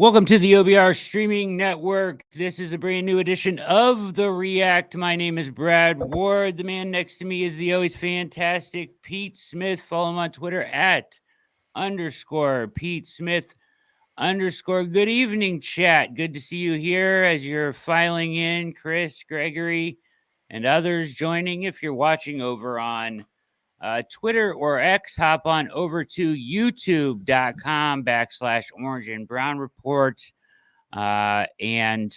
Welcome to the OBR streaming network. This is a brand new edition of The React. My name is Brad Ward. The man next to me is the always fantastic Pete Smith. Follow him on Twitter at _Pete Smith _ Good evening, chat. Good to see you here as you're filing in. Chris, Gregory, and others joining. If you're watching over on Twitter or X, hop on over to youtube.com/Orange and Brown Report and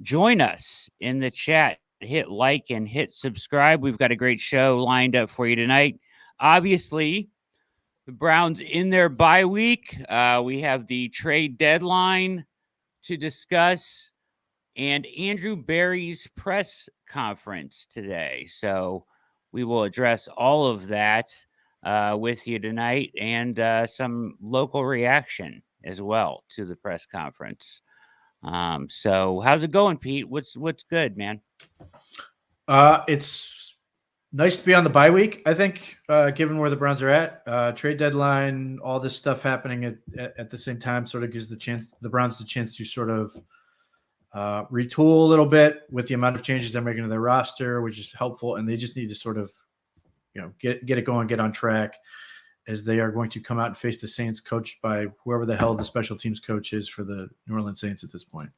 join us in the chat. Hit like and hit subscribe. We've got a great show lined up for you tonight. Obviously, the Browns in their bye week. We have the trade deadline to discuss and Andrew Berry's press conference today. So we will address all of that with you tonight and some local reaction as well to the press conference. So how's it going, Pete? What's good, man? It's nice to be on the bye week, I think, given where the Browns are at. Trade deadline, all this stuff happening at the same time sort of gives the Browns the chance to sort of retool a little bit with the amount of changes they're making to their roster, which is helpful. And they just need to sort of, get it going, get on track, as they are going to come out and face the Saints, coached by whoever the hell the special teams coach is for the New Orleans Saints at this point.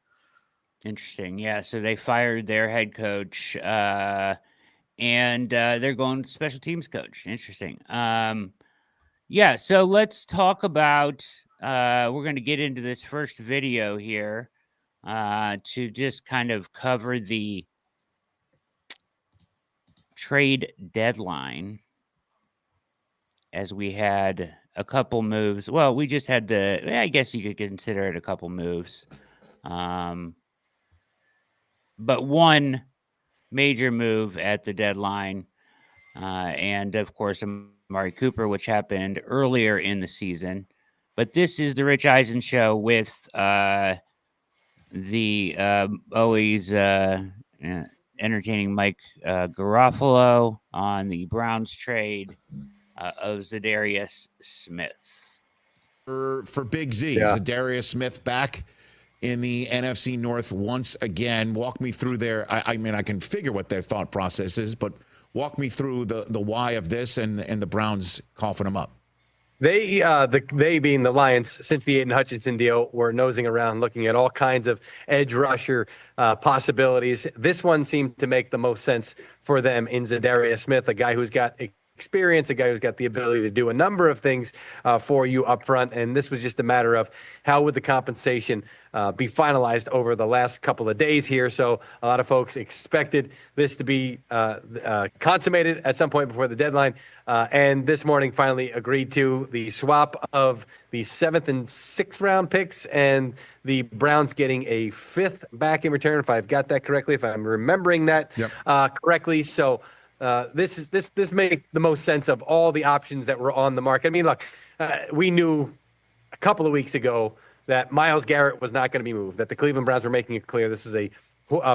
Interesting. Yeah. So they fired their head coach and they're going special teams coach. Interesting. Yeah. So let's talk about, we're going to get into this first video here to just kind of cover the trade deadline, as we had a couple moves. Well, we just had I guess you could consider it a couple moves. But one major move at the deadline, and of course, Amari Cooper, which happened earlier in the season. But this is the Rich Eisen show with the always entertaining Mike Garafolo on the Browns trade of Zadarius Smith. For Big Z, Zadarius Smith back in the NFC North once again. Walk me through I mean, I can figure what their thought process is, but walk me through the why of this and the Browns coughing them up. They being the Lions, since the Aiden Hutchinson deal, were nosing around looking at all kinds of edge rusher possibilities. This one seemed to make the most sense for them in Zadarius Smith, a guy who's got experience, a guy who's got the ability to do a number of things for you up front. And this was just a matter of how would the compensation be finalized over the last couple of days here. So a lot of folks expected this to be consummated at some point before the deadline. And this morning finally agreed to the swap of the 7th and 6th round picks and the Browns getting a 5th back in return, if I've got that correctly, if I'm remembering that correctly. So this made the most sense of all the options that were on the market. I mean, look, we knew a couple of weeks ago that Myles Garrett was not going to be moved, that the Cleveland Browns were making it clear this was a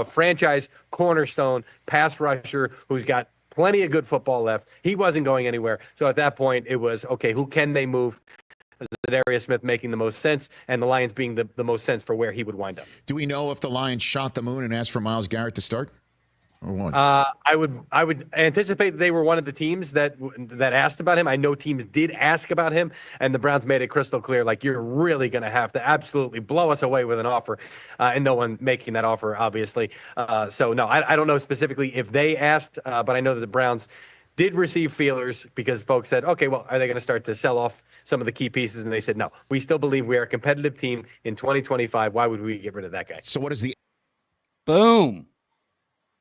franchise cornerstone pass rusher who's got plenty of good football left. He wasn't going anywhere. So at that point, it was, okay, who can they move? Zadarius Smith making the most sense, and the Lions being the most sense for where he would wind up. Do we know if the Lions shot the moon and asked for Myles Garrett to start? I would anticipate they were one of the teams that asked about him. I know teams did ask about him, and the Browns made it crystal clear, like, you're really going to have to absolutely blow us away with an offer, and no one making that offer, obviously. So, no, I don't know specifically if they asked, but I know that the Browns did receive feelers because folks said, okay, well, are they going to start to sell off some of the key pieces? And they said, no, we still believe we are a competitive team in 2025. Why would we get rid of that guy? So what is the... Boom.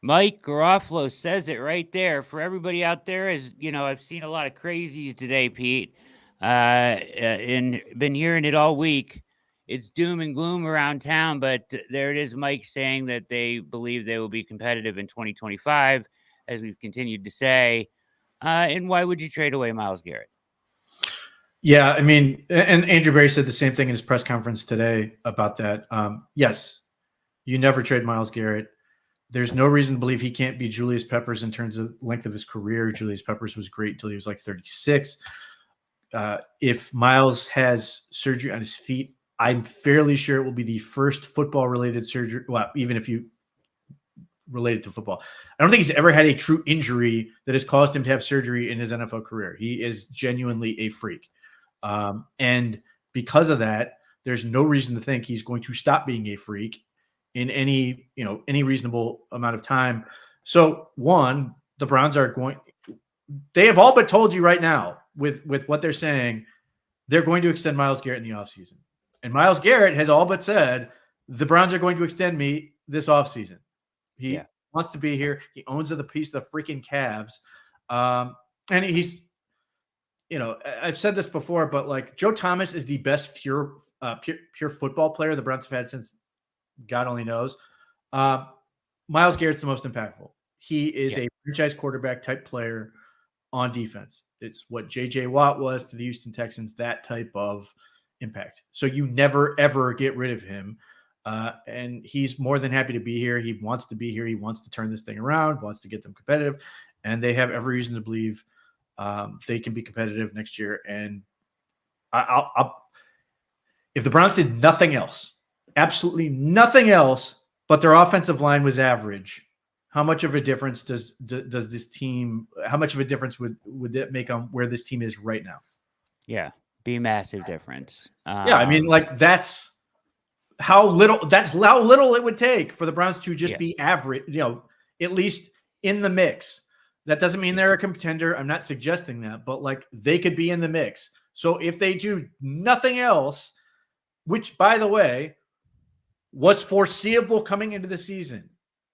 Mike Garafolo says it right there. For everybody out there, as you know, I've seen a lot of crazies today, Pete, and been hearing it all week. It's doom and gloom around town, but there it is, Mike saying that they believe they will be competitive in 2025, as we've continued to say. And why would you trade away Myles Garrett? Yeah, I mean, and Andrew Berry said the same thing in his press conference today about that. Yes, you never trade Myles Garrett. There's no reason to believe he can't be Julius Peppers in terms of length of his career. Julius Peppers was great until he was like 36. If Myles has surgery on his feet I'm fairly sure it will be the first football-related surgery. Well, even if you related to football, I don't think he's ever had a true injury that has caused him to have surgery in his NFL career. He is genuinely a freak. And because of that, there's no reason to think he's going to stop being a freak in any reasonable amount of time. So one, the Browns they have all but told you right now with what they're saying, they're going to extend Myles Garrett in the offseason. And Myles Garrett has all but said, the Browns are going to extend me this offseason. He wants to be here. He owns the piece of the freaking Cavs. And he's, I've said this before, but like Joe Thomas is the best pure football player the Browns have had since God only knows. Myles Garrett's the most impactful. He is a franchise quarterback type player on defense. It's what J.J. Watt was to the Houston Texans, that type of impact. So you never, ever get rid of him. And he's more than happy to be here. He wants to be here. He wants to turn this thing around, wants to get them competitive. And they have every reason to believe they can be competitive next year. And if the Browns did nothing else, absolutely nothing else, but their offensive line was average, how much of a difference does this team, how much of a difference would that make on where this team is right now? Yeah, be a massive difference. Yeah, I mean, like that's how little it would take for the Browns to just be average, at least in the mix. That doesn't mean they're a contender. I'm not suggesting that, but like they could be in the mix. So if they do nothing else, which by the way was foreseeable coming into the season.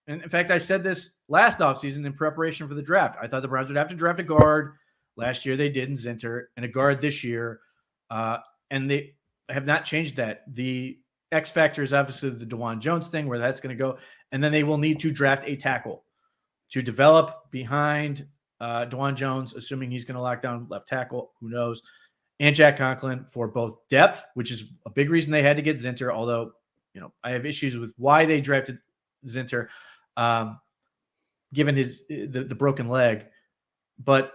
And in fact, I said this last offseason in preparation for the draft. I thought the Browns would have to draft a guard. Last year they didn't, Zinter, and a guard this year. And they have not changed that. The X factor is obviously the DeJuan Jones thing, where that's going to go. And then they will need to draft a tackle to develop behind DeJuan Jones, assuming he's going to lock down left tackle. Who knows? And Jack Conklin for both depth, which is a big reason they had to get Zinter, although I have issues with why they drafted Zinter, given the broken leg. But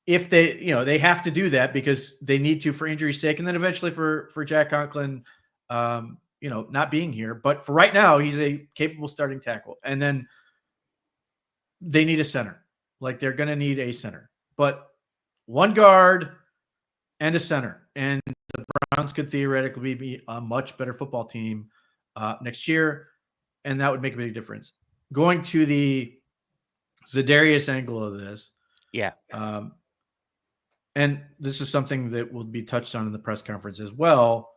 if they have to do that because they need to for injury's sake, and then eventually for Jack Conklin, not being here. But for right now, he's a capable starting tackle. And then they need a center. Like they're going to need a center, but one guard and a center. And the Browns could theoretically be a much better football team next year. And that would make a big difference. Going to the Za'Darius angle of this. Yeah. And this is something that will be touched on in the press conference as well.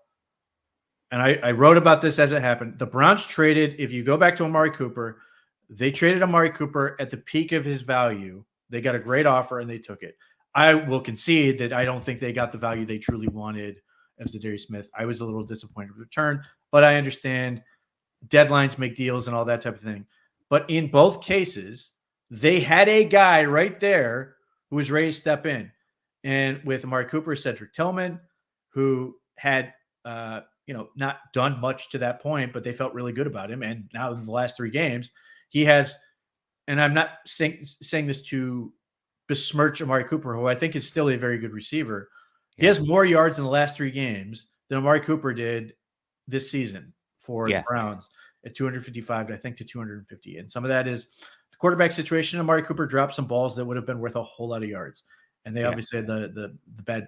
And I wrote about this as it happened. The Browns traded, if you go back to Amari Cooper, they traded Amari Cooper at the peak of his value. They got a great offer and they took it. I will concede that I don't think they got the value they truly wanted of Za'Darius Smith. I was a little disappointed with the return, but I understand deadlines make deals and all that type of thing. But in both cases, they had a guy right there who was ready to step in. And with Amari Cooper, Cedric Tillman, who had not done much to that point, but they felt really good about him. And now in the last 3 games, he has, and I'm not saying this to besmirch Amari Cooper, who I think is still a very good receiver. Yeah. He has more yards in the last 3 games than Amari Cooper did this season for the Browns at 255, I think, to 250. And some of that is the quarterback situation. Amari Cooper dropped some balls that would have been worth a whole lot of yards. And they obviously had the bad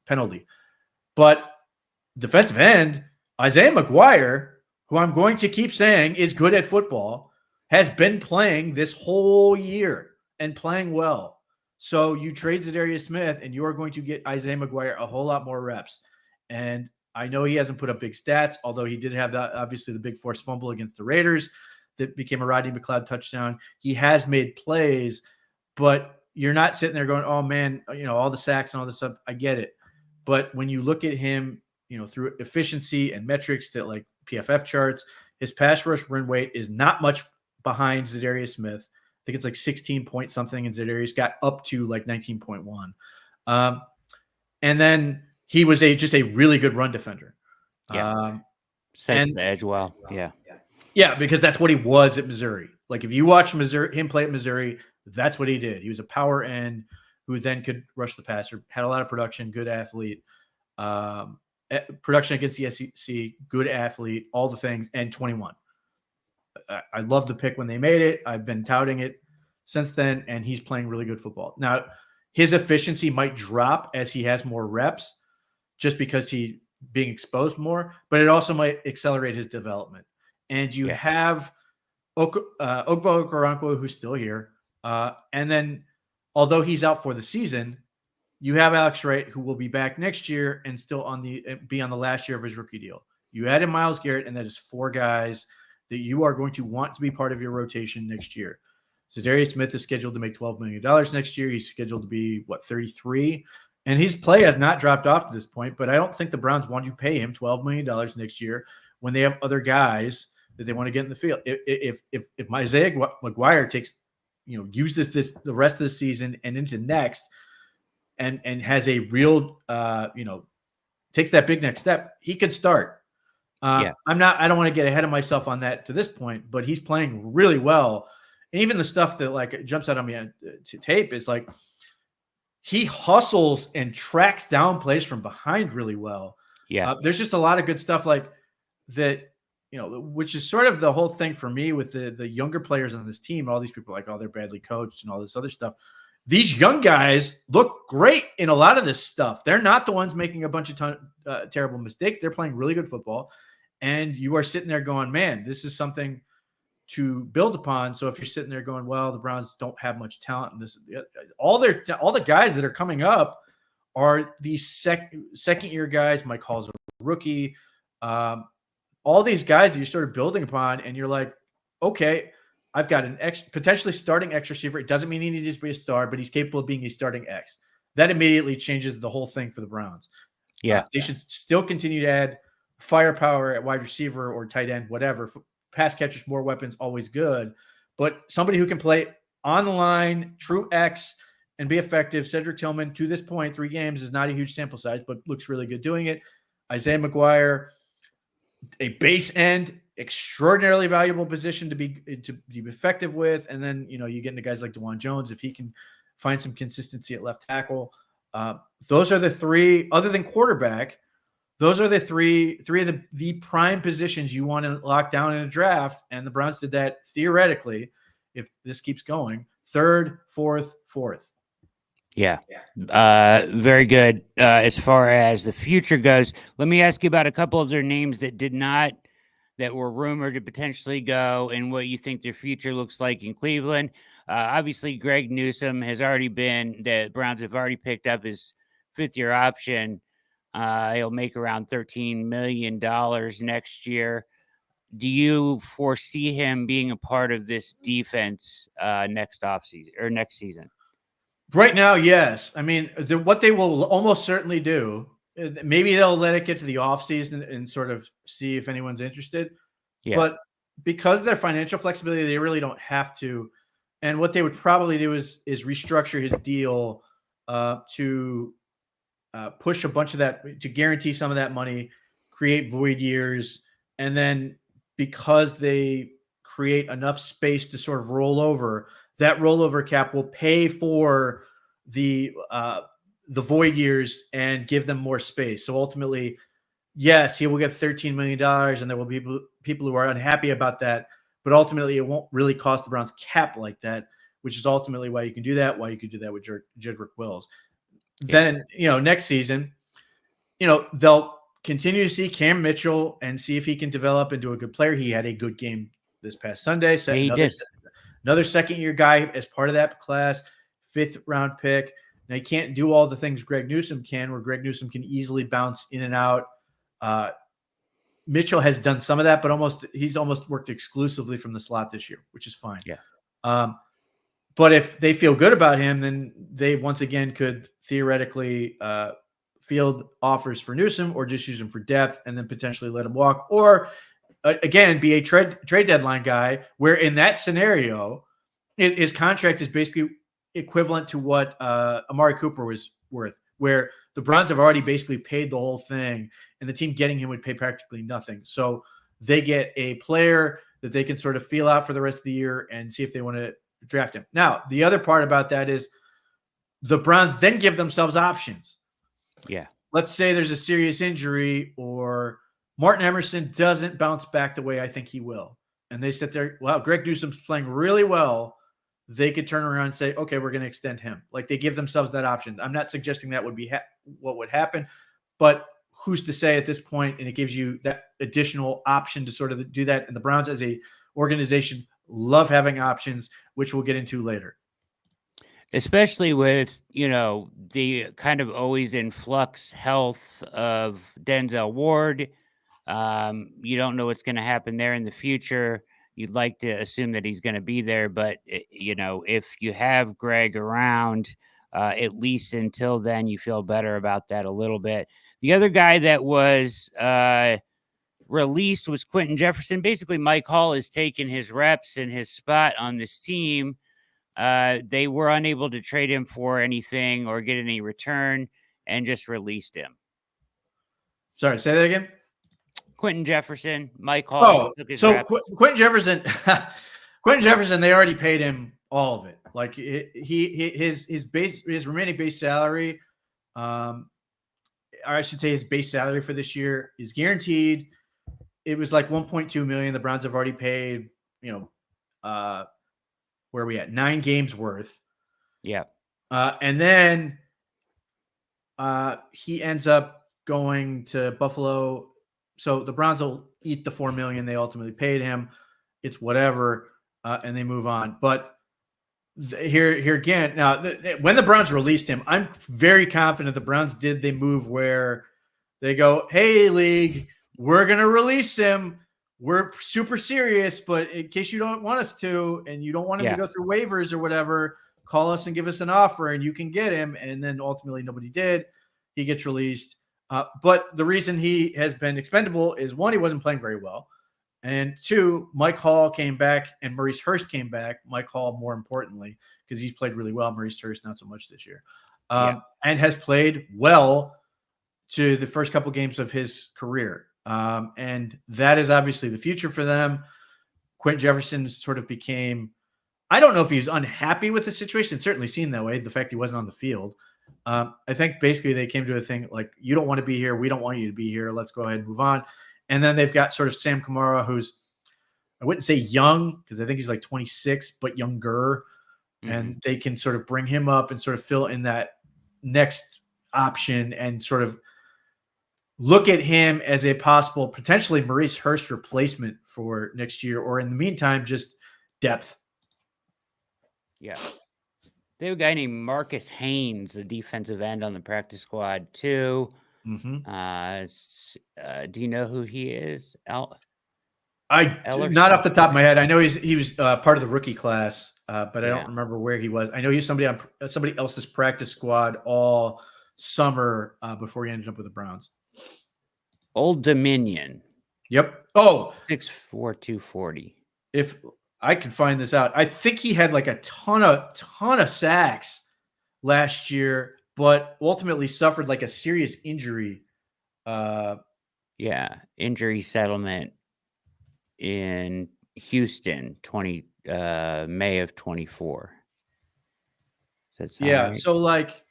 penalty. But defensive end, Isaiah McGuire, who I'm going to keep saying is good at football, has been playing this whole year and playing well. So you trade Za'Darius Smith and you are going to get Isaiah McGuire a whole lot more reps. And I know he hasn't put up big stats, although he did have that, obviously the big forced fumble against the Raiders that became a Rodney McLeod touchdown. He has made plays, but you're not sitting there going, oh man, all the sacks and all this stuff. I get it. But when you look at him, through efficiency and metrics that like PFF charts, his pass rush win rate is not much behind Za'Darius Smith. I think it's like 16 point something, and Za'Darius got up to like 19.1. And then he was just a really good run defender. Yeah. Sets the edge well. Yeah. Yeah, because that's what he was at Missouri. Like if you watch him play at Missouri, that's what he did. He was a power end who then could rush the passer, had a lot of production, good athlete. production against the SEC, good athlete, all the things, and 21. I love the pick when they made it. I've been touting it since then, and he's playing really good football. Now, his efficiency might drop as he has more reps just because he's being exposed more, but it also might accelerate his development. And you have Ogbo Okoronkwo, who's still here. And then, although he's out for the season, you have Alex Wright, who will be back next year and still be on the last year of his rookie deal. You added Myles Garrett, and that is 4 guys that you are going to want to be part of your rotation next year. So Darius Smith is scheduled to make $12 million next year. He's scheduled to be, 33? And his play has not dropped off to this point, but I don't think the Browns want to pay him $12 million next year when they have other guys that they want to get in the field. If Isaiah McGuire takes, uses this the rest of the season and into next and has a real, takes that big next step, he could start. I don't want to get ahead of myself on that to this point, but he's playing really well. And even the stuff that jumps out on me to tape is he hustles and tracks down plays from behind really well. There's just a lot of good stuff like that, which is sort of the whole thing for me with the younger players on this team. All these people are they're badly coached and all this other stuff. These young guys look great in a lot of this stuff. They're not the ones making a bunch of terrible mistakes. They're playing really good football. And you are sitting there going, man, this is something to build upon. So if you're sitting there going, well, the Browns don't have much talent, and all the guys that are coming up are these second year guys. Mike Hall's a rookie. All these guys that you started building upon, and you're like, okay, I've got an potentially starting X receiver. It doesn't mean he needs to be a star, but he's capable of being a starting X. That immediately changes the whole thing for the Browns. They should still continue to add firepower at wide receiver or tight end, whatever. Pass catchers, more weapons, always good. But somebody who can play on the line, true X, and be effective. Cedric Tillman, to this point, 3 games is not a huge sample size, but looks really good doing it. Isaiah McGuire, a base end, extraordinarily valuable position to be effective with. And then, you get into guys like DeJuan Jones, if he can find some consistency at left tackle. Those are the 3, other than quarterback, those are the three of the prime positions you want to lock down in a draft. And the Browns did that theoretically, if this keeps going, 3rd, 4th, 4th. Very good. As far as the future goes, let me ask you about a couple of their names that were rumored to potentially go and what you think their future looks like in Cleveland. Obviously, Greg Newsome the Browns have already picked up his 5th-year option. He'll make around $13 million next year. Do you foresee him being a part of this defense next offseason or next season? Right now, yes. I mean, what they will almost certainly do, maybe they'll let it get to the offseason and sort of see if anyone's interested. But because of their financial flexibility, they really don't have to. And what they would probably do is restructure his deal to push a bunch of that, to guarantee some of that money, create void years. And then because they create enough space to sort of roll over, that rollover cap will pay for the void years and give them more space. So ultimately, yes, he will get $13 million, and there will be people who are unhappy about that. But ultimately, it won't really cost the Browns cap like that, which is ultimately why you can do that, why you could do that with Jedrick Wills. Then, next season, they'll continue to see Cam Mitchell and see if he can develop into a good player. He had a good game this past Sunday. Another second-year guy as part of that class, 5th-round pick. Now, he can't do all the things Greg Newsome can, where Greg Newsome can easily bounce in and out. Mitchell has done some of that, but he's almost worked exclusively from the slot this year, which is fine. But if they feel good about him, then they once again could theoretically field offers for Newsome or just use him for depth and then potentially let him walk. Or, again, be a trade deadline guy where in that scenario, his contract is basically equivalent to what Amari Cooper was worth, where the Browns have already basically paid the whole thing, and the team getting him would pay practically nothing. So they get a player that they can sort of feel out for the rest of the year and see if they want to draft him. Now, the other part about that is the Browns then give themselves options. let's say there's a serious injury or Martin Emerson doesn't bounce back the way I think he will. And they sit there, wow, Greg Newsome's playing really well. They could turn around and say, okay, we're going to extend him. Like they give themselves that option. I'm not suggesting that would be what would happen, but who's to say at this point? And it gives you that additional option to sort of do that. And the Browns as a organization love having options, which we'll get into later. Especially with, the kind of always in flux health of Denzel Ward. You don't know what's going to happen there in the future. You'd like to assume that he's going to be there, but if you have Greg around, at least until then, you feel better about that a little bit. The other guy that was released was Quentin Jefferson. Basically, Mike Hall has taken his reps and his spot on this team. They were unable to trade him for anything or get any return and just released him. Sorry, say that again. Quentin Jefferson, Mike Hall. Quentin Jefferson, they already paid him all of it. Like his remaining base salary, or I should say his base salary for this year is guaranteed. It was like $1.2 million. The Browns have already paid, where are we at? 9 games worth. Yeah. And then he ends up going to Buffalo. So the Browns will eat the $4 million they ultimately paid him. It's whatever, and they move on. But here again, now when the Browns released him, I'm very confident the Browns did the move where they go, "Hey, league, we're gonna release him. We're super serious, but in case you don't want us to, and you don't want him to go through waivers or whatever, call us and give us an offer, and you can get him." And then ultimately, nobody did. He gets released. But the reason he has been expendable is 1, he wasn't playing very well. And 2, Mike Hall came back and Maurice Hurst came back. Mike Hall, more importantly, because he's played really well. Maurice Hurst, not so much this year. And has played well to the first couple games of his career. And that is obviously the future for them. Quentin Jefferson sort of became, I don't know if he was unhappy with the situation. It certainly seemed that way, the fact he wasn't on the field. I think basically they came to a thing like, you don't want to be here. We don't want you to be here. Let's go ahead and move on. And then they've got sort of Sam Kamara, who's, I wouldn't say young, because I think he's like 26, but younger. Mm-hmm. And they can sort of bring him up and sort of fill in that next option and sort of look at him as a possible, potentially Maurice Hurst replacement for next year, or in the meantime, just depth. Yeah. They have a guy named Marcus Haynes, a defensive end on the practice squad too. Mm-hmm. Do you know who he is? Not off the top of my head. I know he was part of the rookie class, but I don't remember where he was. I know he was somebody on somebody else's practice squad all summer before he ended up with the Browns. Old Dominion. Yep. Oh, 6'4", 240. If I can find this out, I think he had like a ton of sacks last year, but ultimately suffered like a serious injury. Injury settlement in Houston, May of 24. Right? So like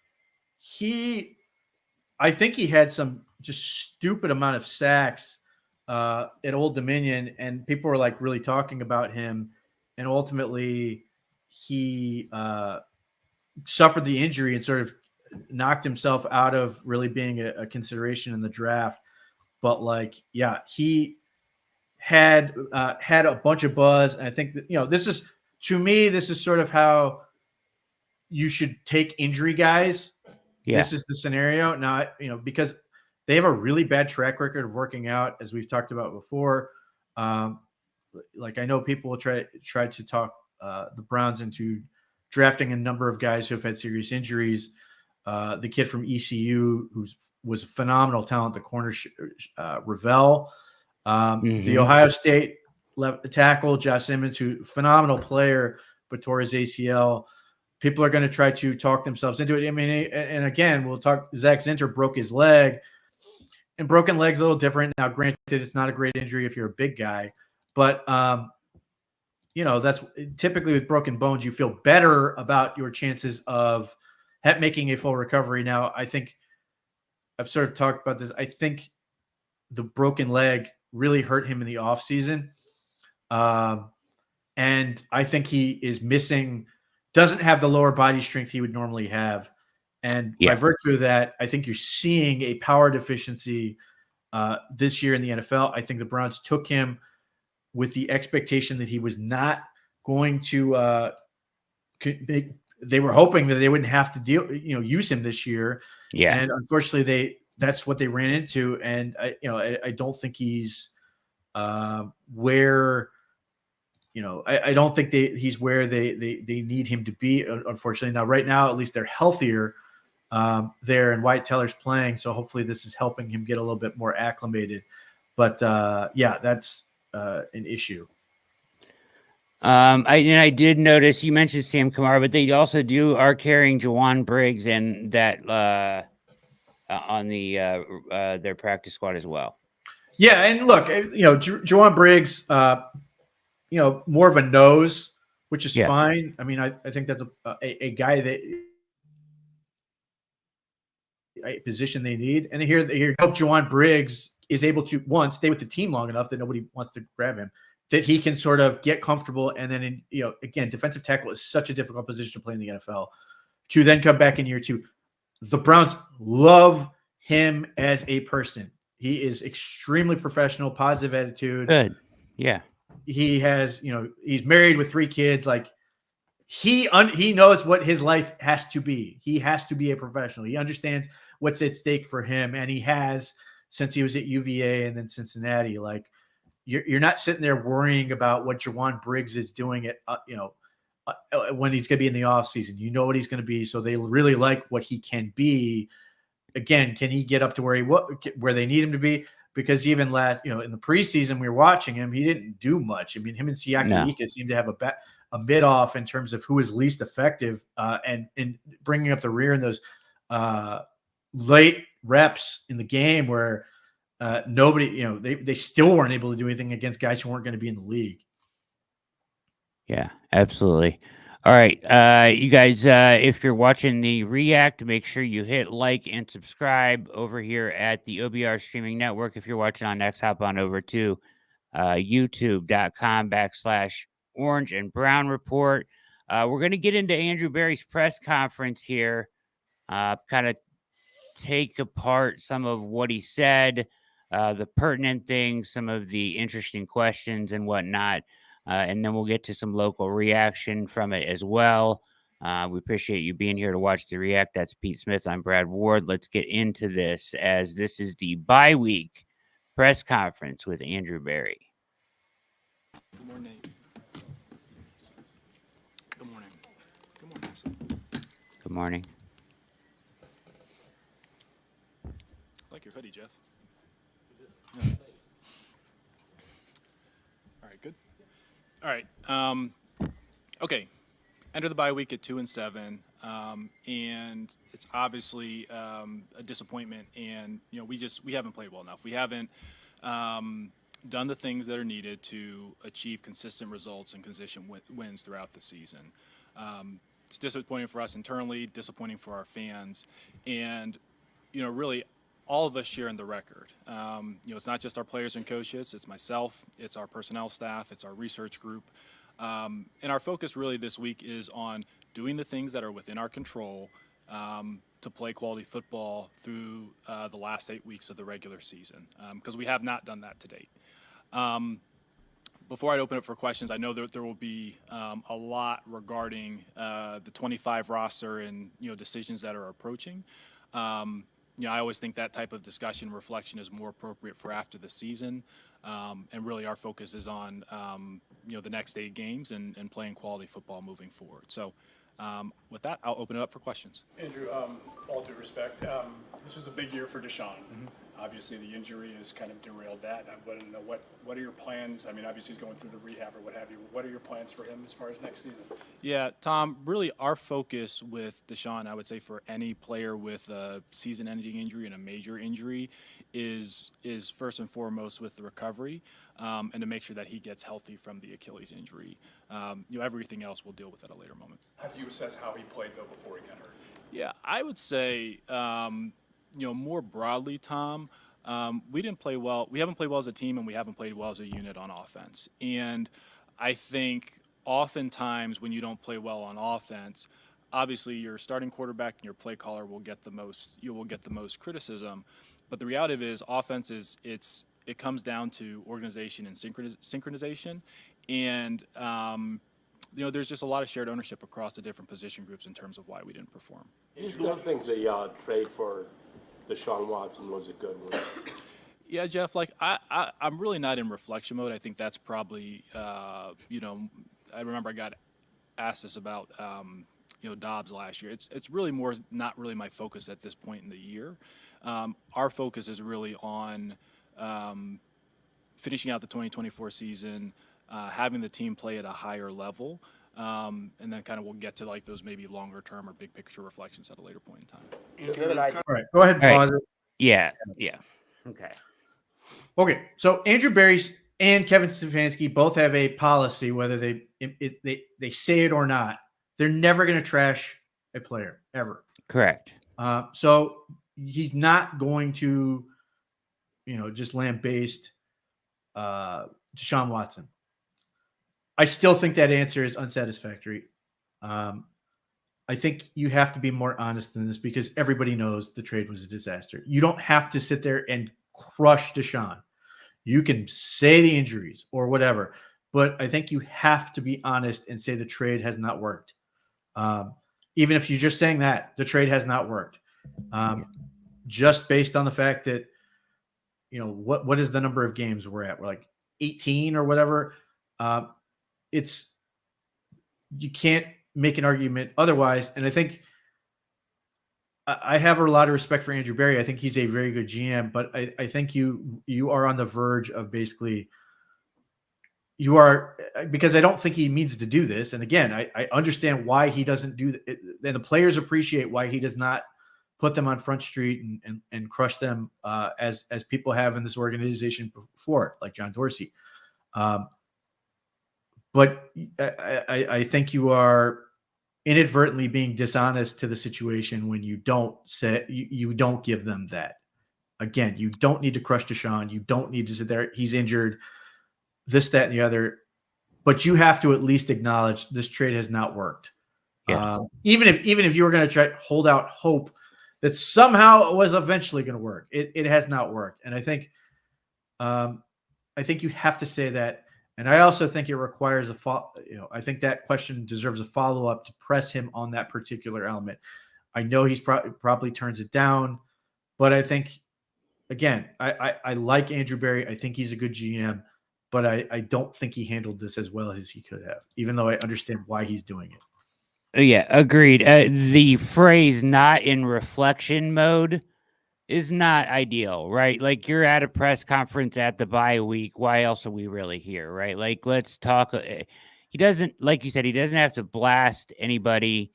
I think he had some just stupid amount of sacks at Old Dominion, and people were like really talking about him, and ultimately he suffered the injury and sort of knocked himself out of really being a consideration in the draft. But like, he had a bunch of buzz, and I think that, this is, to me, this is sort of how you should take injury guys. Yeah. This is the scenario now, because they have a really bad track record of working out, as we've talked about before. Like, I know people will try to talk the Browns into drafting a number of guys who have had serious injuries. The kid from ECU, who was a phenomenal talent, the corner Ravel. The Ohio State tackle, Josh Simmons, who phenomenal player, but tore his ACL. People are going to try to talk themselves into it. I mean, and again, we'll talk. Zach Zinter broke his leg, and broken leg's a little different. Now, granted, it's not a great injury if you're a big guy, but that's typically with broken bones, you feel better about your chances of making a full recovery. Now, I think I've sort of talked about this. I think the broken leg really hurt him in the offseason. And I think he is doesn't have the lower body strength he would normally have. And by virtue of that, I think you're seeing a power deficiency this year in the NFL. I think the Browns took him with the expectation that he was not going to they were hoping that they wouldn't have to use him this year. Yeah. And unfortunately that's what they ran into. And I don't think he's where, I don't think he's where they need him to be, unfortunately. Now, right now, at least they're healthier there, and Wyatt Teller's playing. So hopefully this is helping him get a little bit more acclimated. But that's an issue. I did notice you mentioned Sam Kamara, but they also are carrying Jawan Briggs and that on the their practice squad as well. Yeah, and look, Jawan Briggs, more of a nose, which is fine. I mean, I think that's a guy that a position they need, and here hope Jawan Briggs is able to stay with the team long enough that nobody wants to grab him, that he can sort of get comfortable. And then, again, defensive tackle is such a difficult position to play in the NFL. To then come back in year 2, the Browns love him as a person. He is extremely professional, positive attitude. Good. Yeah. He has, he's married with 3 kids. Like he knows what his life has to be. He has to be a professional. He understands what's at stake for him. And he has, since he was at UVA and then Cincinnati. Like, you're not sitting there worrying about what Jawan Briggs is doing at, when he's going to be in the offseason. You know what he's going to be. So they really like what he can be. Again, can he get up to where they need him to be? Because even last, in the preseason, we were watching him. He didn't do much. I mean, him and Siaki Ika seemed to have a bit off in terms of who is least effective and bringing up the rear in those late reps in the game where nobody, they still weren't able to do anything against guys who weren't going to be in the league. Yeah, absolutely. All right. You guys, if you're watching the React, make sure you hit like and subscribe over here at the OBR streaming network. If you're watching on X, hop on over to youtube.com/Orange and Brown Report. We're going to get into Andrew Berry's press conference here, kind of take apart some of what he said, the pertinent things, some of the interesting questions and whatnot. And then we'll get to some local reaction from it as well. We appreciate you being here to watch the React. That's Pete Smith. I'm Brad Ward. Let's get into this, as this is the bye week press conference with Andrew Berry. Good morning. Good morning. Good morning. Good morning. I like your hoodie, Jeff. Yeah. All right, good. All right. Okay. Enter the bye week at 2-7, and it's obviously a disappointment. And we haven't played well enough. We haven't done the things that are needed to achieve consistent results and consistent wins throughout the season. It's disappointing for us internally, disappointing for our fans, and really all of us share in the record. It's not just our players and coaches, it's myself, it's our personnel staff, it's our research group. And our focus really this week is on doing the things that are within our control to play quality football through the last 8 weeks of the regular season, because we have not done that to date. Before I open up for questions, I know that there will be a lot regarding the 25 roster and decisions that are approaching. I always think that type of discussion, reflection is more appropriate for after the season. And really our focus is on, the next 8 games and playing quality football moving forward. So with that, I'll open it up for questions. Andrew, all due respect, this was a big year for Deshaun. Mm-hmm. Obviously, the injury has kind of derailed that. I want to know what are your plans? I mean, obviously he's going through the rehab or what have you. What are your plans for him as far as next season? Yeah, Tom, really our focus with Deshaun, I would say for any player with a season-ending injury and a major injury is first and foremost with the recovery and to make sure that he gets healthy from the Achilles injury. Everything else we'll deal with at a later moment. How do you assess how he played, though, before he got hurt? Yeah, I would say more broadly, Tom, we didn't play well. We haven't played well as a team, and we haven't played well as a unit on offense. And I think oftentimes when you don't play well on offense, obviously your starting quarterback and your play caller will get the most. You will get the most criticism. But the reality of it is, offense it comes down to organization and synchronization, and there's just a lot of shared ownership across the different position groups in terms of why we didn't perform. You still think the trade for Deshaun Watson was a good one? Yeah, Jeff, I'm really not in reflection mode. I think that's probably, I remember I got asked this about, Dobbs last year. It's really not really my focus at this point in the year. Our focus is really on finishing out the 2024 season, having the team play at a higher level, and then kind of we'll get to those maybe longer term or big picture reflections at a later point in time. All right, go ahead and pause it. Yeah. Okay, so Andrew Berry and Kevin Stefanski both have a policy, whether they say it or not. They're never going to trash a player ever. Correct. So he's not going to, just lambaste Deshaun Watson. I still think that answer is unsatisfactory. I think you have to be more honest than this because everybody knows the trade was a disaster. You don't have to sit there and crush Deshaun. You can say the injuries or whatever, but I think you have to be honest and say the trade has not worked. Even if you're just saying that the trade has not worked, just based on the fact that, what is the number of games we're at? We're like 18 or whatever. You can't make an argument otherwise. And I think I have a lot of respect for Andrew Berry. I think he's a very good GM, but I think you are on the verge of basically because I don't think he means to do this. And again, I understand why he doesn't do it. And the players appreciate why he does not put them on Front Street and crush them as people have in this organization before, like John Dorsey. But I think you are inadvertently being dishonest to the situation when you don't give them that. Again, you don't need to crush Deshaun. You don't need to sit there. He's injured, this, that, and the other. But you have to at least acknowledge this trade has not worked. Yes. Even if you were going to try to hold out hope that somehow it was eventually going to work, it has not worked. And I think you have to say that. And I also think it requires I think that question deserves a follow-up to press him on that particular element. I know he's probably turns it down, but I think, again, I like Andrew Berry. I think he's a good GM, but I don't think he handled this as well as he could have, even though I understand why he's doing it. Yeah, agreed. The phrase "not in reflection mode" is not ideal, right? Like, you're at a press conference at the bye week. Why else are we really here, right? Like, let's talk. He doesn't, like you said, he doesn't have to blast anybody,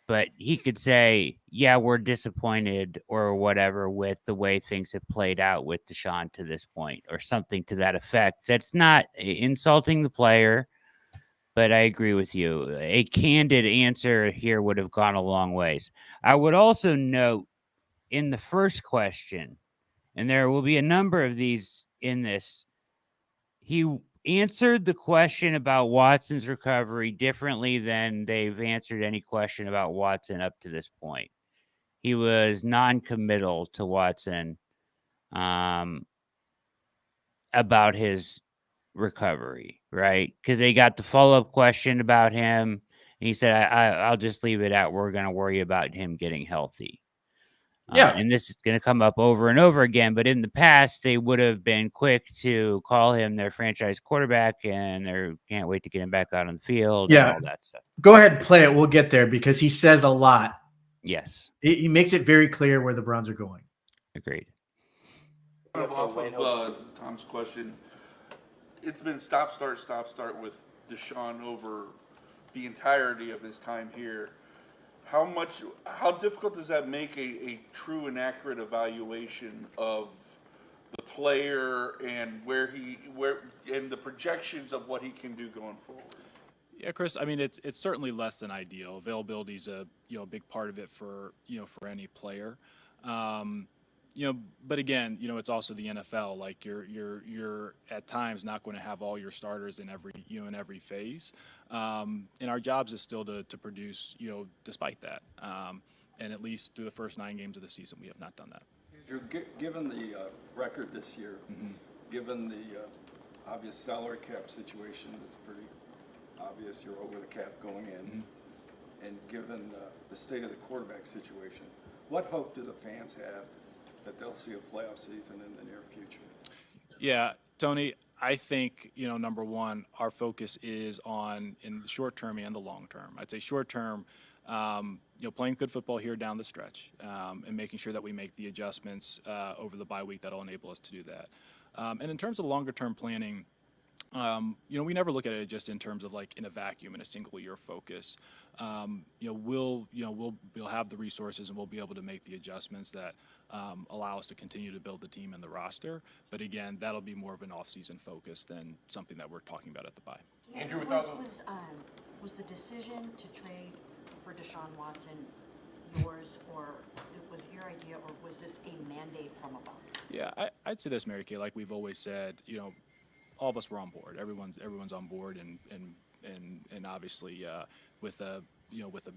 but he could say, yeah, we're disappointed or whatever with the way things have played out with Deshaun to this point, or something to that effect. That's not insulting the player, but I agree with you. A candid answer here would have gone a long ways. I would also note, in the first question, and there will be a number of these in this, he answered the question about Watson's recovery differently than they've answered any question about Watson up to this point. He was non-committal to Watson about his recovery, right? Because they got the follow-up question about him, and he said, I'll just leave it at, we're going to worry about him getting healthy. Yeah. And this is going to come up over and over again. But in the past, they would have been quick to call him their franchise quarterback, and they can't wait to get him back out on the field. Yeah. And all that stuff. Go ahead and play it. We'll get there because he says a lot. Yes. He makes it very clear where the Browns are going. Agreed. Off of Tom's question, it's been stop, start with Deshaun over the entirety of his time here. How difficult does that make a true and accurate evaluation of the player and where and the projections of what he can do going forward? Yeah, Chris, I mean, it's certainly less than ideal. Availability is a big part of it for any player. But again, it's also the NFL. Like you're at times not going to have all your starters in every phase. And our jobs is still to produce, despite that. And at least through the first 9 games of the season, we have not done that. Given the record this year, given the obvious salary cap situation, it's pretty obvious you're over the cap going in, and given the state of the quarterback situation, what hope do the fans have that they'll see a playoff season in the near future? Yeah, Tony, I think, number one, our focus is on in the short term and the long term. I'd say short term, playing good football here down the stretch, and making sure that we make the adjustments over the bye week that'll enable us to do that. And in terms of longer term planning, we never look at it just in terms of like in a vacuum, in a single year focus. We'll have the resources and we'll be able to make the adjustments that allow us to continue to build the team and the roster. But again, that'll be more of an off-season focus than something that we're talking about at the bye. Andrew, was the decision to trade for Deshaun Watson yours, or was it your idea, or was this a mandate from above? Yeah, I'd say this, Mary Kay, like we've always said, all of us were on board. Everyone's on board, and obviously with a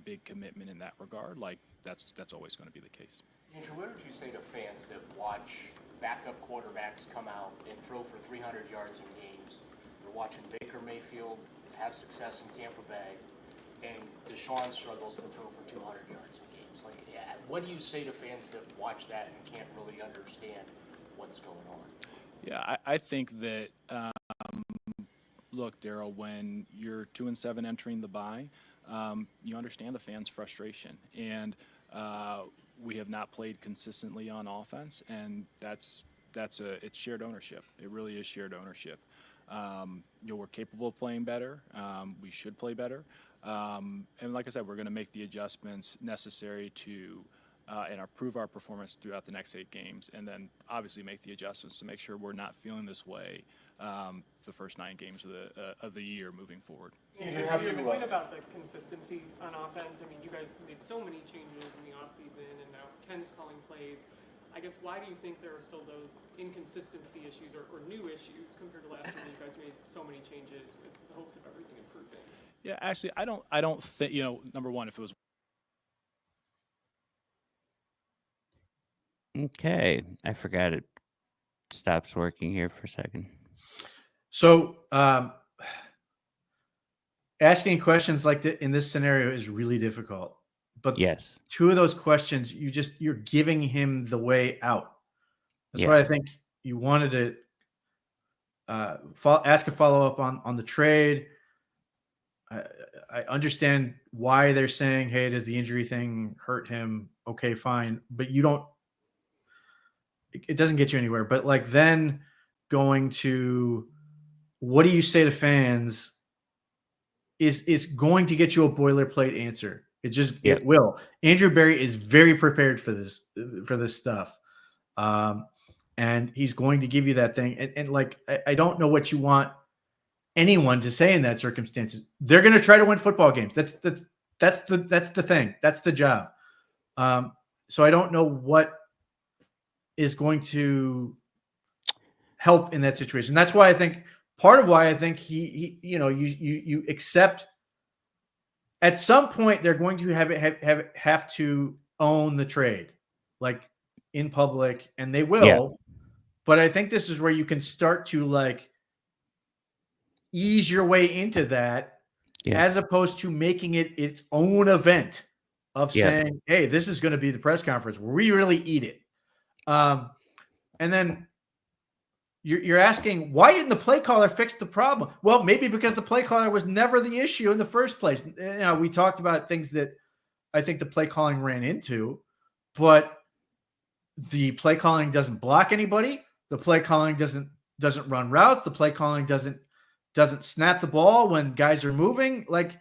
big commitment in that regard, like that's always going to be the case. Andrew, what would you say to fans that watch backup quarterbacks come out and throw for 300 yards in games? They're watching Baker Mayfield have success in Tampa Bay, and Deshaun struggles to throw for 200 yards in games. Like, what do you say to fans that watch that and can't really understand what's going on? Yeah, I think that, look, Daryl, when you're 2-7 entering the bye, you understand the fans' frustration. And we have not played consistently on offense, and it's shared ownership. It really is shared ownership. We're capable of playing better. We should play better. And like I said, we're going to make the adjustments necessary to and improve our performance throughout the next 8 games, and then obviously make the adjustments to make sure we're not feeling this way the first 9 games of the year moving forward. Yeah, to your point about the consistency on offense, I mean, you guys made so many changes in the offseason, and now Ken's calling plays. I guess, why do you think there are still those inconsistency issues or new issues compared to last year when you guys made so many changes with the hopes of everything improving? Yeah, actually, I don't think, number one, if it was. Okay, I forgot it stops working here for a second. So asking questions like that in this scenario is really difficult. But yes, 2 of those questions, you're giving him the way out. That's why I think you wanted to ask a follow-up on the trade. I understand why they're saying, hey, does the injury thing hurt him? Okay, fine. But it doesn't get you anywhere. But like then going to, what do you say to fans is going to get you a boilerplate answer. It will. Andrew Berry is very prepared for this stuff. And he's going to give you that thing. And like, I don't know what you want anyone to say in that circumstances. They're going to try to win football games. That's the thing. That's the job. So I don't know what is going to help in that situation. That's why I think part of why I think you accept at some point they're going to have to own the trade, like in public, and they will. Yeah. But I think this is where you can start to like ease your way into that, as opposed to making it its own event of saying, hey, this is going to be the press conference where we really eat it. And then you're asking, why didn't the play caller fix the problem? Well, maybe because the play caller was never the issue in the first place. We talked about things that I think the play calling ran into, but the play calling doesn't block anybody. The play calling doesn't run routes. The play calling doesn't snap the ball when guys are moving. Like,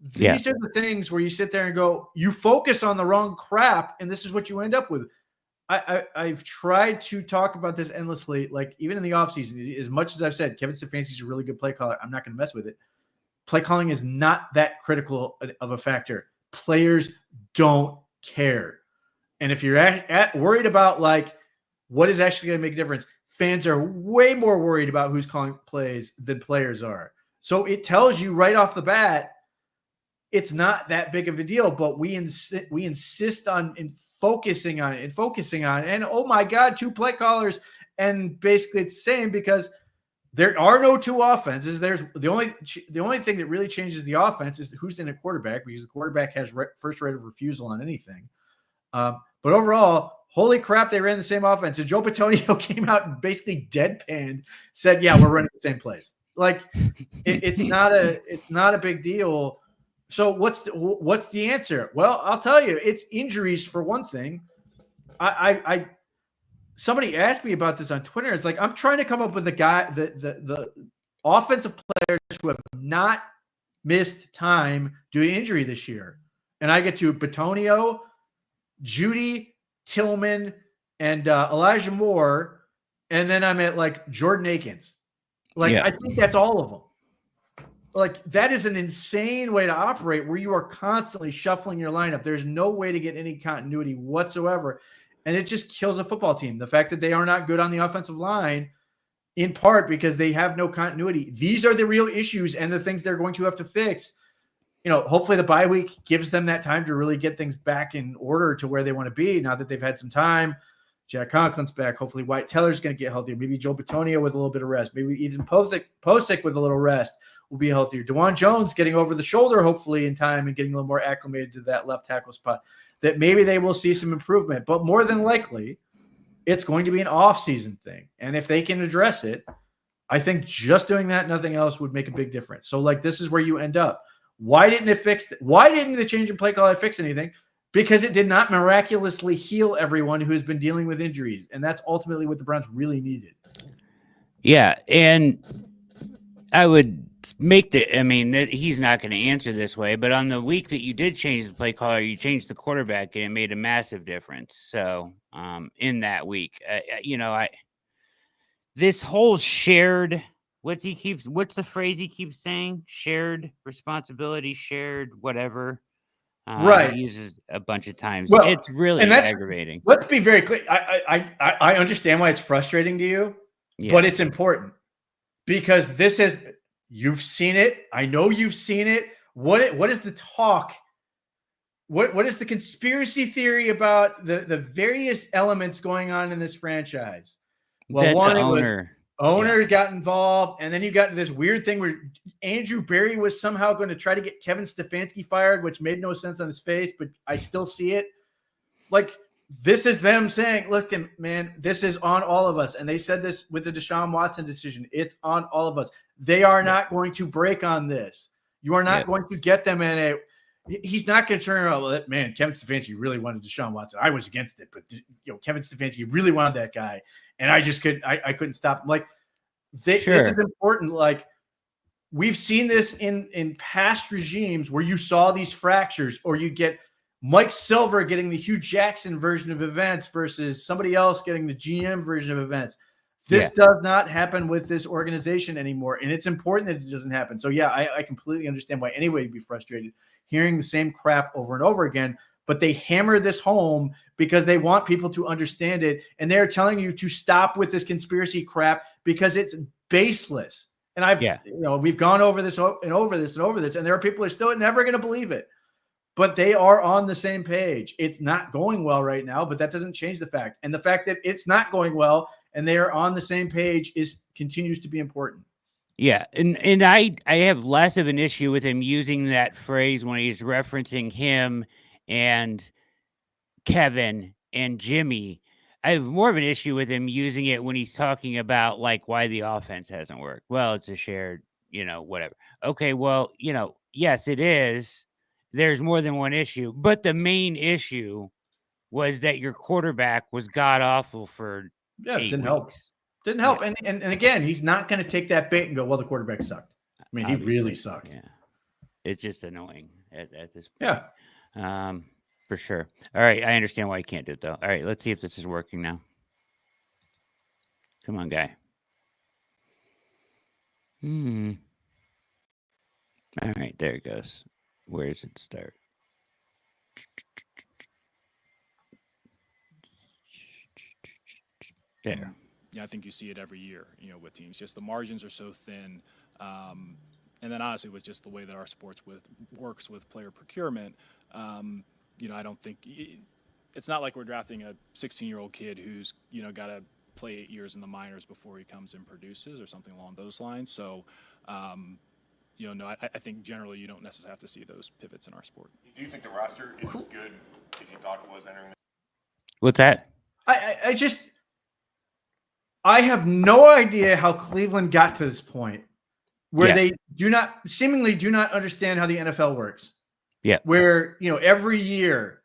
these are the things where you sit there and go, you focus on the wrong crap, and this is what you end up with. I've tried to talk about this endlessly, like even in the offseason, as much as I've said Kevin Stefanski is a really good play caller, I'm not going to mess with it. Play calling is not that critical of a factor. Players don't care. And if you're worried about like what is actually going to make a difference, fans are way more worried about who's calling plays than players are. So it tells you right off the bat, it's not that big of a deal, but we insist on focusing on it. And oh my God, 2 play callers. And basically it's the same because there are no 2 offenses. There's the only thing that really changes the offense is who's in a quarterback, because the quarterback has first right of refusal on anything. But overall, holy crap, they ran the same offense. And Joe Bitonio came out and basically deadpanned, said, "Yeah, we're running the same plays." Like it's not a big deal. So what's the answer? Well, I'll tell you, it's injuries for one thing. Somebody asked me about this on Twitter. It's like I'm trying to come up with the offensive players who have not missed time due to injury this year, and I get to Bitonio, Judy, Tillman, and Elijah Moore, and then I'm at like Jordan Akins. Like I think that's all of them. Like that is an insane way to operate where you are constantly shuffling your lineup. There's no way to get any continuity whatsoever. And it just kills a football team. The fact that they are not good on the offensive line, in part because they have no continuity. These are the real issues and the things they're going to have to fix. You know, hopefully the bye week gives them that time to really get things back in order to where they want to be now that they've had some time. Jack Conklin's back. Hopefully White Teller's going to get healthier. Maybe Joe Bitonio with a little bit of rest. Maybe even Posick with a little rest will be healthier. DeJuan Jones getting over the shoulder, hopefully in time and getting a little more acclimated to that left tackle spot, that maybe they will see some improvement. But more than likely, it's going to be an off-season thing. And if they can address it, I think just doing that, nothing else, would make a big difference. So, like, this is where you end up. Why didn't the change in play call fix anything? Because it did not miraculously heal everyone who has been dealing with injuries. And that's ultimately what the Browns really needed. Yeah, and I would make he's not going to answer this way, but on the week that you did change the play caller, you changed the quarterback, and it made a massive difference. So, in that week, this whole shared, what's the phrase he keeps saying? Shared responsibility, shared whatever. Right. He uses a bunch of times. Well, it's really aggravating. Let's be very clear. I understand why it's frustrating to you, but it's important because you've seen it. I know you've seen it. What is the talk? What is the conspiracy theory about the various elements going on in this franchise? Well, owner got involved, and then you got this weird thing where Andrew Berry was somehow going to try to get Kevin Stefanski fired, which made no sense on his face, but I still see it. Like, this is them saying, look, man, this is on all of us. And they said this with the Deshaun Watson decision. It's on all of us. They are not going to break on this. You are not going to get them in a – he's not going to turn around, well, man, Kevin Stefanski really wanted Deshaun Watson. I was against it, but, Kevin Stefanski really wanted that guy. And I just couldn't stop him. Like, this is important. Like, we've seen this in past regimes where you saw these fractures, or you get Mike Silver getting the Hugh Jackson version of events versus somebody else getting the GM version of events. This does not happen with this organization anymore. And it's important that it doesn't happen. So, I completely understand why anybody would be frustrated hearing the same crap over and over again. But they hammer this home because they want people to understand it. And they're telling you to stop with this conspiracy crap because it's baseless. And we've gone over this and over this and over this. And there are people who are still never going to believe it. But they are on the same page. It's not going well right now, but that doesn't change the fact. And the fact that it's not going well and they are on the same page continues to be important. Yeah, and I have less of an issue with him using that phrase when he's referencing him and Kevin and Jimmy. I have more of an issue with him using it when he's talking about like why the offense hasn't worked. Well, it's a shared, whatever. Okay, well, yes, it is. There's more than one issue, but the main issue was that your quarterback was god awful for 8 didn't weeks. Didn't help. And again, he's not going to take that bait and go, well, the quarterback sucked. I mean, obviously, he really sucked. Yeah. It's just annoying at this point. Yeah. For sure. All right. I understand why you can't do it, though. All right. Let's see if this is working now. Come on, guy. All right. There it goes. Where does it start? Yeah. Yeah, I think you see it every year, with teams. Just the margins are so thin. And then honestly, with just the way that our sports works with player procurement, I don't think it's not like we're drafting a 16-year-old kid who's, got to play 8 years in the minors before he comes and produces or something along those lines. So, no, I think generally you don't necessarily have to see those pivots in our sport. Do you think the roster is as good as you thought it was entering? What's that? I have no idea how Cleveland got to this point where they seemingly do not understand how the NFL works. Yeah. Where, every year,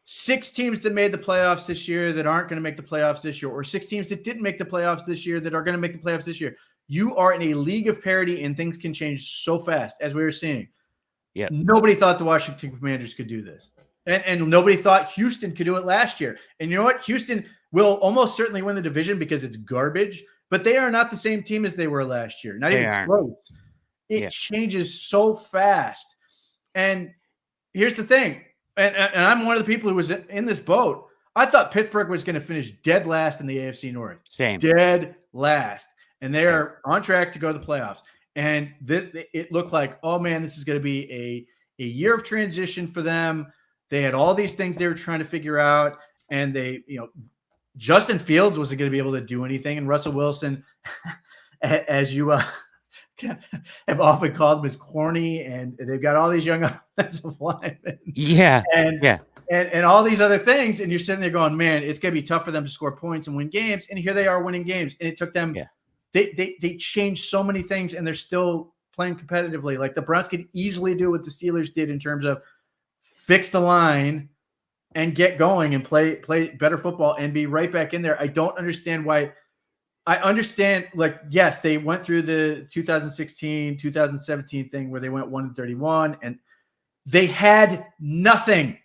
6 teams that made the playoffs this year that aren't going to make the playoffs this year, or 6 teams that didn't make the playoffs this year that are going to make the playoffs this year. You are in a league of parity and things can change so fast, as we were seeing. Yeah. Nobody thought the Washington Commanders could do this. And nobody thought Houston could do it last year. And you know what? Houston will almost certainly win the division because it's garbage, but they are not the same team as they were last year. Not even close. It changes so fast. And here's the thing. And I'm one of the people who was in this boat. I thought Pittsburgh was going to finish dead last in the AFC North. Same. Dead last. And they are on track to go to the playoffs. And it looked like, oh, man, this is going to be a year of transition for them. They had all these things they were trying to figure out. And Justin Fields wasn't going to be able to do anything. And Russell Wilson, as you have often called him, is corny. And they've got all these young offensive linemen. Yeah. And all these other things. And you're sitting there going, man, it's going to be tough for them to score points and win games. And here they are winning games. And it took them they changed so many things, and they're still playing competitively. Like the Browns could easily do what the Steelers did in terms of fix the line and get going and play better football and be right back in there. I don't understand why. I understand, like, yes, they went through the 2016, 2017 thing where they went 1-31 and they had nothing.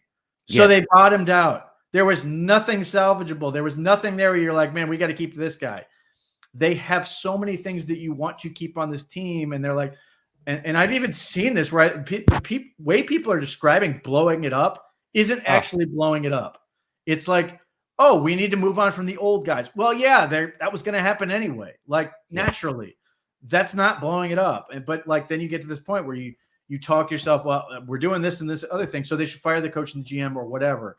So they bottomed out. There was nothing salvageable. There was nothing there where you're like, man, we got to keep this guy. They have so many things that you want to keep on this team. And they're like, and I've even seen this, right? The way people are describing blowing it up isn't actually blowing it up. It's like, oh, we need to move on from the old guys. Well, yeah, that was going to happen anyway. Like naturally, that's not blowing it up. But like, then you get to this point where you talk yourself, well, we're doing this and this other thing, so they should fire the coach and the GM or whatever.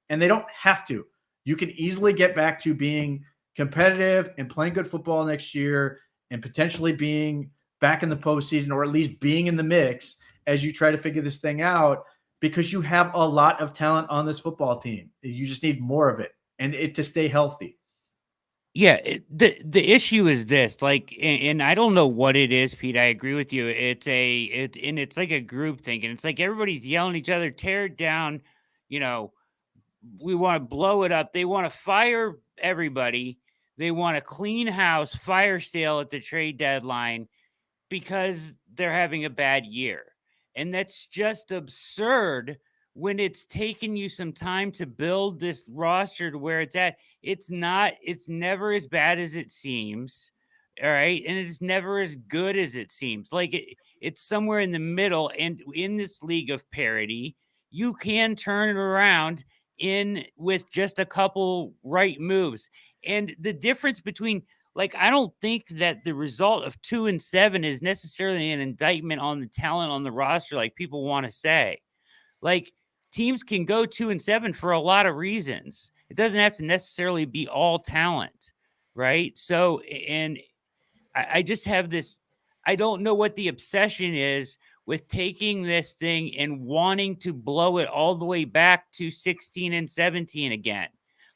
And they don't have to. You can easily get back to being competitive and playing good football next year and potentially being back in the postseason, or at least being in the mix as you try to figure this thing out, because you have a lot of talent on this football team. You just need more of it and it to stay healthy. Yeah, the issue is this, like, and I don't know what it is, Pete. I agree with you. It's like a group thing, and it's like everybody's yelling at each other, tear it down. We want to blow it up. They want to fire everybody. They want a clean house, fire sale at the trade deadline because they're having a bad year, and that's just absurd. When it's taken you some time to build this roster to where it's at, it's never as bad as it seems. All right. And it's never as good as it seems. Like it's somewhere in the middle. And in this league of parity, you can turn it around with just a couple right moves. And the difference between, like, I don't think that the result of 2-7 is necessarily an indictment on the talent on the roster, like people want to say. Like, teams can go 2-7 for a lot of reasons. It doesn't have to necessarily be all talent, right? So, and I just have this, I don't know what the obsession is with taking this thing and wanting to blow it all the way back to 16 and 17 again.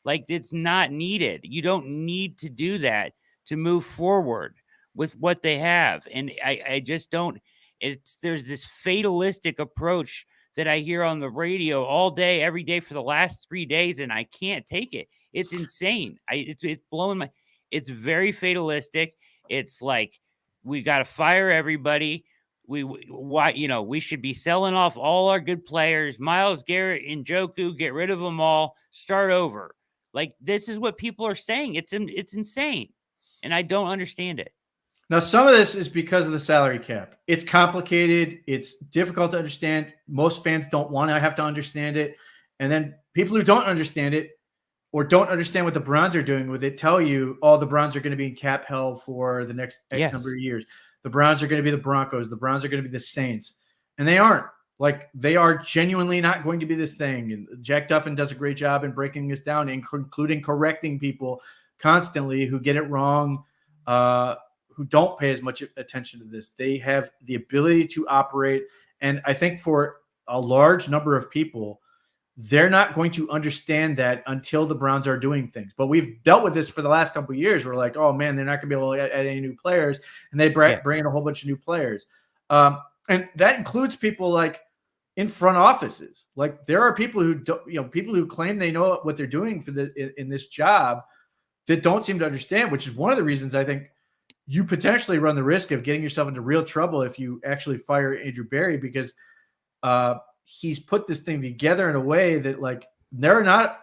Like, it's not needed. You don't need to do that to move forward with what they have. And I just don't, there's this fatalistic approach that I hear on the radio all day, every day for the last 3 days, and I can't take it. It's insane. It's blowing my. It's very fatalistic. It's like we got to fire everybody. We should be selling off all our good players. Myles Garrett and Njoku, get rid of them all. Start over. Like, this is what people are saying. It's insane, and I don't understand it. Now, some of this is because of the salary cap. It's complicated. It's difficult to understand. Most fans don't want to have to understand it. And then people who don't understand it or don't understand what the Browns are doing with it tell you, oh, the Browns are going to be in cap hell for the next X number of years. The Browns are going to be the Broncos. The Browns are going to be the Saints. And they aren't. Like, they are genuinely not going to be this thing. And Jack Duffin does a great job in breaking this down, including correcting people constantly who get it wrong, who don't pay as much attention to this. They have the ability to operate. And I think for a large number of people, they're not going to understand that until the Browns are doing things. But we've dealt with this for the last couple of years. We're like, oh, man, they're not going to be able to add any new players. And they bring in a whole bunch of new players. And that includes people like in front offices. Like, there are people who don't, people who claim they know what they're doing for in this job that don't seem to understand, which is one of the reasons I think you potentially run the risk of getting yourself into real trouble if you actually fire Andrew Berry, because he's put this thing together in a way that, like, they're not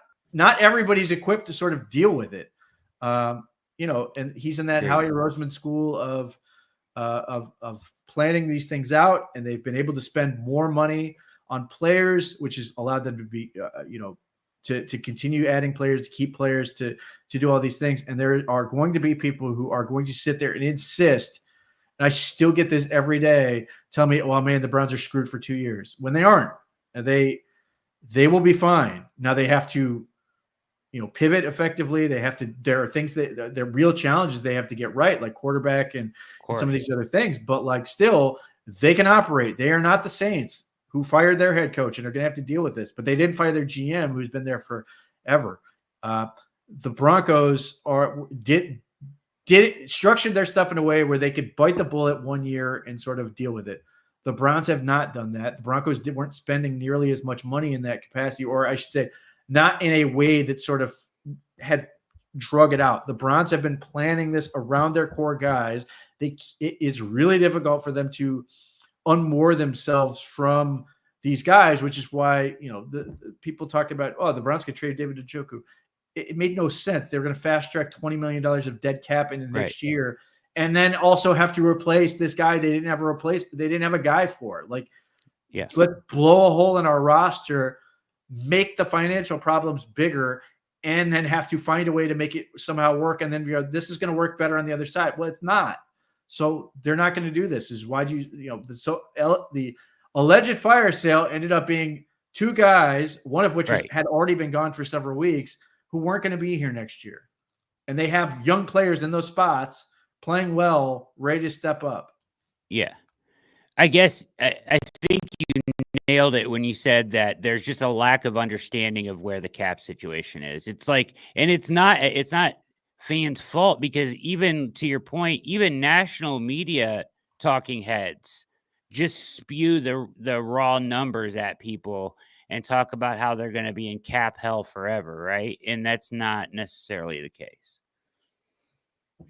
everybody's equipped to sort of deal with it. And he's in that Howie Roseman school of planning these things out, and they've been able to spend more money on players, which has allowed them to be, to continue adding players, to keep players, to do all these things. And there are going to be people who are going to sit there and insist, and I still get this every day, tell me, well, man, the Browns are screwed for 2 years, when they aren't. They will be fine. Now they have to, pivot effectively. There are things that they're real challenges they have to get right, like quarterback and some of these other things. But, like, still, they can operate. They are not the Saints, who fired their head coach and are going to have to deal with this. But they didn't fire their GM, who's been there forever. The Broncos did structured their stuff in a way where they could bite the bullet 1 year and sort of deal with it. The Browns have not done that. The Broncos weren't spending nearly as much money in that capacity, or I should say, not in a way that sort of had drug it out. The Browns have been planning this around their core guys. It is really difficult for them to unmoor themselves from these guys, which is why, the people talk about, oh, the Browns could trade David Njoku. It made no sense. They were going to fast track $20 million of dead cap into next year, and then also have to replace this guy they didn't have a guy for. Like, let's blow a hole in our roster, make the financial problems bigger, and then have to find a way to make it somehow work. And then this is going to work better on the other side. Well, it's not. So they're not going to do this. Is why the alleged fire sale ended up being two guys, one of which had already been gone for several weeks, who weren't going to be here next year. And they have young players in those spots playing well, ready to step up. Yeah. I guess I think you nailed it when you said that there's just a lack of understanding of where the cap situation is. It's like, and it's not fans' fault, because even to your point, even national media talking heads just spew the raw numbers at people and talk about how they're going to be in cap hell forever, right? And that's not necessarily the case.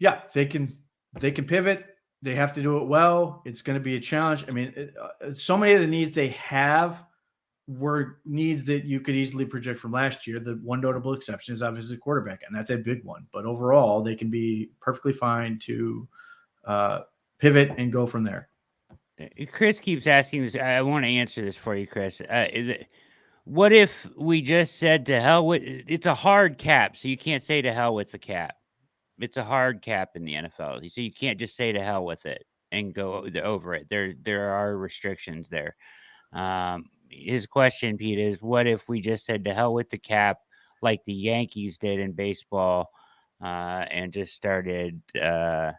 Yeah, they can pivot. They have to do it well. It's going to be a challenge. I mean, so many of the needs they have were needs that you could easily project from last year. The one notable exception is obviously quarterback, and that's a big one. But overall, they can be perfectly fine to pivot and go from there. Chris keeps asking this. I want to answer this for you, Chris. What if we just said to hell with it's a hard cap, so you can't say to hell with the cap. It's a hard cap in the NFL, so you can't just say to hell with it and go over it. There are restrictions there. His question, Pete, is what if we just said to hell with the cap, like the Yankees did in baseball, and just started, I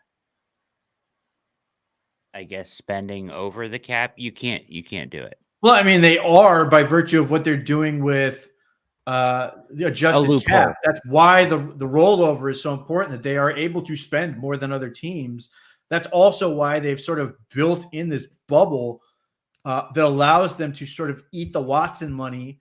guess, spending over the cap? You can't do it. Well, I mean, they are by virtue of what they're doing with the adjusted cap. That's why the rollover is so important, that they are able to spend more than other teams. That's also why they've sort of built in this bubble that allows them to sort of eat the Watson money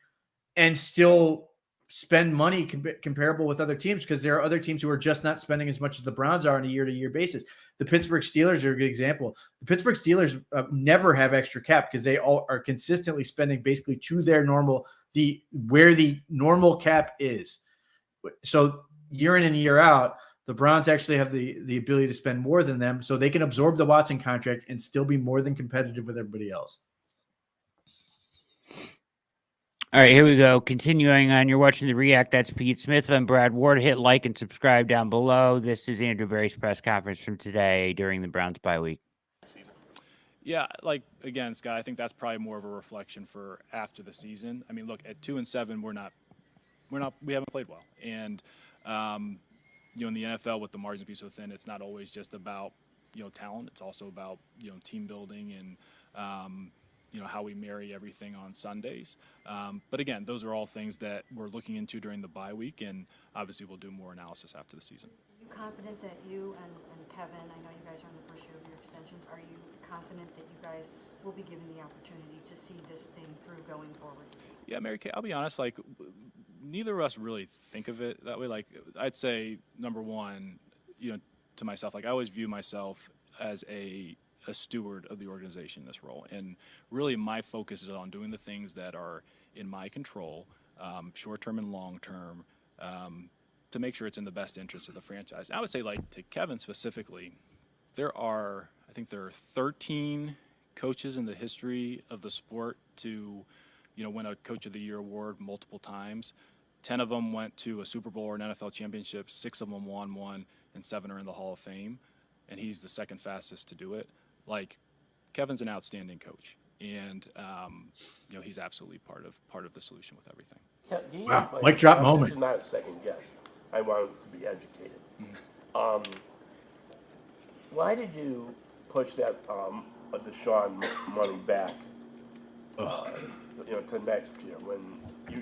and still spend money comparable with other teams, because there are other teams who are just not spending as much as the Browns are on a year-to-year basis. The Pittsburgh Steelers are a good example. The Pittsburgh Steelers never have extra cap because they all are consistently spending basically to their normal where the normal cap is. So year in and year out, the Browns actually have the ability to spend more than them, so they can absorb the Watson contract and still be more than competitive with everybody else. All right, here we go. Continuing on, you're watching The React. That's Pete Smith. I'm Brad Ward. Hit like and subscribe down below. This is Andrew Berry's press conference from today during the Browns bye week. Yeah, like again, Scott, I think that's probably more of a reflection for after the season. I mean, look, at 2-7, we haven't played well, and in the NFL with the margins being so thin, it's not always just about talent. It's also about team building and how we marry everything on Sundays. But again, those are all things that we're looking into during the bye week, and obviously we'll do more analysis after the season. Are you confident that you and Kevin, I know you guys are in the first year of your extensions, are you confident that you guys will be given the opportunity to see this thing through going forward? Yeah, Mary Kay, I'll be honest, like neither of us really think of it that way. Like I'd say, number one, to myself, like I always view myself as a steward of the organization in this role. And really my focus is on doing the things that are in my control, short-term and long-term, to make sure it's in the best interest of the franchise. I would say, like, to Kevin specifically, I think there are 13 coaches in the history of the sport to, win a Coach of the Year award multiple times. 10 of them went to a Super Bowl or an NFL championship, 6 of them won one, and 7 are in the Hall of Fame. And he's the second fastest to do it. Like, Kevin's an outstanding coach, and he's absolutely part of the solution with everything. Wow, mic drop moment. This is not a second guess. I want him to be educated. Mm-hmm. Why did you push that Deshaun money back? To next year when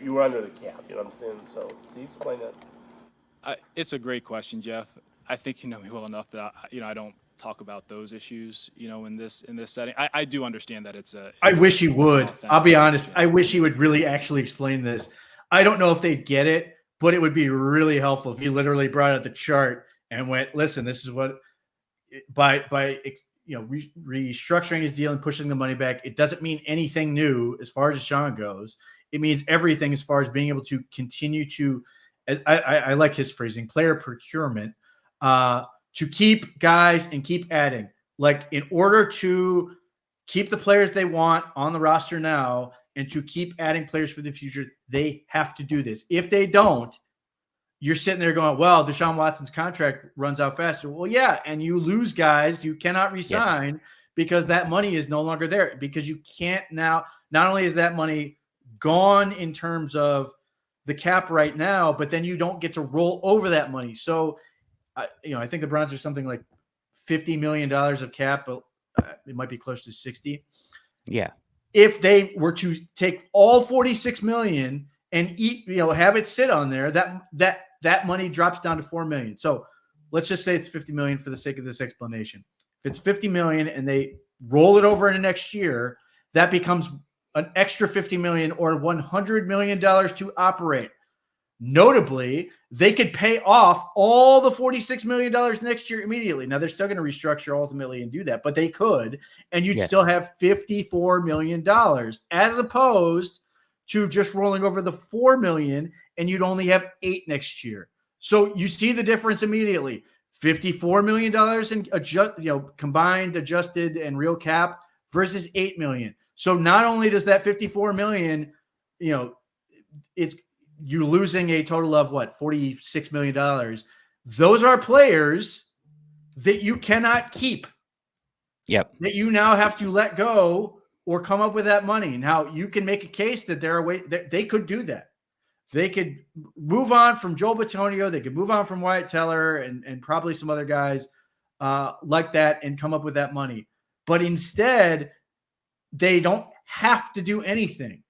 you were under the cap. You know what I'm saying? So, can you explain that? It's a great question, Jeff. I think you know me well enough that I don't talk about those issues, in this setting. I do understand that it's I wish he would. I'll be honest. I wish he would really actually explain this. I don't know if they'd get it, but it would be really helpful if he literally brought out the chart and went, listen, this is what by restructuring his deal and pushing the money back, it doesn't mean anything new as far as Deshaun goes. It means everything as far as being able to continue to, I like his phrasing, player procurement, to keep guys and keep adding. Like, in order to keep the players they want on the roster now and to keep adding players for the future, they have to do this. If they don't, you're sitting there going, well, Deshaun Watson's contract runs out faster. Well, yeah, and you lose guys you cannot re-sign because that money is no longer there, because you can't now. Not only is that money gone in terms of the cap right now, but then you don't get to roll over that money. So, I think the Browns are something like $50 million of cap, but it might be close to 60. Yeah. If they were to take all 46 million and have it sit on there, that money drops down to 4 million. So let's just say it's 50 million for the sake of this explanation. If it's 50 million and they roll it over into next year, that becomes an extra 50 million or $100 million to operate. Notably, they could pay off all the $46 million next year immediately. Now, they're still going to restructure ultimately and do that, but they could, and you'd still have $54 million as opposed to just rolling over the $4 million, and you'd only have 8 next year. So you see the difference immediately. $54 million in combined, adjusted, and real cap versus $8 million. So not only does that $54 million, it's you're losing a total of $46 million. Those are players that you cannot keep. Yep. That you now have to let go or come up with that money. Now, you can make a case that there are ways that they could do that. They could move on from Joel Bitonio. They could move on from Wyatt Teller and probably some other guys like that and come up with that money. But instead, they don't have to do anything.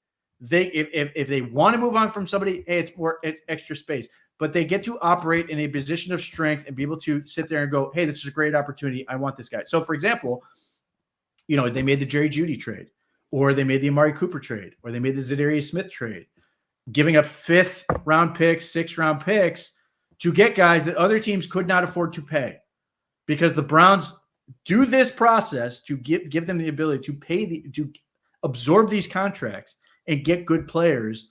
If they want to move on from somebody, hey, it's extra space. But they get to operate in a position of strength and be able to sit there and go, hey, this is a great opportunity. I want this guy. So, for example, they made the Jerry Jeudy trade, or they made the Amari Cooper trade, or they made the Zadarius Smith trade, giving up 5th-round picks, 6th-round picks to get guys that other teams could not afford to pay, because the Browns do this process to give them the ability to to absorb these contracts and get good players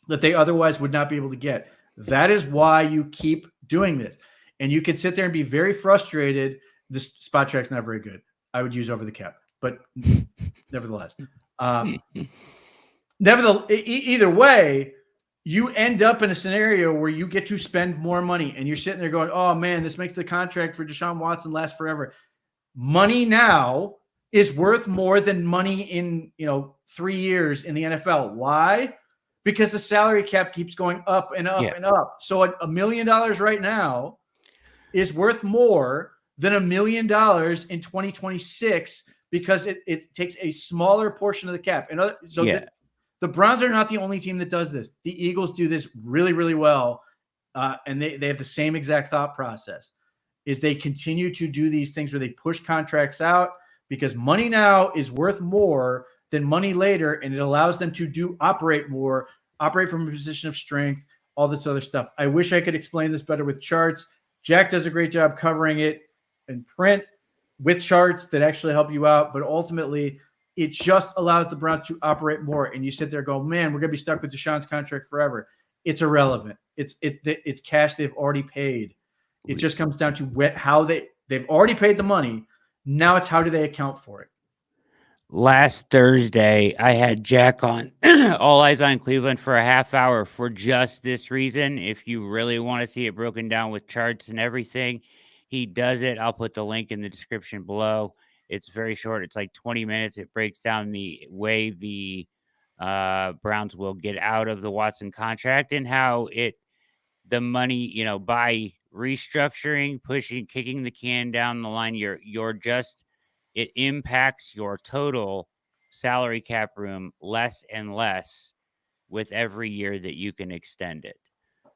that they otherwise would not be able to get. That is why you keep doing this. And you can sit there and be very frustrated. This spot track's not very good. I would use over the cap, but nevertheless, nevertheless, either way, you end up in a scenario where you get to spend more money, and you're sitting there going, "Oh man, this makes the contract for Deshaun Watson last forever." Money now is worth more than money in 3 years in the NFL. Why? Because the salary cap keeps going up and up and up. So $1 million right now is worth more than $1 million in 2026 because it takes a smaller portion of the cap. And the Browns are not the only team that does this. The Eagles do this really, really well, and they have the same exact thought process. Is they continue to do these things where they push contracts out because money now is worth more than money later, and it allows them to operate more, operate from a position of strength, all this other stuff. I wish I could explain this better with charts. Jack does a great job covering it in print with charts that actually help you out, but ultimately it just allows the Browns to operate more. And you sit there and go, man, we're going to be stuck with Deshaun's contract forever. It's irrelevant. It's cash they've already paid. It just comes down to how they've already paid the money. Now it's how do they account for it? Last Thursday, I had Jack on All Eyes on Cleveland for a half hour for just this reason. If you really want to see it broken down with charts and everything, he does it. I'll put the link in the description below. It's very short. It's like 20 minutes. It breaks down the way the Browns will get out of the Watson contract and how the money, by restructuring, kicking the can down the line, it impacts your total salary cap room less and less with every year that you can extend it.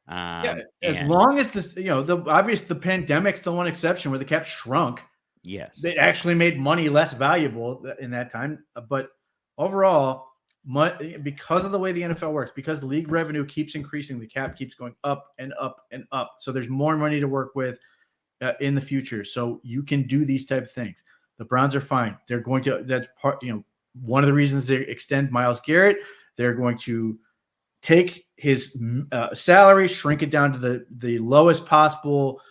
As long as this, the pandemic's the one exception where the cap shrunk. Yes. It actually made money less valuable in that time. But overall, because of the way the NFL works, because league revenue keeps increasing, the cap keeps going up and up and up. So there's more money to work with in the future. So you can do these type of things. The Browns are fine. They're going to, that's part, one of the reasons they extend Myles Garrett. They're going to take his salary, shrink it down to the lowest possible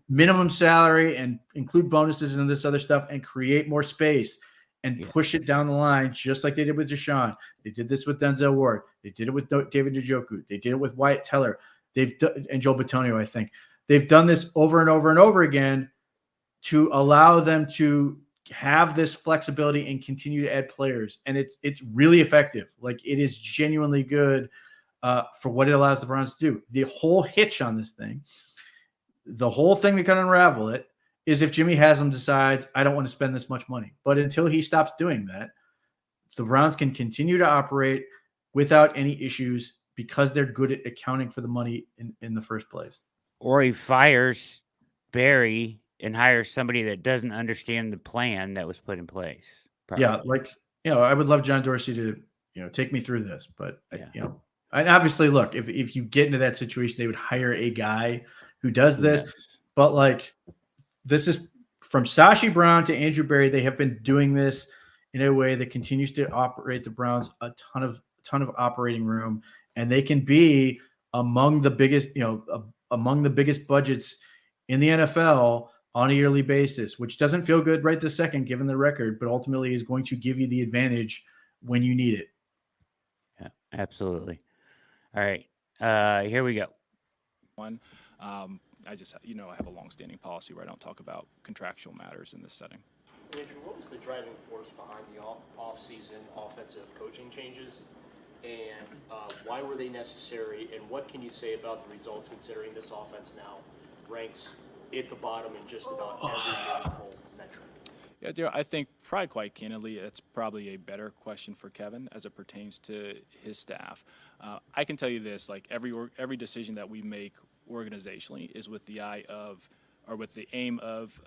minimum salary and include bonuses and this other stuff and create more space and push it down the line, just like they did with Deshaun. They did this with Denzel Ward. They did it with David Njoku. They did it with Wyatt Teller. And Joe Bitonio, I think. They've done this over and over and over again to allow them to have this flexibility and continue to add players. And it's really effective. Like, it is genuinely good for what it allows the Browns to do. The whole hitch on this thing, the whole thing that can unravel it, is if Jimmy Haslam decides, I don't want to spend this much money. But until he stops doing that, the Browns can continue to operate without any issues because they're good at accounting for the money in the first place. Or he fires Barry and hires somebody that doesn't understand the plan that was put in place. Probably. Yeah, I would love John Dorsey to, take me through this. But, and obviously, look, if you get into that situation, they would hire a guy who does this. Yes. But, this is from Sashi Brown to Andrew Berry. They have been doing this in a way that continues to operate the Browns a ton of operating room, and they can be among the biggest, among the biggest budgets in the NFL on a yearly basis, which doesn't feel good right this second, given the record, but ultimately is going to give you the advantage when you need it. Yeah, absolutely. All right, here we go. I just, I have a long-standing policy where I don't talk about contractual matters in this setting. Andrew, what was the driving force behind the off-season offensive coaching changes, and why were they necessary, and what can you say about the results, considering this offense now ranks at the bottom in just about every meaningful metric? Yeah, dear, I think probably quite candidly, it's probably a better question for Kevin as it pertains to his staff. I can tell you this, every decision that we make organizationally is with the aim of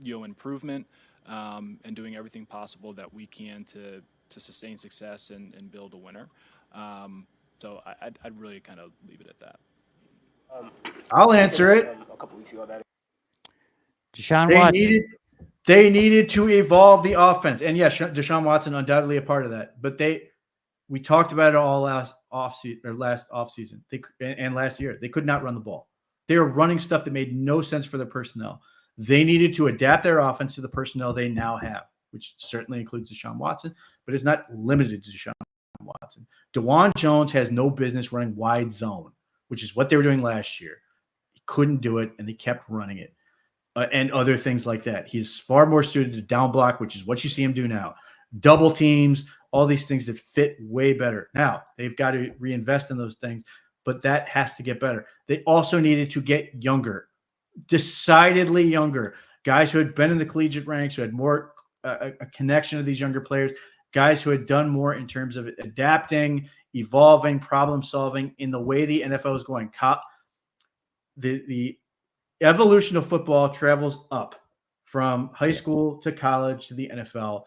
improvement and doing everything possible that we can to sustain success and build a winner. So I'd really kind of leave it at that. I'll answer it. A couple weeks ago, Deshaun Watson. They needed to evolve the offense, and yes, Deshaun Watson undoubtedly a part of that. But we talked about it all last offseason and last year. They could not run the ball. They were running stuff that made no sense for their personnel. They needed to adapt their offense to the personnel they now have, which certainly includes Deshaun Watson, but it's not limited to Deshaun Watson. DeJuan Jones has no business running wide zone, which is what they were doing last year. He couldn't do it, and they kept running it. And other things like that. He's far more suited to down block, which is what you see him do now. Double teams, all these things that fit way better. Now, they've got to reinvest in those things, but that has to get better. They also needed to get younger, decidedly younger. Guys who had been in the collegiate ranks, who had more a connection to these younger players, guys who had done more in terms of adapting, evolving, problem solving in the way the NFL is going. The evolution of football travels up from high school to college to the NFL.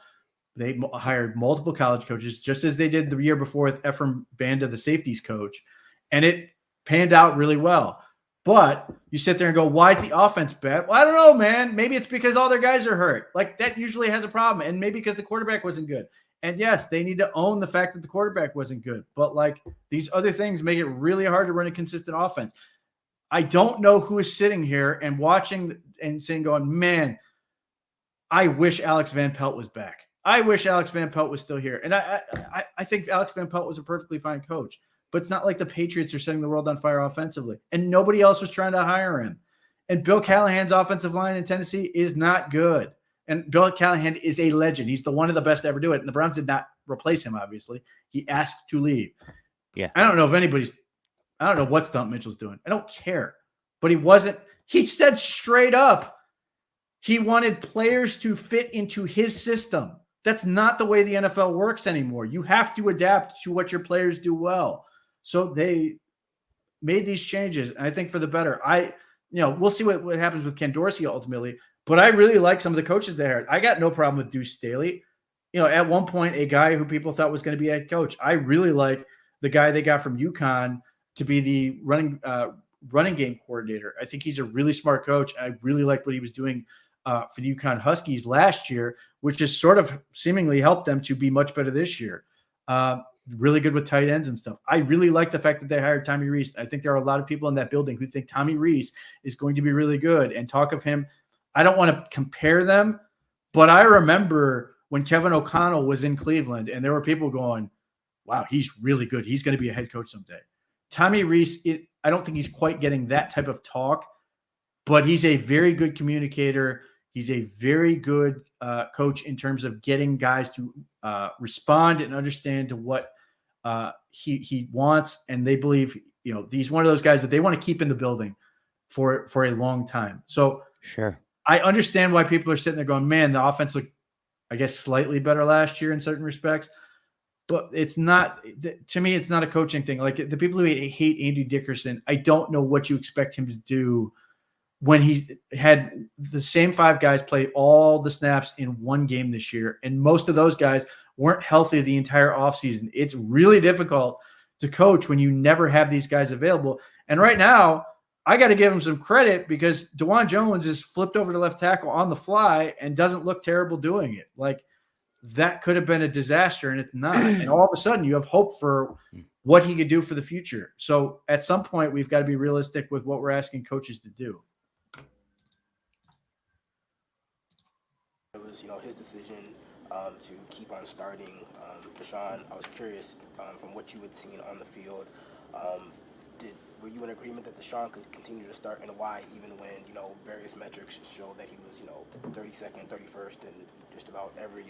They hired multiple college coaches, just as they did the year before with Ephraim Banda, the safeties coach, and it panned out really well. But you sit there and go, why is the offense bad? Well, I don't know, man. Maybe it's because all their guys are hurt. Like, that usually has a problem. And maybe because the quarterback wasn't good. And yes, they need to own the fact that the quarterback wasn't good. But like, these other things make it really hard to run a consistent offense. I don't know who is sitting here and watching and saying, going, man, I wish Alex Van Pelt was back. I wish Alex Van Pelt was still here. And I think Alex Van Pelt was a perfectly fine coach. But it's not like the Patriots are setting the world on fire offensively. And nobody else was trying to hire him. And Bill Callahan's offensive line in Tennessee is not good. And Bill Callahan is a legend. He's the one of the best to ever do it. And the Browns did not replace him, obviously. He asked to leave. Yeah. I don't know what Stump Mitchell's doing. I don't care. But he said straight up, he wanted players to fit into his system. That's not the way the NFL works anymore. You have to adapt to what your players do well. So they made these changes, and I think for the better. We'll see what happens with Ken Dorsey ultimately, but I really like some of the coaches there. I got no problem with Deuce Staley. At one point, a guy who people thought was going to be a head coach. I really like the guy they got from UConn to be the running game coordinator. I think he's a really smart coach. I really like what he was doing for the UConn Huskies last year, which has sort of seemingly helped them to be much better this year. Really good with tight ends and stuff. I really like the fact that they hired Tommy Rees. I think there are a lot of people in that building who think Tommy Rees is going to be really good and talk of him. I don't want to compare them, but I remember when Kevin O'Connell was in Cleveland and there were people going, wow, he's really good. He's going to be a head coach someday. Tommy Rees, I don't think he's quite getting that type of talk, but he's a very good communicator. He's a very good coach in terms of getting guys to respond and understand to what he wants, and they believe he's one of those guys that they want to keep in the building for a long time. So sure, I understand why people are sitting there going, man, the offense looked, I guess, slightly better last year in certain respects, but it's not. To me, it's not a coaching thing. Like the people who hate Andy Dickerson, I don't know what you expect him to do when he had the same five guys play all the snaps in one game this year, and most of those guys weren't healthy the entire offseason. It's really difficult to coach when you never have these guys available. And right now, I got to give him some credit because DeJuan Jones is flipped over to left tackle on the fly and doesn't look terrible doing it. Like, that could have been a disaster, and it's not. And all of a sudden, you have hope for what he could do for the future. So at some point, we've got to be realistic with what we're asking coaches to do. It was, his decision to keep on starting Deshaun. I was curious from what you had seen on the field. Were you in agreement that Deshaun could continue to start, and why, even when various metrics show that he was 32nd, 31st, and just about every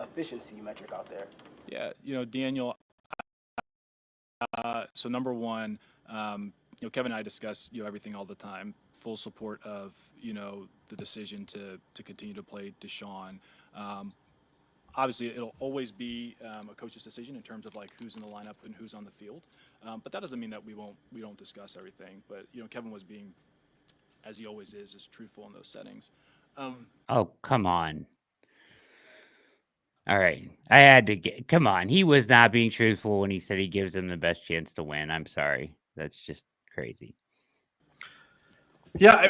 efficiency metric out there? Yeah, Daniel. So number one, Kevin and I discuss everything all the time. Full support of the decision to continue to play Deshaun. Obviously, it'll always be a coach's decision in terms of like who's in the lineup and who's on the field. But that doesn't mean that we don't discuss everything. But Kevin was being, as he always is truthful in those settings. Oh, come on. All right. I had to come on. He was not being truthful when he said he gives them the best chance to win. I'm sorry. That's just crazy. Yeah,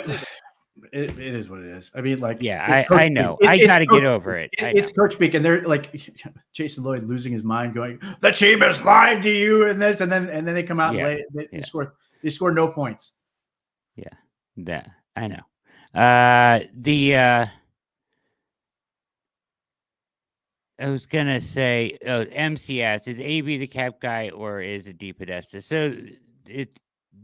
it is what it is. I mean, like, yeah, I know. I got to get over it. It's coach speak, and they're like Jason Lloyd losing his mind, going, "The team has lied to you," and this, and then they come out and they score no points. Yeah, that I know. I was gonna say, MCS is AB the cap guy or is it DePodesta? So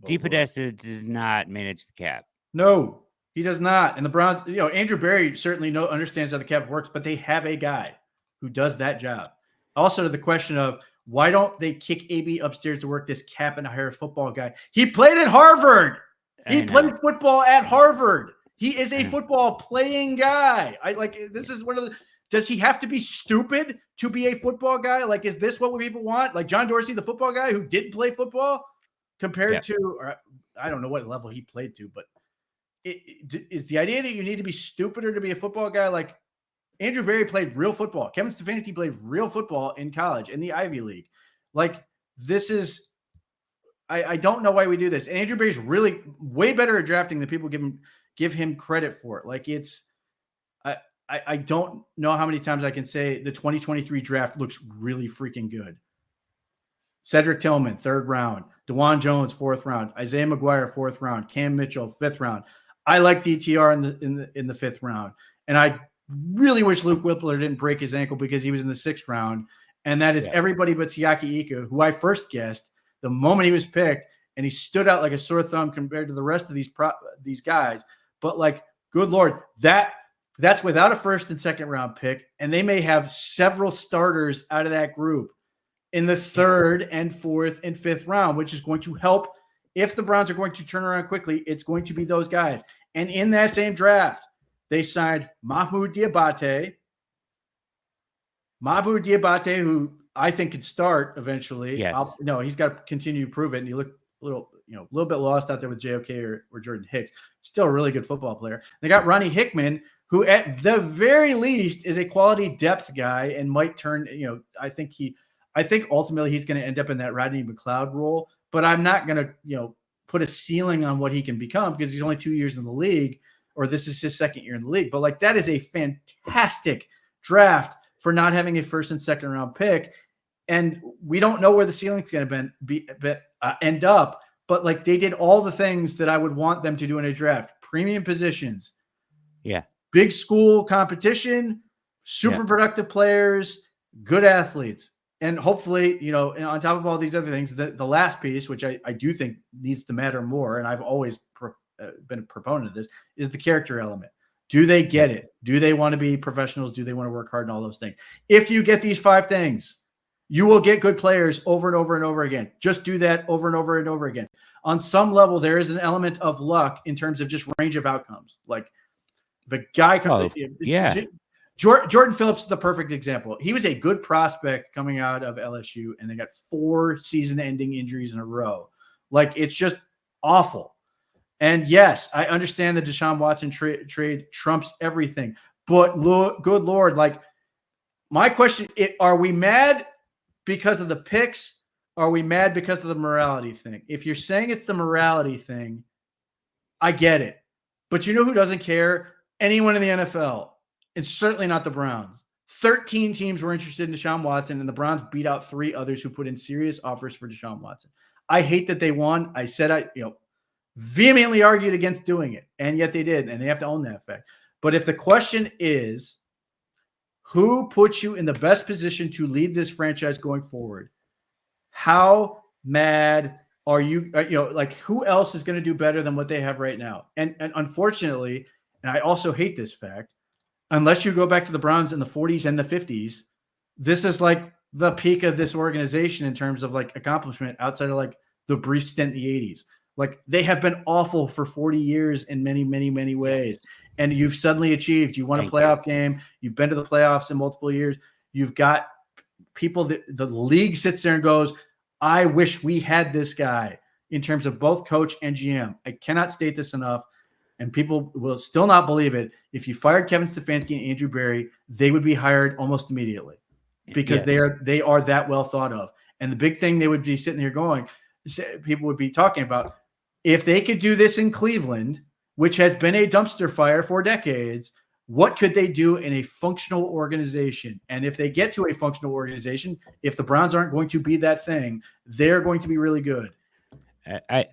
DePodesta does not manage the cap. No, he does not. And the Browns, Andrew Berry certainly understands how the cap works, but they have a guy who does that job. Also, to the question of why don't they kick AB upstairs to work this cap and hire a football guy? He played at Harvard. He played football at Harvard. He is a football playing guy. This is one of the. Does he have to be stupid to be a football guy? Like, is this what people want? Like John Dorsey, the football guy who didn't play football, compared to, or I don't know what level he played to, but is the idea that you need to be stupider to be a football guy? Like Andrew Berry played real football. Kevin Stefanski played real football in college in the Ivy League. Like this is, I don't know why we do this. And Andrew Berry's really way better at drafting than people give him credit for. Like it's. I don't know how many times I can say the 2023 draft looks really freaking good. Cedric Tillman, 3rd round. DeJuan Jones, 4th round. Isaiah McGuire, 4th round. Cam Mitchell, 5th round. I like DTR in the 5th round. And I really wish Luke Whippler didn't break his ankle because he was in the 6th round. And that is everybody but Siaki Ika, who I first guessed the moment he was picked, and he stood out like a sore thumb compared to the rest of these guys. But like, good Lord, that's without a 1st and 2nd round pick, and they may have several starters out of that group in the 3rd and 4th and 5th round, which is going to help. If the Browns are going to turn around quickly, it's going to be those guys. And in that same draft, they signed Mahmoud Diabate, who I think could start eventually. Yes. No, he's got to continue to prove it, and he looked a little bit lost out there with JOK or Jordan Hicks. Still a really good football player. They got Ronnie Hickman, who at the very least is a quality depth guy and might turn, I think ultimately he's going to end up in that Rodney McLeod role, but I'm not going to, put a ceiling on what he can become because he's only 2 years in the league, or this is his 2nd year in the league. But like, that is a fantastic draft for not having a 1st and 2nd round pick. And we don't know where the ceiling's going to end up, but like they did all the things that I would want them to do in a draft: premium positions. Yeah. Big school competition, super productive players, good athletes. And hopefully, and on top of all these other things, the last piece, which I do think needs to matter more, and I've always been a proponent of this, is the character element. Do they get it? Do they want to be professionals? Do they want to work hard and all those things? If you get these 5 things, you will get good players over and over and over again. Just do that over and over and over again. On some level, there is an element of luck in terms of just range of outcomes. Like, the guy comes, Jordan Phillips is the perfect example. He was a good prospect coming out of LSU, and they got 4 season-ending injuries in a row. Like, it's just awful. And yes, I understand the Deshaun Watson trade trumps everything, but good Lord, like, my question: are we mad because of the picks? Are we mad because of the morality thing? If you're saying it's the morality thing, I get it. But you know who doesn't care? Anyone in the NFL. It's certainly not the Browns. 13 teams were interested in Deshaun Watson, and the Browns beat out 3 others who put in serious offers for Deshaun Watson. I hate that they won. I said I vehemently argued against doing it, and yet they did, and they have to own that fact. But if the question is, who puts you in the best position to lead this franchise going forward, how mad are you? Like, who else is going to do better than what they have right now? And unfortunately, and I also hate this fact, unless you go back to the Browns in the 40s and the 50s, this is like the peak of this organization in terms of like accomplishment outside of like the brief stint in the 80s. Like, they have been awful for 40 years in many, many, many ways. And you've suddenly achieved. You won a playoff game. You've been to the playoffs in multiple years. You've got people that the league sits there and goes, I wish we had this guy, in terms of both coach and GM. I cannot state this enough. And people will still not believe it. If you fired Kevin Stefanski and Andrew Berry, they would be hired almost immediately because they are that well thought of. And the big thing they would be sitting here going, people would be talking about, if they could do this in Cleveland, which has been a dumpster fire for decades, what could they do in a functional organization? And if they get to a functional organization, if the Browns aren't going to be that thing, they're going to be really good. I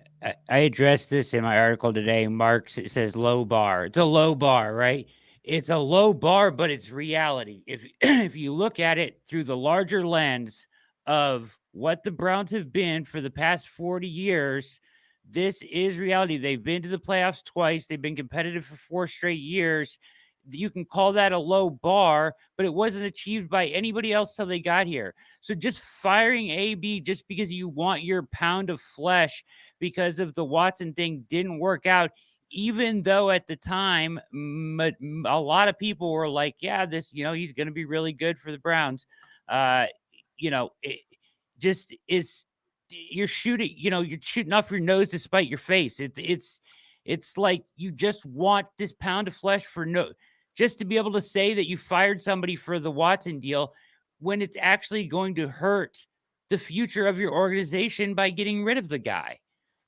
addressed this in my article today. Mark, it says low bar. It's a low bar, right? it's a low bar, but it's reality. If if you look at it through the larger lens of what the Browns have been for the past 40 years, this is reality. They've been to the playoffs twice. They've been competitive for 4 straight years. You can call that a low bar, but it wasn't achieved by anybody else till they got here. So just firing AB just because you want your pound of flesh because of the Watson thing didn't work out, even though at the time a lot of people were like, yeah, this, he's going to be really good for the Browns. It just is, you're shooting off your nose to spite your face. It's like you just want this pound of flesh just to be able to say that you fired somebody for the Watson deal when it's actually going to hurt the future of your organization by getting rid of the guy.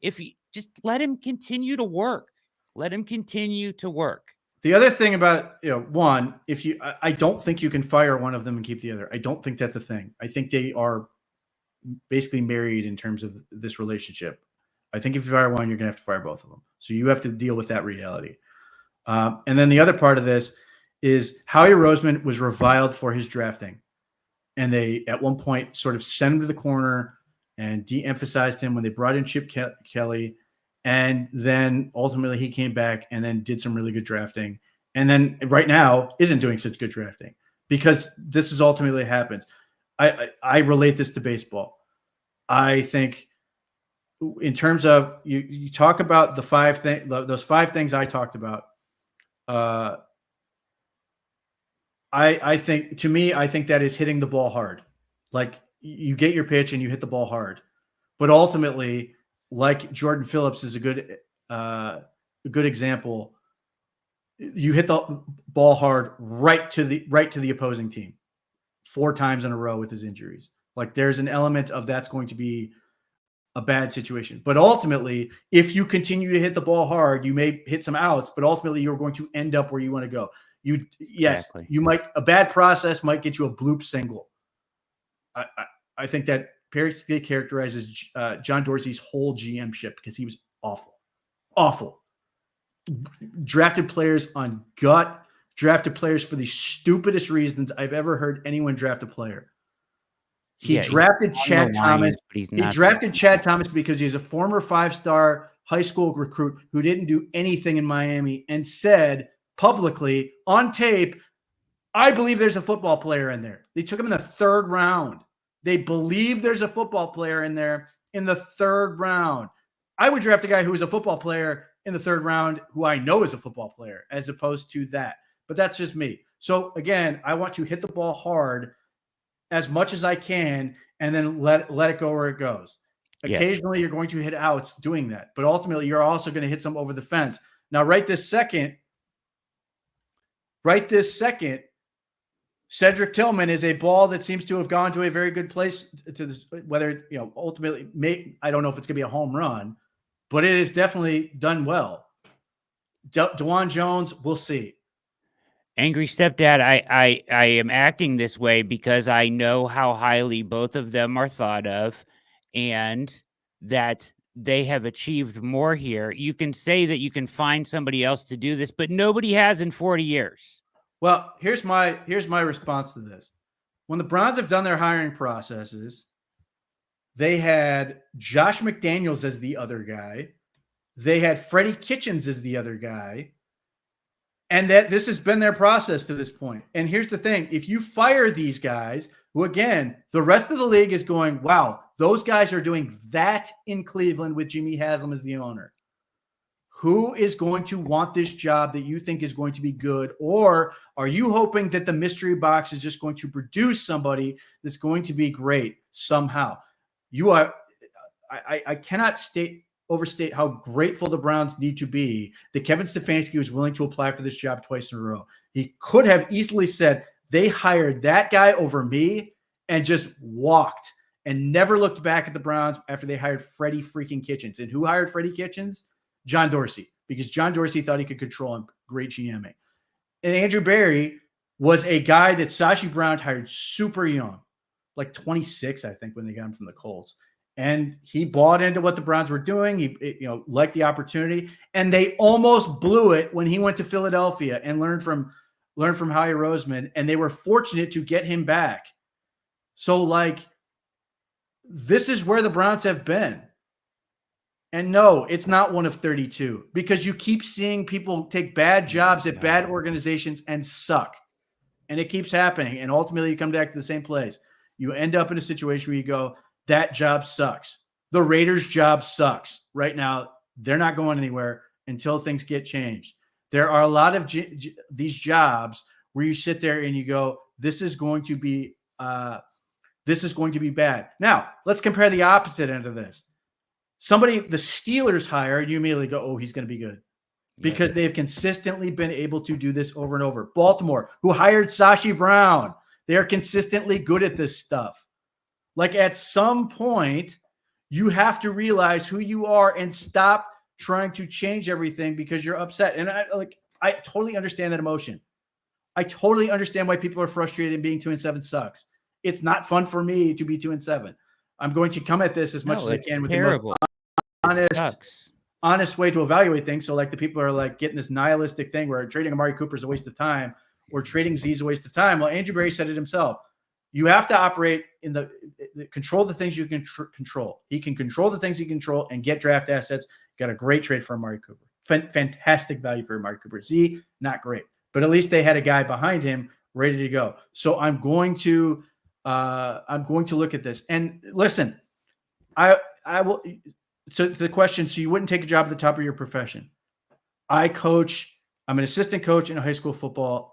If you just let him continue to work, The other thing about, one, I don't think you can fire one of them and keep the other. I don't think that's a thing. I think they are basically married in terms of this relationship. I think if you fire one, you're going to have to fire both of them. So you have to deal with that reality. And then the other part of this is Howie Roseman was reviled for his drafting. And they, at one point, sort of sent him to the corner and de-emphasized him when they brought in Chip Kelly. And then ultimately he came back and then did some really good drafting. And then right now isn't doing such good drafting because this is ultimately happens. I relate this to baseball. I think in terms of you talk about those 5 things I talked about. I think that is hitting the ball hard. Like you get your pitch and you hit the ball hard, but ultimately, like Jordan Phillips is a good example. You hit the ball hard right to the opposing team 4 times in a row with his injuries. Like there's an element of that's going to be a bad situation. But ultimately, if you continue to hit the ball hard, you may hit some outs, but ultimately you're going to end up where you want to go. Exactly. A bad process might get you a bloop single. I think that basically characterizes John Dorsey's whole GM-ship because he was awful. Drafted players on gut, drafted players for the stupidest reasons I've ever heard anyone draft a player. He drafted Chad Thomas. He drafted Chad Thomas because he's a former 5-star high school recruit who didn't do anything in Miami and said publicly on tape, I believe there's a football player in there. They took him in the 3rd round. They believe there's a football player in there in the 3rd round. I would draft a guy who is a football player in the 3rd round who I know is a football player as opposed to that. But that's just me. So again, I want to hit the ball hard as much as I can and then let it go where it goes. Occasionally you're going to hit outs doing that, but ultimately you're also going to hit some over the fence. Now, right this second, Cedric Tillman is a ball that seems to have gone to a very good place whether, ultimately I don't know if it's going to be a home run, but it is definitely done well. DeJuan Jones, we'll see. Angry Stepdad, I am acting this way because I know how highly both of them are thought of and that they have achieved more here. You can say that you can find somebody else to do this, but nobody has in 40 years. Well, here's my response to this. When the Browns have done their hiring processes, they had Josh McDaniels as the other guy. They had Freddie Kitchens as the other guy. And that this has been their process to this point. And here's the thing. If you fire these guys, who again, the rest of the league is going, wow, those guys are doing that in Cleveland with Jimmy Haslam as the owner. Who is going to want this job that you think is going to be good? Or are you hoping that the mystery box is just going to produce somebody that's going to be great somehow? I cannot overstate how grateful the Browns need to be that Kevin Stefanski was willing to apply for this job twice in a row. He could have easily said, they hired that guy over me and just walked and never looked back at the Browns after they hired Freddie freaking Kitchens. And who hired Freddie Kitchens? John Dorsey, because John Dorsey thought he could control him. Great GMing. And Andrew Berry was a guy that Sashi Brown hired super young, like 26, I think, when they got him from the Colts. And he bought into what the Browns were doing. He, liked the opportunity, and they almost blew it when he went to Philadelphia and learned from learn from Howie Roseman, and they were fortunate to get him back. So, like, this is where the Browns have been. And no, it's not one of 32 because you keep seeing people take bad jobs at bad organizations and suck. And it keeps happening. And ultimately, you come back to the same place. You end up in a situation where you go, that job sucks. The Raiders' job sucks. Right now, they're not going anywhere until things get changed. There are a lot of these jobs where you sit there and you go, this is going to be bad. Now, let's compare the opposite end of this. Somebody the Steelers hire, you immediately go, oh, he's going to be good. Because they have consistently been able to do this over and over. Baltimore, who hired Sashi Brown, they are consistently good at this stuff. Like, at some point, you have to realize who you are and stop trying to change everything because you're upset. And I totally understand that emotion. I totally understand why people are frustrated and being 2-7 sucks. It's not fun for me to be 2-7. I'm going to come at this as much as I can with terrible. the most honest way to evaluate things. So, like, the people are like getting this nihilistic thing where trading Amari Cooper is a waste of time or trading Z is a waste of time. Well, Andrew Berry said it himself. You have to operate in the control the things you can control. He can control the things he can control and get draft assets. Got a great trade for Amari Cooper. Fantastic value for Amari Cooper. Z, not great. But at least they had a guy behind him ready to go. So I'm going to look at this. And listen, I will. So the question, so you wouldn't take a job at the top of your profession. I'm an assistant coach in high school football,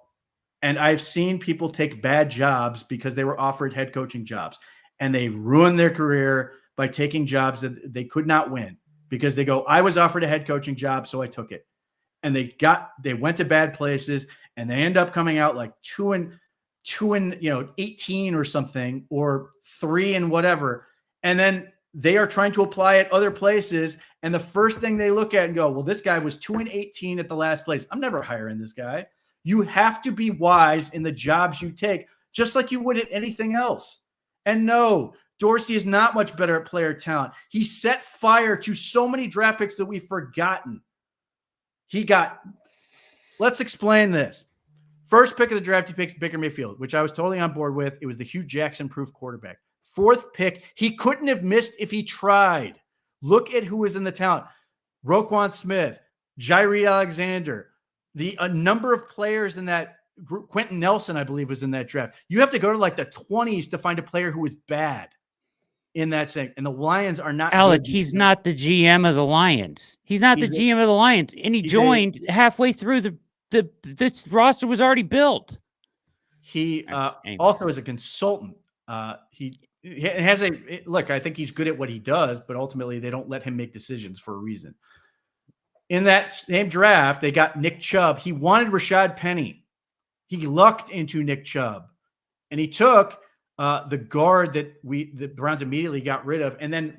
and I've seen people take bad jobs because they were offered head coaching jobs, and they ruin their career by taking jobs that they could not win because they go, I was offered a head coaching job, so I took it. And they went to bad places, and they end up coming out like 2-18 or something, or 3 and whatever. And then they are trying to apply at other places. And the first thing they look at and go, well, this guy was 2-18 at the last place. I'm never hiring this guy. You have to be wise in the jobs you take, just like you would at anything else. And no, Dorsey is not much better at player talent. He set fire to so many draft picks that we've forgotten. Let's explain this. First pick of the draft, he picks Baker Mayfield, which I was totally on board with. It was the Hugh Jackson-proof quarterback. Fourth pick, he couldn't have missed if he tried. Look at who was in the talent. Roquan Smith, Jairi Alexander, a number of players in that group. Quentin Nelson, I believe, was in that draft. You have to go to like the 20s to find a player who was bad in that thing. And the Lions are not. Alec, he's not the GM of the Lions. He's not the GM of the Lions. And he joined halfway through this roster was already built. He also is a consultant. He has look, I think he's good at what he does, but ultimately they don't let him make decisions for a reason. In that same draft, they got Nick Chubb. He wanted Rashad Penny. He lucked into Nick Chubb, and he took the guard that the Browns immediately got rid of, and then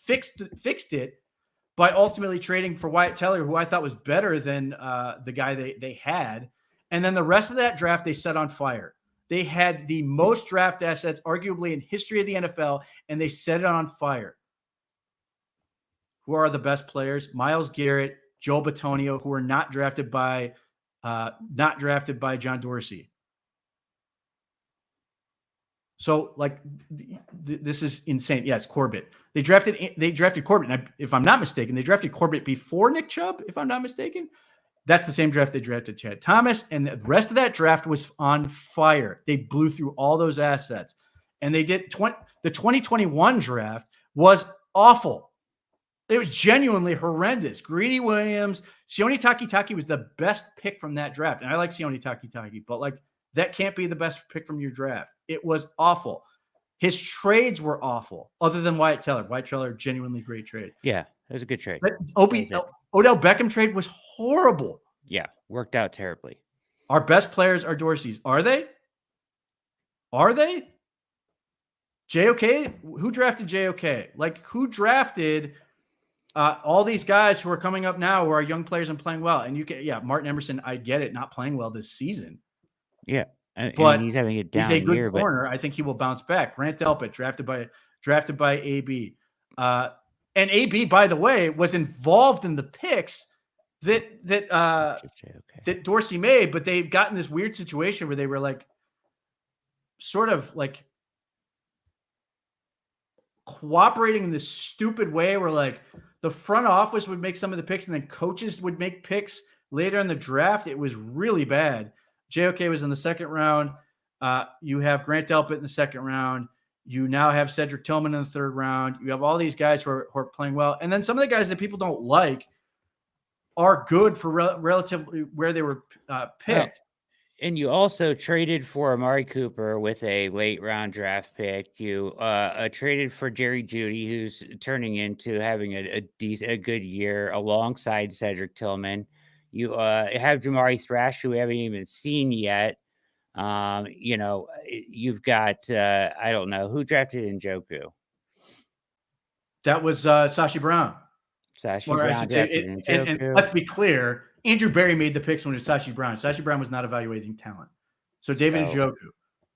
fixed it by ultimately trading for Wyatt Teller, who I thought was better than the guy they had. And then the rest of that draft they set on fire. They had the most draft assets, arguably in history of the NFL, and they set it on fire. Who are the best players? Myles Garrett, Joe Bitonio, who were not drafted by John Dorsey. So, like, this is insane. Yes, Corbett. They drafted Corbett. And if I'm not mistaken, they drafted Corbett before Nick Chubb, if I'm not mistaken. That's the same draft they drafted Chad Thomas, and the rest of that draft was on fire. They blew through all those assets, and they did the 2021 draft was awful. It was genuinely horrendous. Greedy Williams, Sione Takitaki was the best pick from that draft, and I like Sione Takitaki, but like that can't be the best pick from your draft. It was awful. His trades were awful, other than Wyatt Teller. Wyatt Teller, genuinely great trade. Yeah, it was a good trade. But Odell Beckham trade was horrible. Yeah, worked out terribly. Our best players are Dorsey's. Are they? Are they? JOK? Who drafted JOK? Like, who drafted all these guys who are coming up now who are young players and playing well? And Martin Emerson, I get it, not playing well this season. Yeah, but he's having a down year. He's a good corner. But I think he will bounce back. Grant Delpit, drafted by AB. And AB, by the way, was involved in the picks that Dorsy made, but they've gotten this weird situation where they were like sort of like cooperating in this stupid way where like the front office would make some of the picks and then coaches would make picks later in the draft. It was really bad. JOK was in the second round. You have Grant Delpit in the second round. You now have Cedric Tillman in the third round. You have all these guys who are playing well. And then some of the guys that people don't like are good for relatively where they were picked. And you also traded for Amari Cooper with a late round draft pick. You traded for Jerry Jeudy, who's turning into having a good year alongside Cedric Tillman. You have Jamari Thrash, who we haven't even seen yet. You've got I don't know who drafted Njoku. That was Sashi Brown. Sashi Brown drafted Njoku. And let's be clear. Andrew Berry made the picks when it was Sashi Brown. Sashi Brown was not evaluating talent. So David Njoku,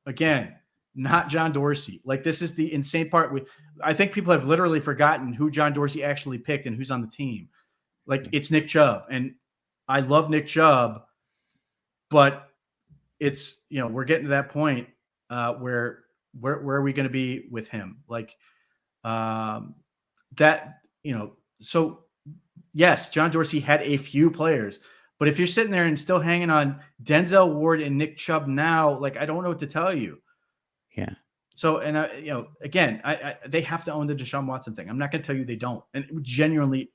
again, not John Dorsey. Like, this is the insane part. I think people have literally forgotten who John Dorsey actually picked and who's on the team. Like, it's Nick Chubb. And I love Nick Chubb, but it's, we're getting to that point where are we going to be with him? Like, so yes, John Dorsey had a few players, but if you're sitting there and still hanging on Denzel Ward and Nick Chubb now, like, I don't know what to tell you. Yeah. So, and again, they have to own the Deshaun Watson thing. I'm not going to tell you they don't. And genuinely,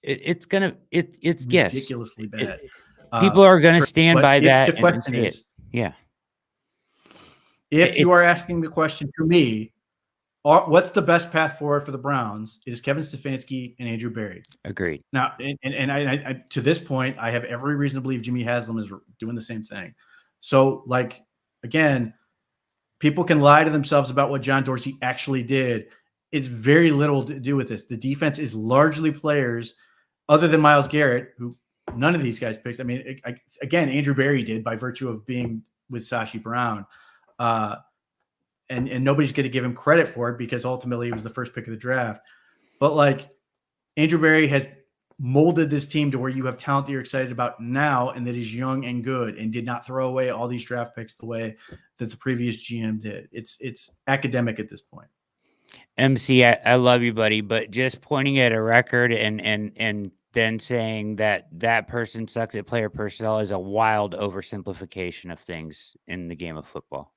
it's ridiculously bad. People are going to stand by that. The question is, if you are asking the question to me, what's the best path forward for the Browns? It is Kevin Stefanski and Andrew Berry. Agreed. Now, and I to this point, I have every reason to believe Jimmy Haslam is doing the same thing. So, like, again, people can lie to themselves about what John Dorsey actually did. It's very little to do with this. The defense is largely players other than Myles Garrett, who none of these guys picked. I mean, again, Andrew Berry did by virtue of being with Sashi Brown. And nobody's going to give him credit for it because ultimately he was the first pick of the draft. But like, Andrew Berry has molded this team to where you have talent that you're excited about now and that is young and good and did not throw away all these draft picks the way that the previous GM did. It's academic at this point. MC, I love you, buddy, but just pointing at a record and then saying that person sucks at player personnel is a wild oversimplification of things in the game of football.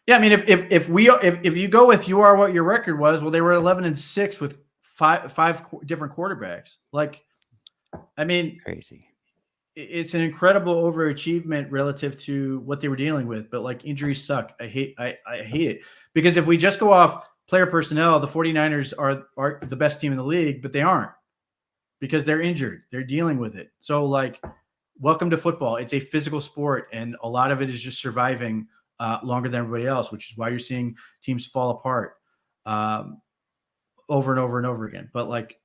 Yeah, I mean, if you go with you are what your record was, well, they were 11-6 with five different quarterbacks. Like, I mean, crazy. It's an incredible overachievement relative to what they were dealing with. But like, injuries suck. I hate it because if we just go off player personnel, the 49ers are the best team in the league, but they aren't because they're injured. They're dealing with it. So like, welcome to football. It's a physical sport, and a lot of it is just surviving longer than everybody else, which is why you're seeing teams fall apart over and over and over again. But like,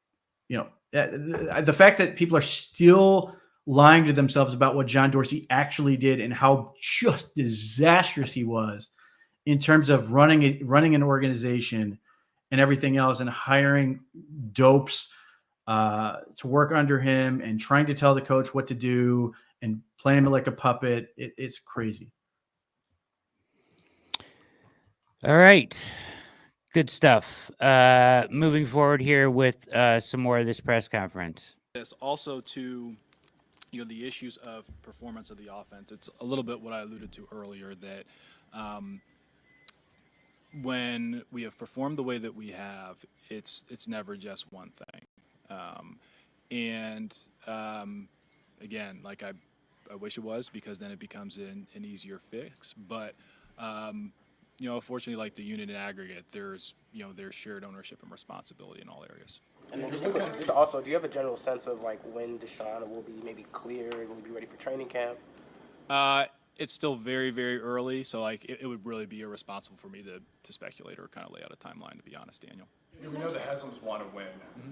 the fact that people are still lying to themselves about what John Dorsey actually did and how just disastrous he was in terms of running an organization and everything else and hiring dopes to work under him and trying to tell the coach what to do and play him like a puppet. It's crazy. All right. Good stuff. Moving forward here with some more of this press conference. This also to, the issues of performance of the offense. It's a little bit what I alluded to earlier that when we have performed the way that we have, it's never just one thing. Again, like I wish it was, because then it becomes an easier fix. But fortunately, like the unit in aggregate, there's shared ownership and responsibility in all areas. And then just also, do you have a general sense of like when Deshaun will be maybe clear and will be ready for training camp? It's still very, very early, so like it would really be irresponsible for me to speculate or kind of lay out a timeline, to be honest, Daniel. We know the Haslams want to win.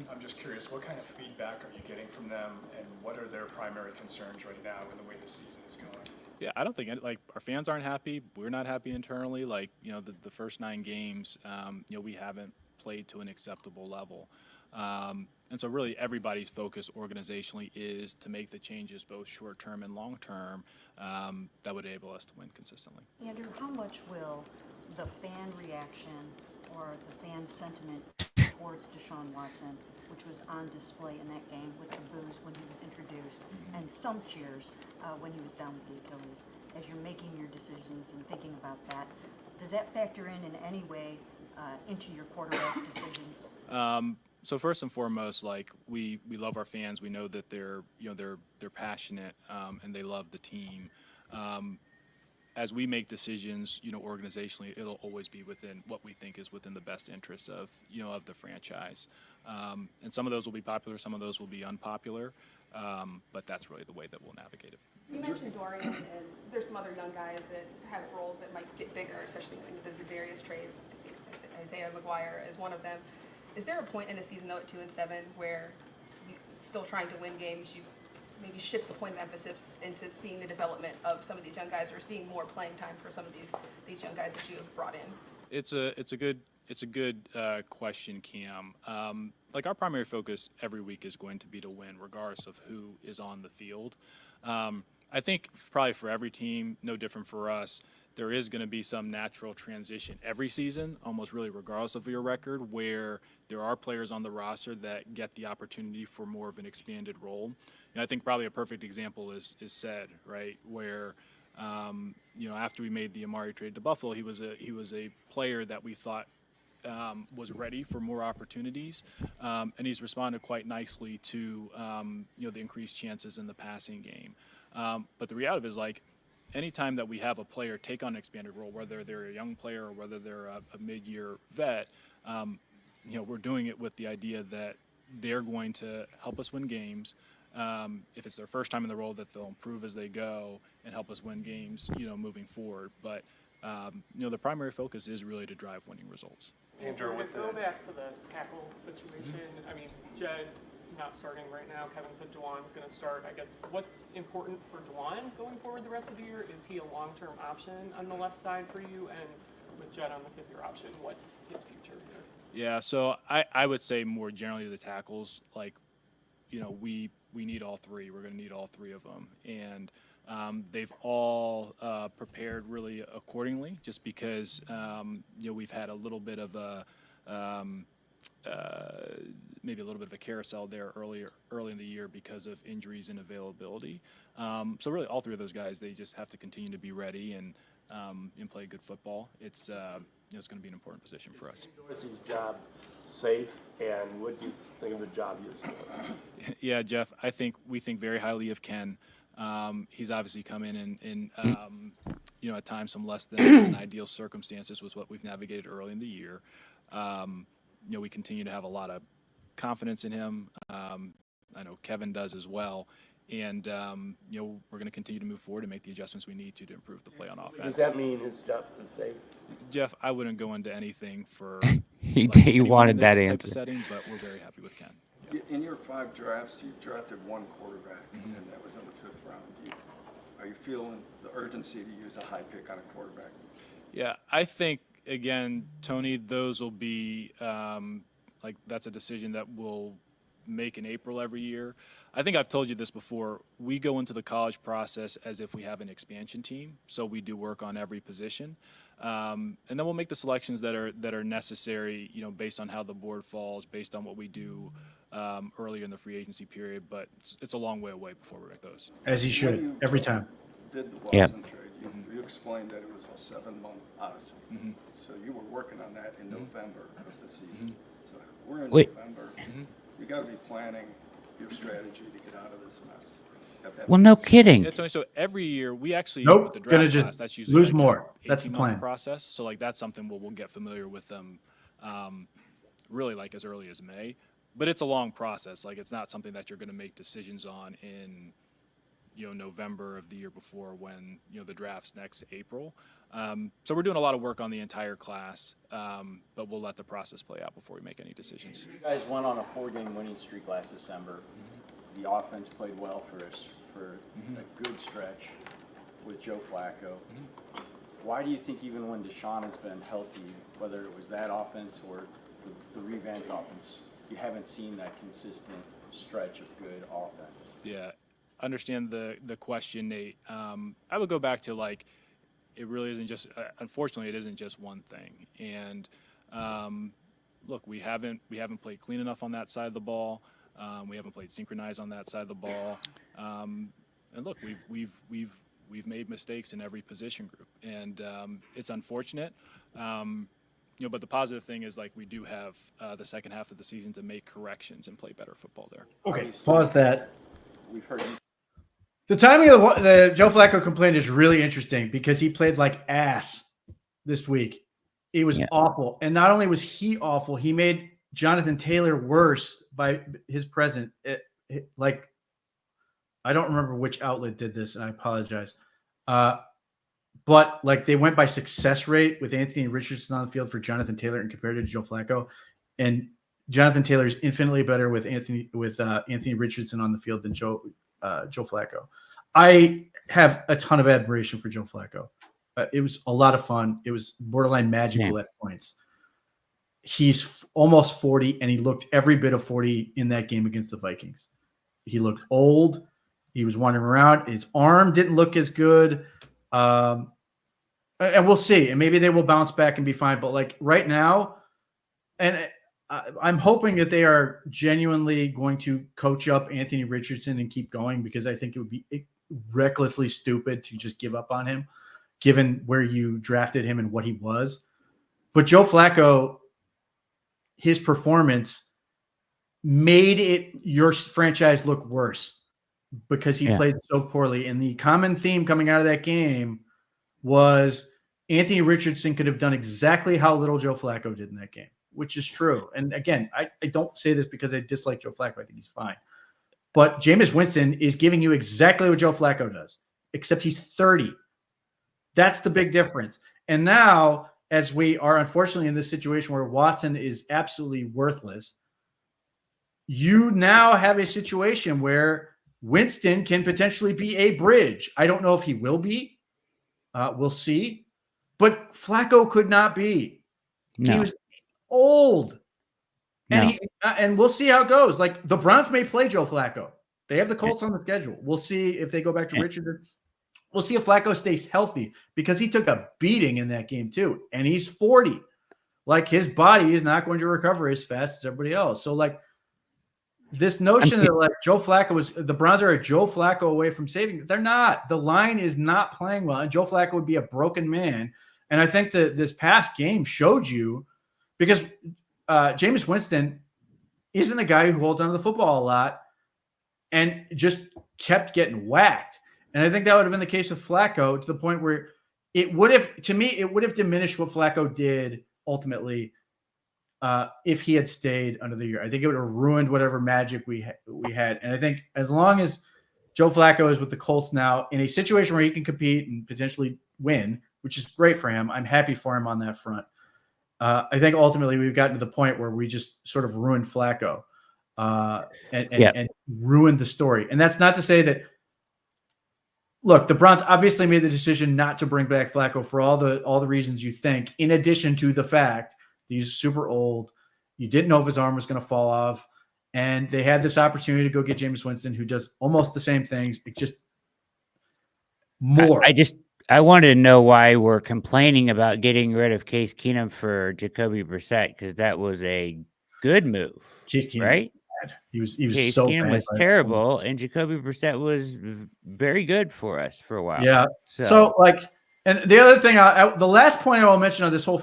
I'm just curious, what kind of feedback are you getting from them, and what are their primary concerns right now in the way the season is going? Yeah, I don't think our fans aren't happy. We're not happy internally. Like, the first 9 games, we haven't played to an acceptable level. And so really everybody's focus organizationally is to make the changes both short-term and long-term that would enable us to win consistently. Andrew, how much will the fan reaction or the fan sentiment towards Deshaun Watson, which was on display in that game with the boos when he was introduced and some cheers when he was down with the Achilles, as you're making your decisions and thinking about that, does that factor in any way into your quarterback decisions? So first and foremost, like we love our fans. We know that they're passionate and they love the team. As we make decisions, organizationally, it'll always be within what we think is within the best interest of the franchise. And some of those will be popular, some of those will be unpopular, but that's really the way that we'll navigate it. You mentioned Dorian, and there's some other young guys that have roles that might get bigger, especially with the Zadarius trade. I think Isaiah McGuire is one of them. Is there a point in a season, though, at 2-7, where you're still trying to win games, you maybe shift the point of emphasis into seeing the development of some of these young guys, or seeing more playing time for some of these young guys that you have brought in? It's a good question, Cam. Like our primary focus every week is going to be to win, regardless of who is on the field. I think probably for every team, no different for us, there is going to be some natural transition every season, almost really regardless of your record, where there are players on the roster that get the opportunity for more of an expanded role. I think probably a perfect example is said, right, where after we made the Amari trade to Buffalo, he was a player that we thought was ready for more opportunities, and he's responded quite nicely to the increased chances in the passing game. But the reality is, like, anytime that we have a player take on an expanded role, whether they're a young player or whether they're a mid-year vet, we're doing it with the idea that they're going to help us win games. If it's their first time in the role, that they'll improve as they go and help us win games, moving forward. But the primary focus is really to drive winning results. Andrew, go back to the tackle situation. I mean, Jed not starting right now. Kevin said Juwan's going to start. I guess what's important for Juwan going forward the rest of the year? Is he a long-term option on the left side for you? And with Jed on the fifth-year option, what's his future here? Yeah, so I would say more generally the tackles, like, we need all three. We're going to need all three of them. And they've all prepared really accordingly, just because, we've had a little bit of a maybe a little bit of a carousel there early in the year because of injuries and availability. So really all three of those guys, they just have to continue to be ready and play good football. It's going to be an important position for us. Is his job safe, and what do you think of the job he is doing? Yeah, Jeff, we think very highly of Ken. He's obviously come in at times some less than ideal circumstances with what we've navigated early in the year. We continue to have a lot of confidence in him. I know Kevin does as well. And, we're going to continue to move forward and make the adjustments we need to improve the play on offense. Does that mean his job is safe? Jeff, I wouldn't go into anything for he wanted that type answer. of setting, but we're very happy with Ken. Yeah. In your 5 drafts, you've drafted one quarterback, and that was in the 5th round. Are you feeling the urgency to use a high pick on a quarterback? Yeah, I think, again, Tony, those will be that's a decision that we'll make in April every year. I think I've told you this before. We go into the college process as if we have an expansion team, so we do work on every position, and then we'll make the selections that are necessary, based on how the board falls, based on what we do earlier in the free agency period. But it's a long way away before we make those. As he should, every time. Did the Watson trade? You explained that it was a 7-month odyssey. So you were working on that in November of the season. So we're in November. You got to be planning your strategy to get out of this mess. Well, no kidding. Yeah, Tony, so every year we actually Nope, with the gonna draft just class, that's usually lose more. That's the 18-month plan. process. So that's something we'll get familiar with them really as early as May. But it's a long process. It's not something that you're going to make decisions on in November of the year before, when the draft's next April. So we're doing a lot of work on the entire class, but we'll let the process play out before we make any decisions. You guys went on a 4-game winning streak last December. The offense played well for a good stretch with Joe Flacco. Why do you think even when Deshaun has been healthy, whether it was that offense or the revamped offense, you haven't seen that consistent stretch of good offense. Yeah, understand the question, Nate. I would go back to like, it really isn't just. Unfortunately, it isn't just one thing. And look, we haven't played clean enough on that side of the ball. We haven't played synchronized on that side of the ball. And look, we've made mistakes in every position group, and it's unfortunate. But the positive thing is like we do have the second half of the season to make corrections and play better football there. Okay, pause that. We've heard The timing of the Joe Flacco complaint is really interesting because he played like ass this week. It was awful, and not only was he awful, he made Jonathan Taylor worse by his presence. Like, I don't remember which outlet did this, and I apologize. But like they went by success rate with Anthony Richardson on the field for Jonathan Taylor and compared it to Joe Flacco. And Jonathan Taylor is infinitely better with Anthony Richardson on the field than Joe Flacco. I have a ton of admiration for Joe Flacco. It was a lot of fun. It was borderline magical at points. He's almost 40, and he looked every bit of 40 in that game against the Vikings. He looked old. He was wandering around. His arm didn't look as good. And we'll see. And maybe they will bounce back and be fine. But like right now, and I'm hoping that they are genuinely going to coach up Anthony Richardson and keep going, because I think it would be recklessly stupid to just give up on him, given where you drafted him and what he was. But Joe Flacco, his performance made your franchise look worse because he played so poorly. And the common theme coming out of that game was Anthony Richardson could have done exactly how little Joe Flacco did in that game, which is true. And again, I don't say this because I dislike Joe Flacco. I think he's fine. But Jameis Winston is giving you exactly what Joe Flacco does, except he's 30. That's the big difference. And now, as we are unfortunately in this situation where Watson is absolutely worthless, you now have a situation where Winston can potentially be a bridge. I don't know if he will be. We'll see. But Flacco could not be. No. He was old. And and we'll see how it goes. Like the Browns may play Joe Flacco. They have the Colts on the schedule. We'll see if they go back to Richardson. We'll see if Flacco stays healthy, because he took a beating in that game too. And he's 40. Like his body is not going to recover as fast as everybody else. So like this notion that like Joe Flacco the Browns are a Joe Flacco away from saving. They're not. The line is not playing well. And Joe Flacco would be a broken man. And I think that this past game showed you, because Jameis Winston isn't a guy who holds onto the football a lot and just kept getting whacked. And I think that would have been the case with Flacco, to the point where it would have diminished what Flacco did ultimately if he had stayed under the year. I think it would have ruined whatever magic we had. And I think as long as Joe Flacco is with the Colts now in a situation where he can compete and potentially win, which is great for him, I'm happy for him on that front. I think ultimately we've gotten to the point where we just sort of ruined Flacco and ruined the story. And that's not to say that, look, the Browns obviously made the decision not to bring back Flacco for all the reasons you think, in addition to the fact that he's super old. You didn't know if his arm was going to fall off. And they had this opportunity to go get Jameis Winston, who does almost the same things. It's just more. I wanted to know why we're complaining about getting rid of Case Keenum for Jacoby Brissett, because that was a good move, right? He was Case so Keenum bad. was terrible, and Jacoby Brissett was very good for us for a while. Yeah. So like, and the other thing, the last point I will mention on this whole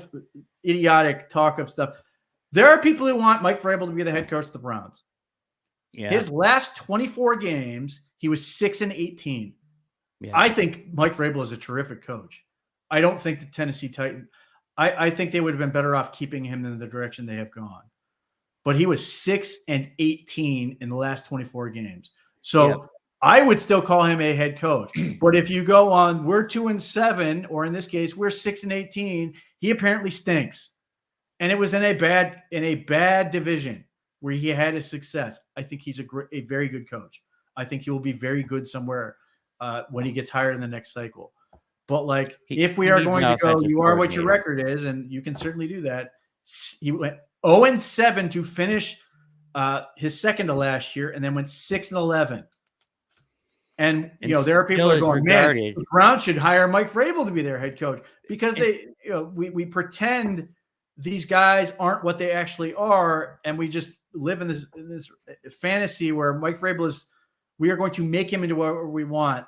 idiotic talk of stuff, there are people who want Mike Vrabel to be the head coach of the Browns. Yeah. His last 24 games, he was 6-18. Yeah. I think Mike Vrabel is a terrific coach. I don't think the Tennessee Titans, I think they would have been better off keeping him in the direction they have gone. But he was 6-18 in the last 24 games. So I would still call him a head coach. But if you go on, we're 2-7, or in this case, we're 6-18, he apparently stinks. And it was in a bad division where he had his success. I think he's a very good coach. I think he will be very good somewhere when he gets hired in the next cycle. But like, if we are going to go, you are what your record is, and you can certainly do that. He went 0-7 to finish his second to last year, and then went 6-11. And And there are people still that are is going, regarded. man, the Browns should hire Mike Vrabel to be their head coach because we pretend these guys aren't what they actually are, and we just live in this fantasy where Mike Vrabel we are going to make him into what we want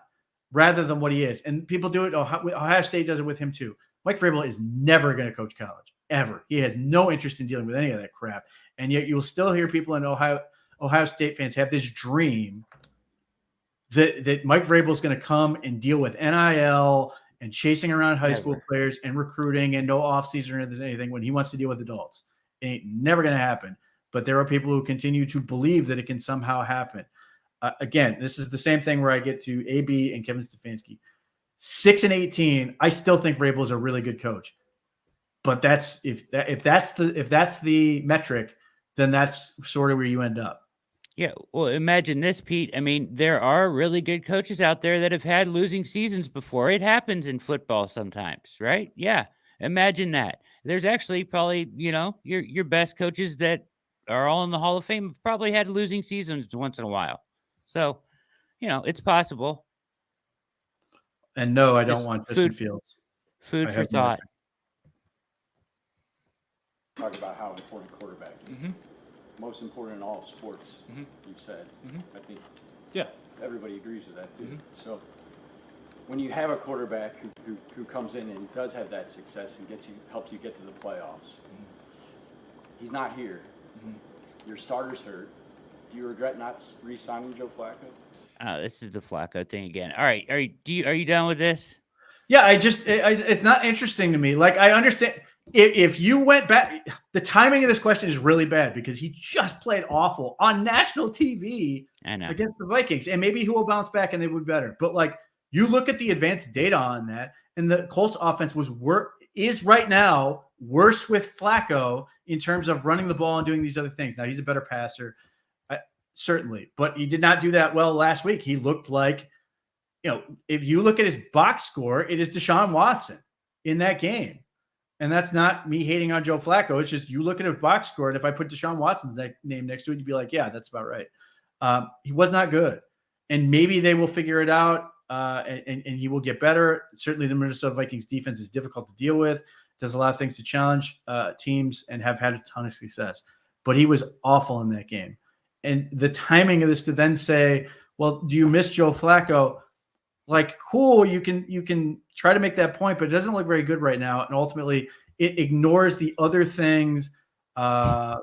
rather than what he is. And people do it. Ohio State does it with him too. Mike Vrabel is never going to coach college, ever. He has no interest in dealing with any of that crap. And yet you'll still hear people in Ohio State fans have this dream that Mike Vrabel is going to come and deal with NIL and chasing around high school players and recruiting and no offseason or anything when he wants to deal with adults. It ain't never going to happen. But there are people who continue to believe that it can somehow happen. Again, this is the same thing where I get to AB and Kevin Stefanski. 6-18, I still think Vrabel is a really good coach. But if that's the metric, then that's sort of where you end up. Yeah, well, imagine this, Pete. I mean, there are really good coaches out there that have had losing seasons before. It happens in football sometimes, right? Yeah, imagine that. There's actually probably, your best coaches that are all in the Hall of Fame have probably had losing seasons once in a while. So, it's possible. And no, I don't want Justin Fields. Food for thought. Talk about how important quarterback is. Most important in all of sports, you've said. I think everybody agrees with that too. So when you have a quarterback who comes in and does have that success and helps you get to the playoffs, he's not here. Your starter's hurt. Do you regret not re-signing Joe Flacco? This is the Flacco thing again. All right, are you done with this? Yeah, it's not interesting to me. Like, I understand if you went back, the timing of this question is really bad because he just played awful on national TV against the Vikings, and maybe he will bounce back and they would be better. But like, you look at the advanced data on that, and the Colts offense is right now worse with Flacco in terms of running the ball and doing these other things. Now he's a better passer, certainly, but he did not do that well last week. He looked like, if you look at his box score, it is Deshaun Watson in that game. And that's not me hating on Joe Flacco. It's just you look at his box score, and if I put Deshaun Watson's name next to it, you'd be like, yeah, that's about right. He was not good. And maybe they will figure it out, and he will get better. Certainly the Minnesota Vikings defense is difficult to deal with. Does a lot of things to challenge teams and have had a ton of success. But he was awful in that game. And the timing of this to then say, well, do you miss Joe Flacco? Like, cool, you can try to make that point, but it doesn't look very good right now. And ultimately, it ignores the other things. It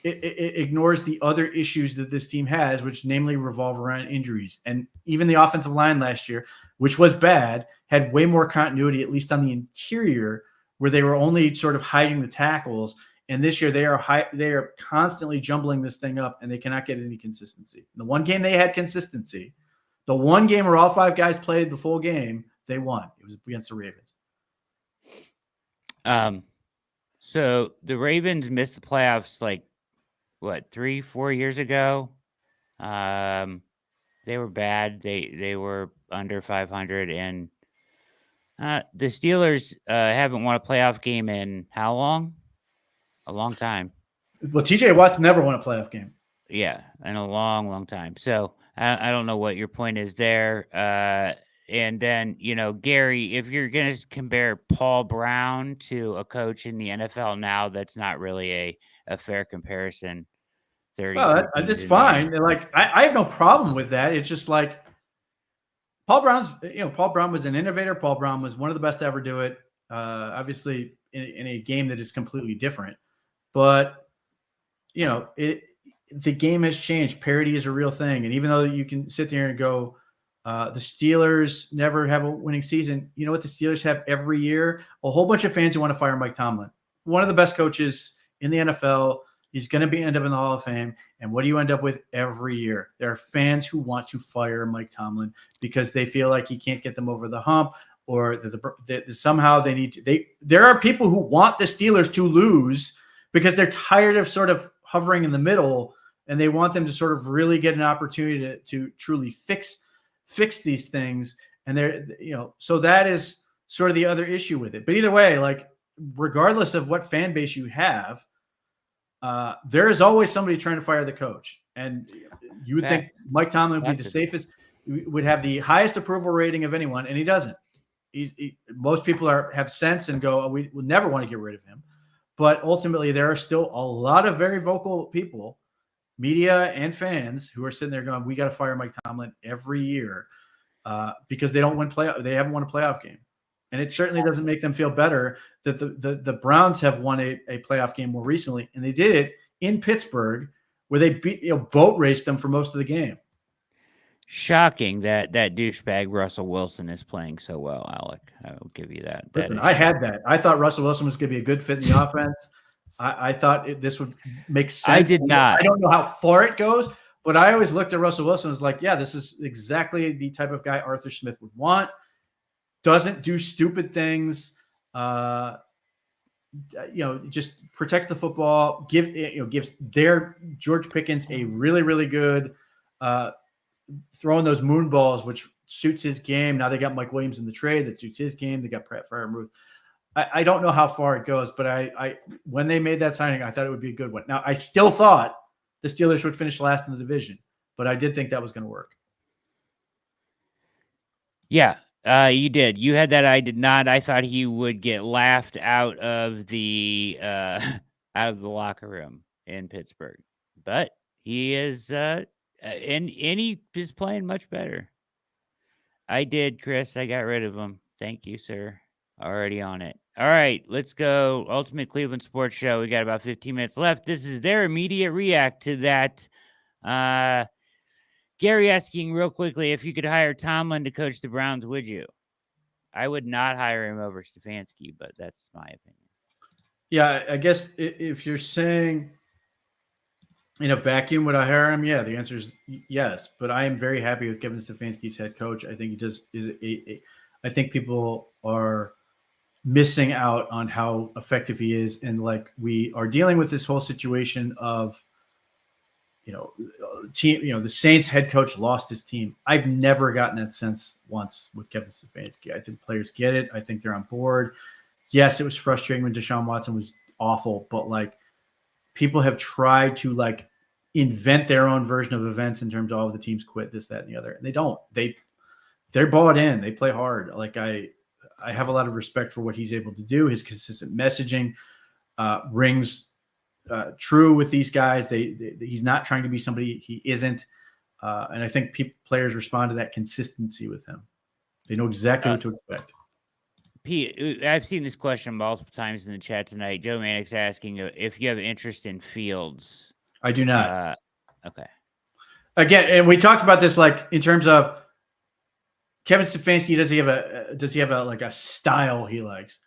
ignores the other issues that this team has, which namely revolve around injuries. And even the offensive line last year, which was bad, had way more continuity, at least on the interior, where they were only sort of hiding the tackles. And this year they are constantly jumbling this thing up, and they cannot get any consistency. The one game they had consistency, the one game where all five guys played the full game, they won. It was against the Ravens. So the Ravens missed the playoffs 3-4 years ago. They were bad. They were under 500, and the Steelers haven't won a playoff game in how long? A long time. Well, TJ Watt's never won a playoff game. Yeah, in a long, long time. So I don't know what your point is there. And then, Gary, if you're going to compare Paul Brown to a coach in the NFL now, that's not really a fair comparison. Well, it's fine. I have no problem with that. It's just like Paul Brown was an innovator. Paul Brown was one of the best to ever do it. Obviously in a game that is completely different, but the game has changed. Parity is a real thing. And even though you can sit there and go, the Steelers never have a winning season. You know what the Steelers have every year? A whole bunch of fans who want to fire Mike Tomlin, one of the best coaches in the NFL. He's going to end up in the Hall of Fame. And what do you end up with every year? There are fans who want to fire Mike Tomlin because they feel like he can't get them over the hump, or that somehow they need to. There are people who want the Steelers to lose because they're tired of sort of hovering in the middle, and they want them to sort of really get an opportunity to truly fix these things. And so that is sort of the other issue with it. But either way, regardless of what fan base you have, there is always somebody trying to fire the coach. And you would think Mike Tomlin would be the safest, would have the highest approval rating of anyone, and he doesn't. Most people have sense and go, we would never want to get rid of him. But ultimately, there are still a lot of very vocal people, media and fans, who are sitting there going, we got to fire Mike Tomlin every year because they don't win they haven't won a playoff game. And it certainly doesn't make them feel better that the Browns have won a playoff game more recently, and they did it in Pittsburgh, where they boat raced them for most of the game. Shocking that douchebag Russell Wilson is playing so well, Alec. I will give you that. Listen, I had that. I thought Russell Wilson was going to be a good fit in the offense. I thought this would make sense. I did not. I don't know how far it goes, but I always looked at Russell Wilson and was like, yeah, this is exactly the type of guy Arthur Smith would want. Doesn't do stupid things. Just protects the football. Gives their George Pickens a really, really good throwing those moon balls, which suits his game. Now they got Mike Williams in the trade that suits his game. They got Pratt Freiermuth. I don't know how far it goes, but I when they made that signing, I thought it would be a good one. Now I still thought the Steelers would finish last in the division, but I did think that was going to work. Yeah. You did. You had that. I did not. I thought he would get laughed out of the locker room in Pittsburgh, but he is, and he is playing much better. I did, Chris. I got rid of him. Thank you, sir. Already on it. All right, let's go. Ultimate Cleveland Sports Show. We got about 15 minutes left. This is their immediate react to that. Gary asking real quickly, if you could hire Tomlin to coach the Browns, would you? I would not hire him over Stefanski, but that's my opinion. Yeah, I guess if you're saying in a vacuum, would I hire him? Yeah, the answer is yes. But I am very happy with Kevin Stefanski's head coach. I think he does. I think people are missing out on how effective he is, and like we are dealing with this whole situation of. The Saints head coach lost his team. I've never gotten that sense once with Kevin Stefanski. I think players get it. I think they're on board. Yes, it was frustrating when Deshaun Watson was awful, but like people have tried to like invent their own version of events in terms of all the teams quit this, that, and the other. And they don't. They're bought in. They play hard. Like I have a lot of respect for what he's able to do. His consistent messaging rings true with these guys. He's not trying to be somebody he isn't, and I think players respond to that consistency with him. They know exactly what to expect. Pete, I've seen this question multiple times in the chat tonight. Joe Manick's asking if you have interest in Fields. I do not. Okay. Again, and we talked about this, like in terms of Kevin Stefanski. Does he have a style he likes?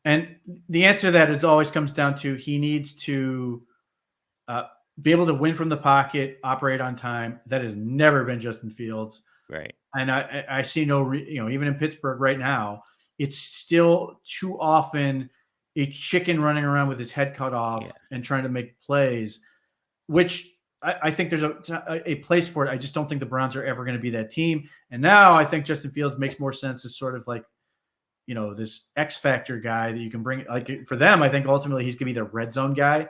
And the answer to that is always comes down to he needs to be able to win from the pocket, operate on time. That has never been Justin Fields. Right. And I see even in Pittsburgh right now, it's still too often a chicken running around with his head cut off and trying to make plays, which I think there's a place for it. I just don't think the Browns are ever going to be that team. And now I think Justin Fields makes more sense as sort of like, this X factor guy that you can bring. Like for them, I think ultimately he's going to be the red zone guy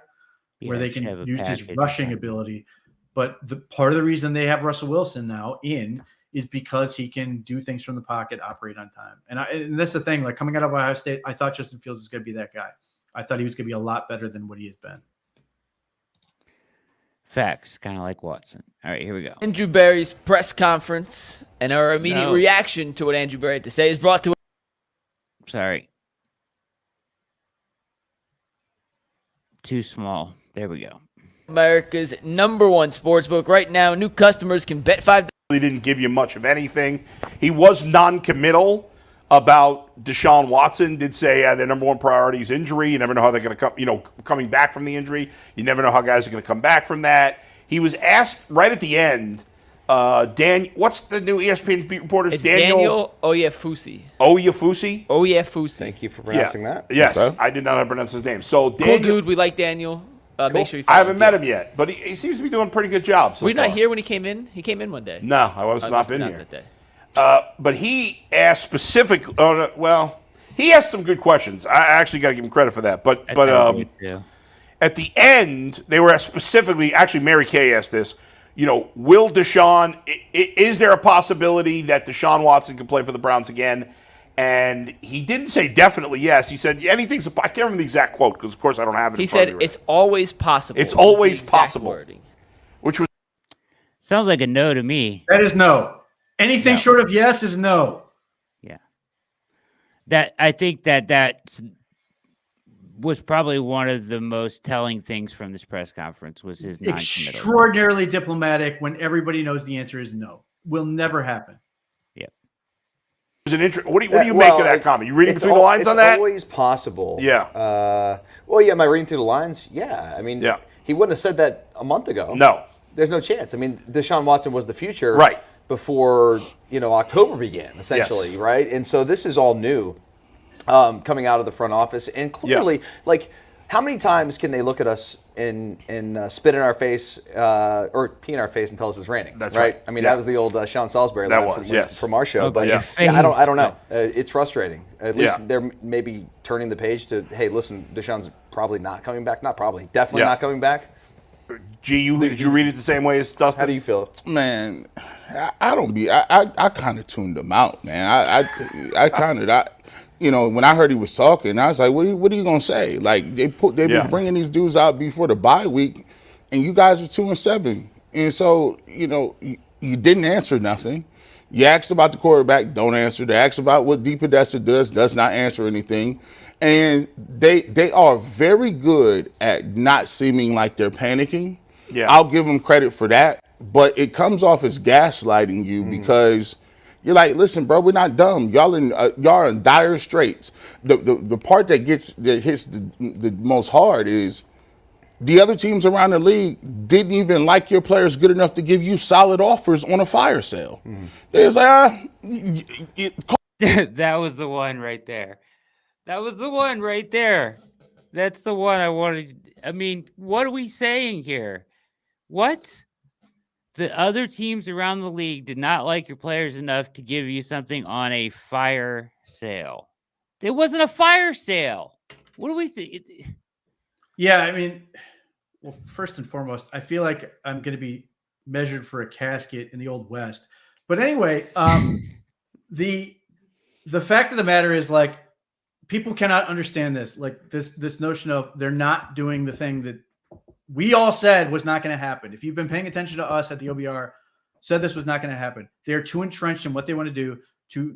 where they can use his rushing ability. But the part of the reason they have Russell Wilson now is because he can do things from the pocket, operate on time. And that's the thing, like coming out of Ohio State, I thought Justin Fields was going to be that guy. I thought he was going to be a lot better than what he has been. Facts, kind of like Watson. All right, here we go. Andrew Berry's press conference and our immediate reaction to what Andrew Berry had to say is brought to Sorry. Too small. There we go. America's #1 sportsbook. Right now, new customers can bet $5. He didn't give you much of anything. He was non-committal about Deshaun Watson. Did say their number 1 priority is injury. You never know how they're going to come, coming back from the injury. You never know how guys are going to come back from that. He was asked right at the end, what's the new ESPN beat reporter? It's Daniel Oyefusi. Oyefusi? Oyefusi. Thank you for pronouncing that. Yes, I did not know how to pronounce his name. So Daniel, cool dude, we like Daniel. Cool. Make sure you I haven't met him yet, but he seems to be doing a pretty good job so Were you far. not here when he came in? He came in one day. No, I was not been here. That day. But he asked specifically. He asked some good questions. I actually got to give him credit for that. at the end, they were specifically, actually, Mary Kay asked this, will Deshaun, is there a possibility that Deshaun Watson can play for the Browns again? And he didn't say definitely yes. He said anything's, I can't remember the exact quote because, of course, I don't have it He in front said of me. it's always possible. It's always possible. Wording. Which was. Sounds like a no to me. That is no. Anything short of yes is no. Yeah. I think that was probably one of the most telling things from this press conference was his non-committal. Extraordinarily diplomatic when everybody knows the answer is no. Will never happen. What do you make of that comment? You reading between the lines on that? It's always possible. Yeah. Am I reading through the lines? Yeah. I mean, he wouldn't have said that a month ago. No. There's no chance. I mean, Deshaun Watson was the future right before, October began, essentially, right? And so this is all new coming out of the front office. And clearly, how many times can they look at us and spit in our face or pee in our face and tell us it's raining? That's right. I mean, that was the old Sean Salisbury line from our show. But I don't know. It's frustrating. At least they're maybe turning the page to, hey, listen, Deshaun's probably not coming back. Not probably. Definitely not coming back. G, did you read it the same way as Dustin? How do you feel? Man, I kind of tuned them out, man. I kind of, when I heard he was talking, I was like, what are you going to say? Like, they've been bringing these dudes out before the bye week, and you guys are 2-7. And so, you didn't answer nothing. You asked about the quarterback, don't answer. They asked about what DePodesta does not answer anything. And they are very good at not seeming like they're panicking. Yeah. I'll give them credit for that. But it comes off as gaslighting you because you're like, listen, bro, we're not dumb. Y'all are in dire straits. The part that hits the most hard is the other teams around the league didn't even like your players good enough to give you solid offers on a fire sale. They was like, that was the one right there. That was the one right there. That's the one I wanted. I mean, what are we saying here? What? The other teams around the league did not like your players enough to give you something on a fire sale. It wasn't a fire sale. What do we think? Yeah, I mean, well, first and foremost, I feel like I'm going to be measured for a casket in the Old West. But anyway, the fact of the matter is, like, people cannot understand this. Like this notion of they're not doing the thing that we all said was not going to happen. If you've been paying attention to us at the OBR, said this was not going to happen. They're too entrenched in what they want to do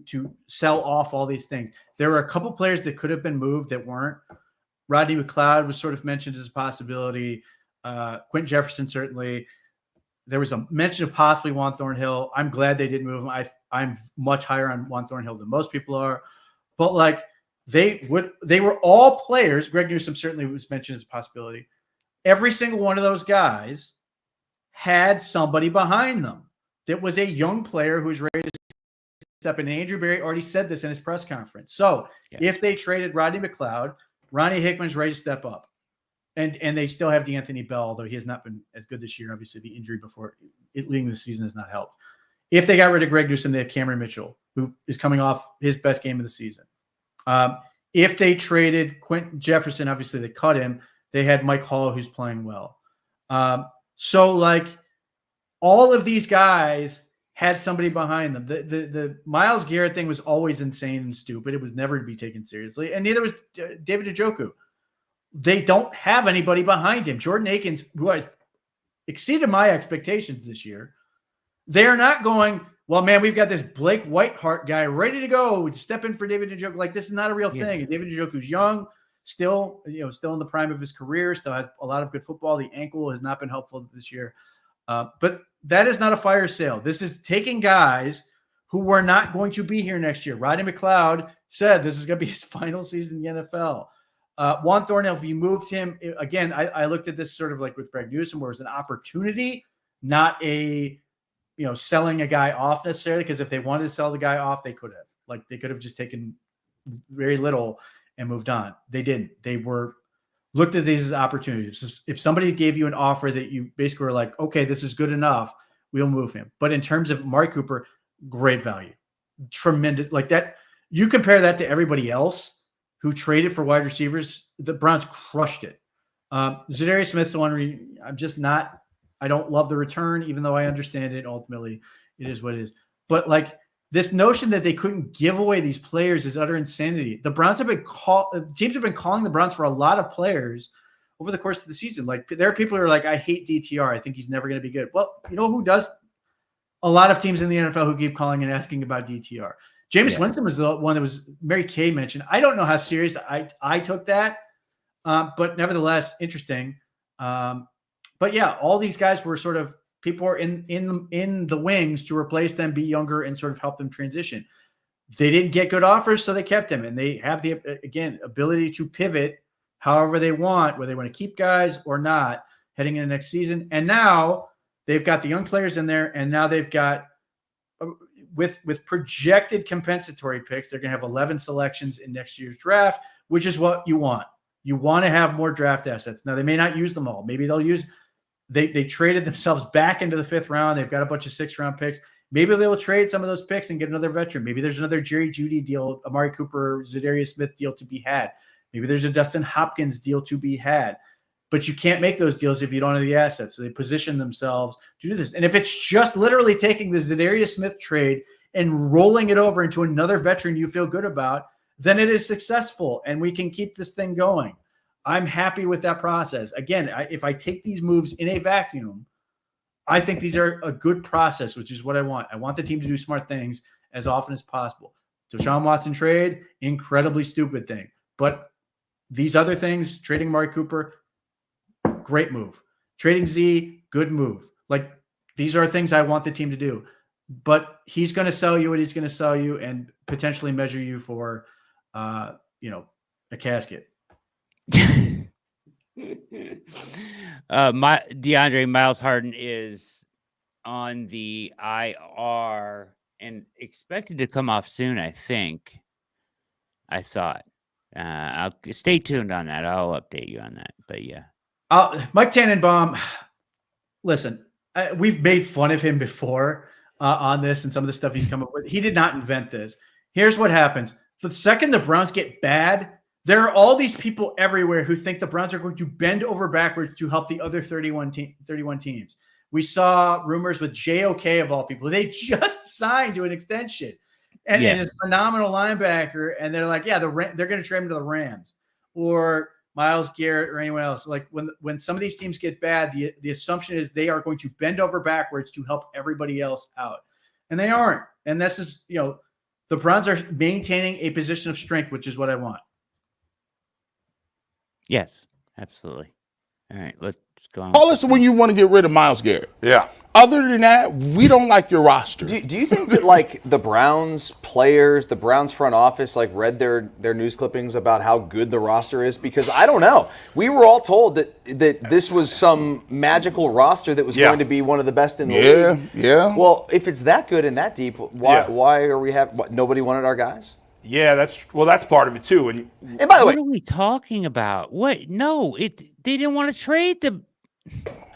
to sell off all these things. There were a couple players that could have been moved that weren't. Rodney McLeod was sort of mentioned as a possibility. Quentin Jefferson, certainly. There was a mention of possibly Juan Thornhill. I'm glad they didn't move him. I'm much higher on Juan Thornhill than most people are. But like they were all players. Greg Newsome certainly was mentioned as a possibility. Every single one of those guys had somebody behind them that was a young player who was ready to step in. Andrew Berry already said this in his press conference. So if they traded Rodney McLeod, Ronnie Hickman's ready to step up. And they still have D'Anthony Bell, although he has not been as good this year. Obviously, the injury before leading the season has not helped. If they got rid of Greg Newsome, they have Cameron Mitchell, who is coming off his best game of the season. If they traded Quentin Jefferson, obviously they cut him. They had Mike Hall, who's playing well. So, like, all of these guys had somebody behind them. The Myles Garrett thing was always insane and stupid. It was never to be taken seriously. And neither was David Njoku. They don't have anybody behind him. Jordan Akins, who has exceeded my expectations this year, they're not going, well, man, we've got this Blake Whiteheart guy ready to go to step in for David Njoku. Like, this is not a real thing. And David Njoku's young, still in the prime of his career, still has a lot of good football. The ankle has not been helpful this year. But that is not a fire sale. This is taking guys who were not going to be here next year. Rodney McLeod said this is going to be his final season in the NFL. Juan Thornhill, if you moved him, again, I looked at this sort of like with Greg Newsome, where it was an opportunity, not a, selling a guy off necessarily, because if they wanted to sell the guy off, they could have. Like, they could have just taken very little and moved on. They didn't. They looked at these as opportunities. If somebody gave you an offer that you basically were like, okay, this is good enough, we'll move him. But in terms of Amari Cooper, great value. Tremendous. Like that, you compare that to everybody else who traded for wide receivers, the Browns crushed it. Zadarius Smith's the one I don't love the return, even though I understand it. Ultimately, it is what it is. But like this notion that they couldn't give away these players is utter insanity. The Browns have been teams have been calling the Browns for a lot of players over the course of the season. Like there are people who are like, I hate DTR. I think he's never going to be good. Well, you know who does? A lot of teams in the NFL who keep calling and asking about DTR. Jameis Winston was the one that was Mary Kay mentioned. I don't know how serious I took that, but nevertheless, interesting. But yeah, all these guys were sort of people were in the wings to replace them, be younger, and sort of help them transition. They didn't get good offers, so they kept him, and they have the ability to pivot however they want, whether they want to keep guys or not, heading into next season. And now they've got the young players in there, and now they've got with projected compensatory picks, they're going to have 11 selections in next year's draft, which is what you want. You want to have more draft assets. Now, they may not use them all. Maybe they'll use they traded themselves back into the 5th round. They've got a bunch of 6th-round picks. Maybe they'll trade some of those picks and get another veteran. Maybe there's another Jerry Jeudy deal, Amari Cooper, Zadarius Smith deal to be had. Maybe there's a Dustin Hopkins deal to be had. But you can't make those deals if you don't have the assets. So they position themselves to do this. And if it's just literally taking the Zadarius Smith trade and rolling it over into another veteran you feel good about, then it is successful and we can keep this thing going. I'm happy with that process. Again, if I take these moves in a vacuum, I think these are a good process, which is what I want. I want the team to do smart things as often as possible. Deshaun Watson trade, incredibly stupid thing. But these other things, trading Amari Cooper, great move. Trading Z, good move. Like, these are things I want the team to do. But he's going to sell you what he's going to sell you and potentially measure you for, a casket. Miles Harden is on the IR and expected to come off soon, I think. I thought. I'll stay tuned on that. I'll update you on that. But yeah. Mike Tannenbaum, listen, we've made fun of him before on this and some of the stuff he's come up with. He did not invent this. Here's what happens. The second the Browns get bad, there are all these people everywhere who think the Browns are going to bend over backwards to help the other 31 teams. We saw rumors with JOK of all people. They just signed to an extension. And it's a phenomenal linebacker. And they're like, yeah, they're going to trade him to the Rams or Myles Garrett or anyone else. Like when some of these teams get bad, the assumption is they are going to bend over backwards to help everybody else out. And they aren't. And this is, the Browns are maintaining a position of strength, which is what I want. Yes, absolutely. All right, let's go on. Call us when you want to get rid of Myles Garrett. Yeah. Other than that, we don't like your roster. Do you think that like the Browns players, the Browns front office, like read their news clippings about how good the roster is? Because I don't know. We were all told that this was some magical roster that was going to be one of the best in the league. Yeah. Well, if it's that good and that deep, why are we nobody wanted our guys? Yeah, that's part of it too. And by the way, what are we talking about? What? No, they didn't want to trade the.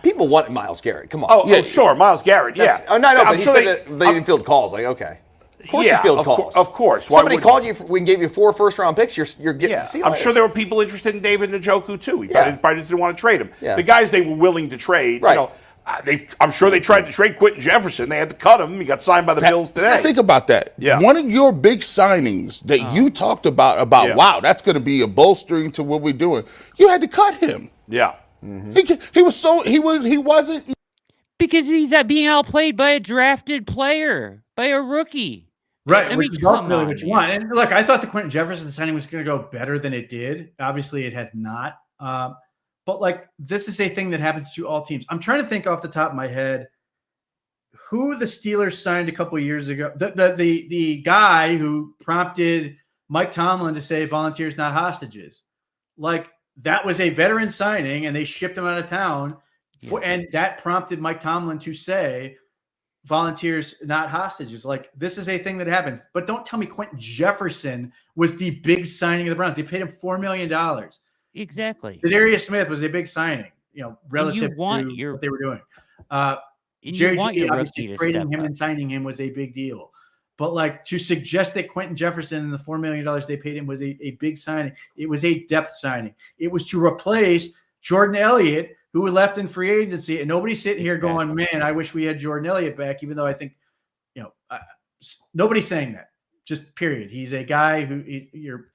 People want Myles Garrett. Come on. Oh, sure, Myles Garrett. Yeah. Oh, no, but he said that they didn't field calls. Like, okay. Of course you field calls. Of course. Somebody called you. We gave you 4 first-round picks. You're getting. Yeah. I'm sure there were people interested in David Njoku too. He probably just didn't want to trade him. Yeah. The guys they were willing to trade. Right. I'm sure they tried to trade Quentin Jefferson. They had to cut him. He got signed by the Bills today. Think about that. Yeah. One of your big signings that you talked about wow, that's going to be a bolstering to what we're doing. You had to cut him. Yeah. Mm-hmm. He wasn't because he's being outplayed by a drafted player, by a rookie. Right, which is ultimately what you want. And look, I thought the Quentin Jefferson signing was going to go better than it did. Obviously, it has not. But like, this is a thing that happens to all teams. I'm trying to think off the top of my head who the Steelers signed a couple of years ago. The guy who prompted Mike Tomlin to say volunteers, not hostages. Like, that was a veteran signing, and they shipped him out of town. And that prompted Mike Tomlin to say volunteers, not hostages. Like, this is a thing that happens. But don't tell me Quentin Jefferson was the big signing of the Browns. They paid him $4 million. Exactly. Zadarius Smith was a big signing, relative to what they were doing. Jerry Jeudy, obviously trading him and signing him was a big deal. But like, to suggest that Quentin Jefferson and the $4 million they paid him was a big signing, it was a depth signing. It was to replace Jordan Elliott, who left in free agency, and nobody's sitting here going, man, I wish we had Jordan Elliott back, even though I think, nobody's saying that. Just period. He's a guy who is your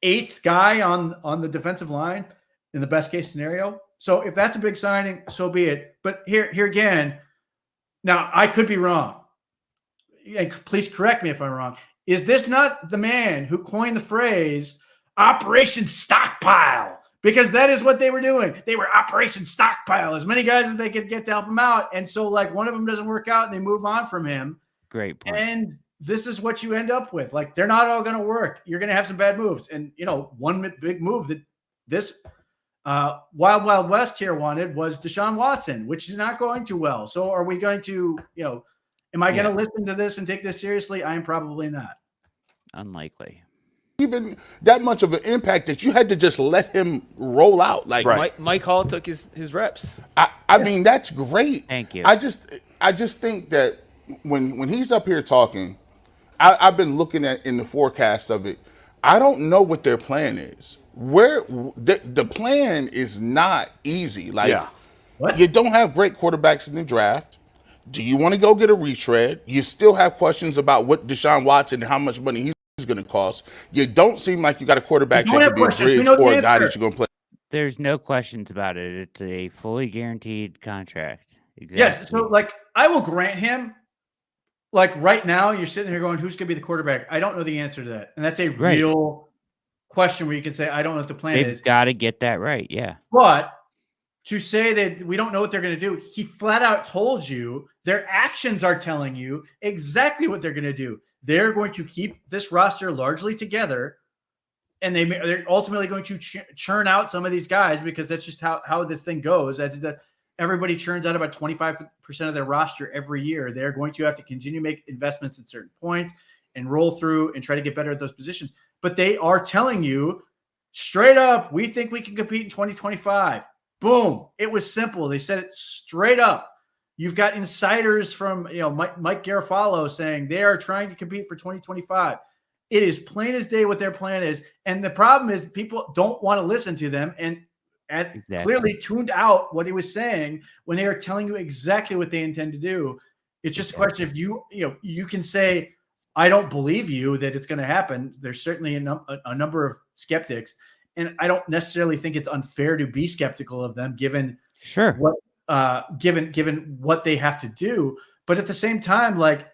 8th guy on the defensive line in the best case scenario. So if that's a big signing, so be it. But here again, now I could be wrong. Please correct me if I'm wrong. Is this not the man who coined the phrase Operation Stockpile? Because that is what they were doing. They were Operation Stockpile, as many guys as they could get to help him out. And so, like, one of them doesn't work out and they move on from him. Great point. And this is what you end up with. Like, they're not all going to work. You're going to have some bad moves. And, one big move that this Wild Wild West here wanted was Deshaun Watson, which is not going too well. So are we going to, am I going to listen to this and take this seriously? I am probably not. Unlikely. Even that much of an impact that you had to just let him roll out. Like Mike Hall took his reps. I mean, that's great. Thank you. I just think that when he's up here talking, I've been looking at in the forecast of it. I don't know what their plan is. The plan is not easy. Like, you don't have great quarterbacks in the draft. Do you want to go get a retread? You still have questions about what Deshaun Watson and how much money he's going to cost. You don't seem like you got a quarterback that could be a bridge or a guy that you're going to play. There's no questions about it. It's a fully guaranteed contract. Exactly. Yes. So, like, I will grant him, like, right now, you're sitting here going, who's going to be the quarterback? I don't know the answer to that. And that's a real question where you can say, I don't know what the plan is. They've got to get that right. Yeah. But to say that we don't know what they're going to do, he flat out told you their actions are telling you exactly what they're going to do. They're going to keep this roster largely together, and they're ultimately going to churn out some of these guys because that's just how this thing goes. Everybody churns out about 25% of their roster every year. They're going to have to continue to make investments at certain points and roll through and try to get better at those positions. But they are telling you straight up, we think we can compete in 2025. Boom. It was simple. They said it straight up. You've got insiders from Mike Garafolo saying they are trying to compete for 2025. It is plain as day what their plan is. And the problem is people don't want to listen to them and clearly tuned out what he was saying when they are telling you exactly what they intend to do. It's just a question of you can say, I don't believe you that it's going to happen. There's certainly a number of skeptics. And I don't necessarily think it's unfair to be skeptical of them given what given what they have to do. But at the same time, like,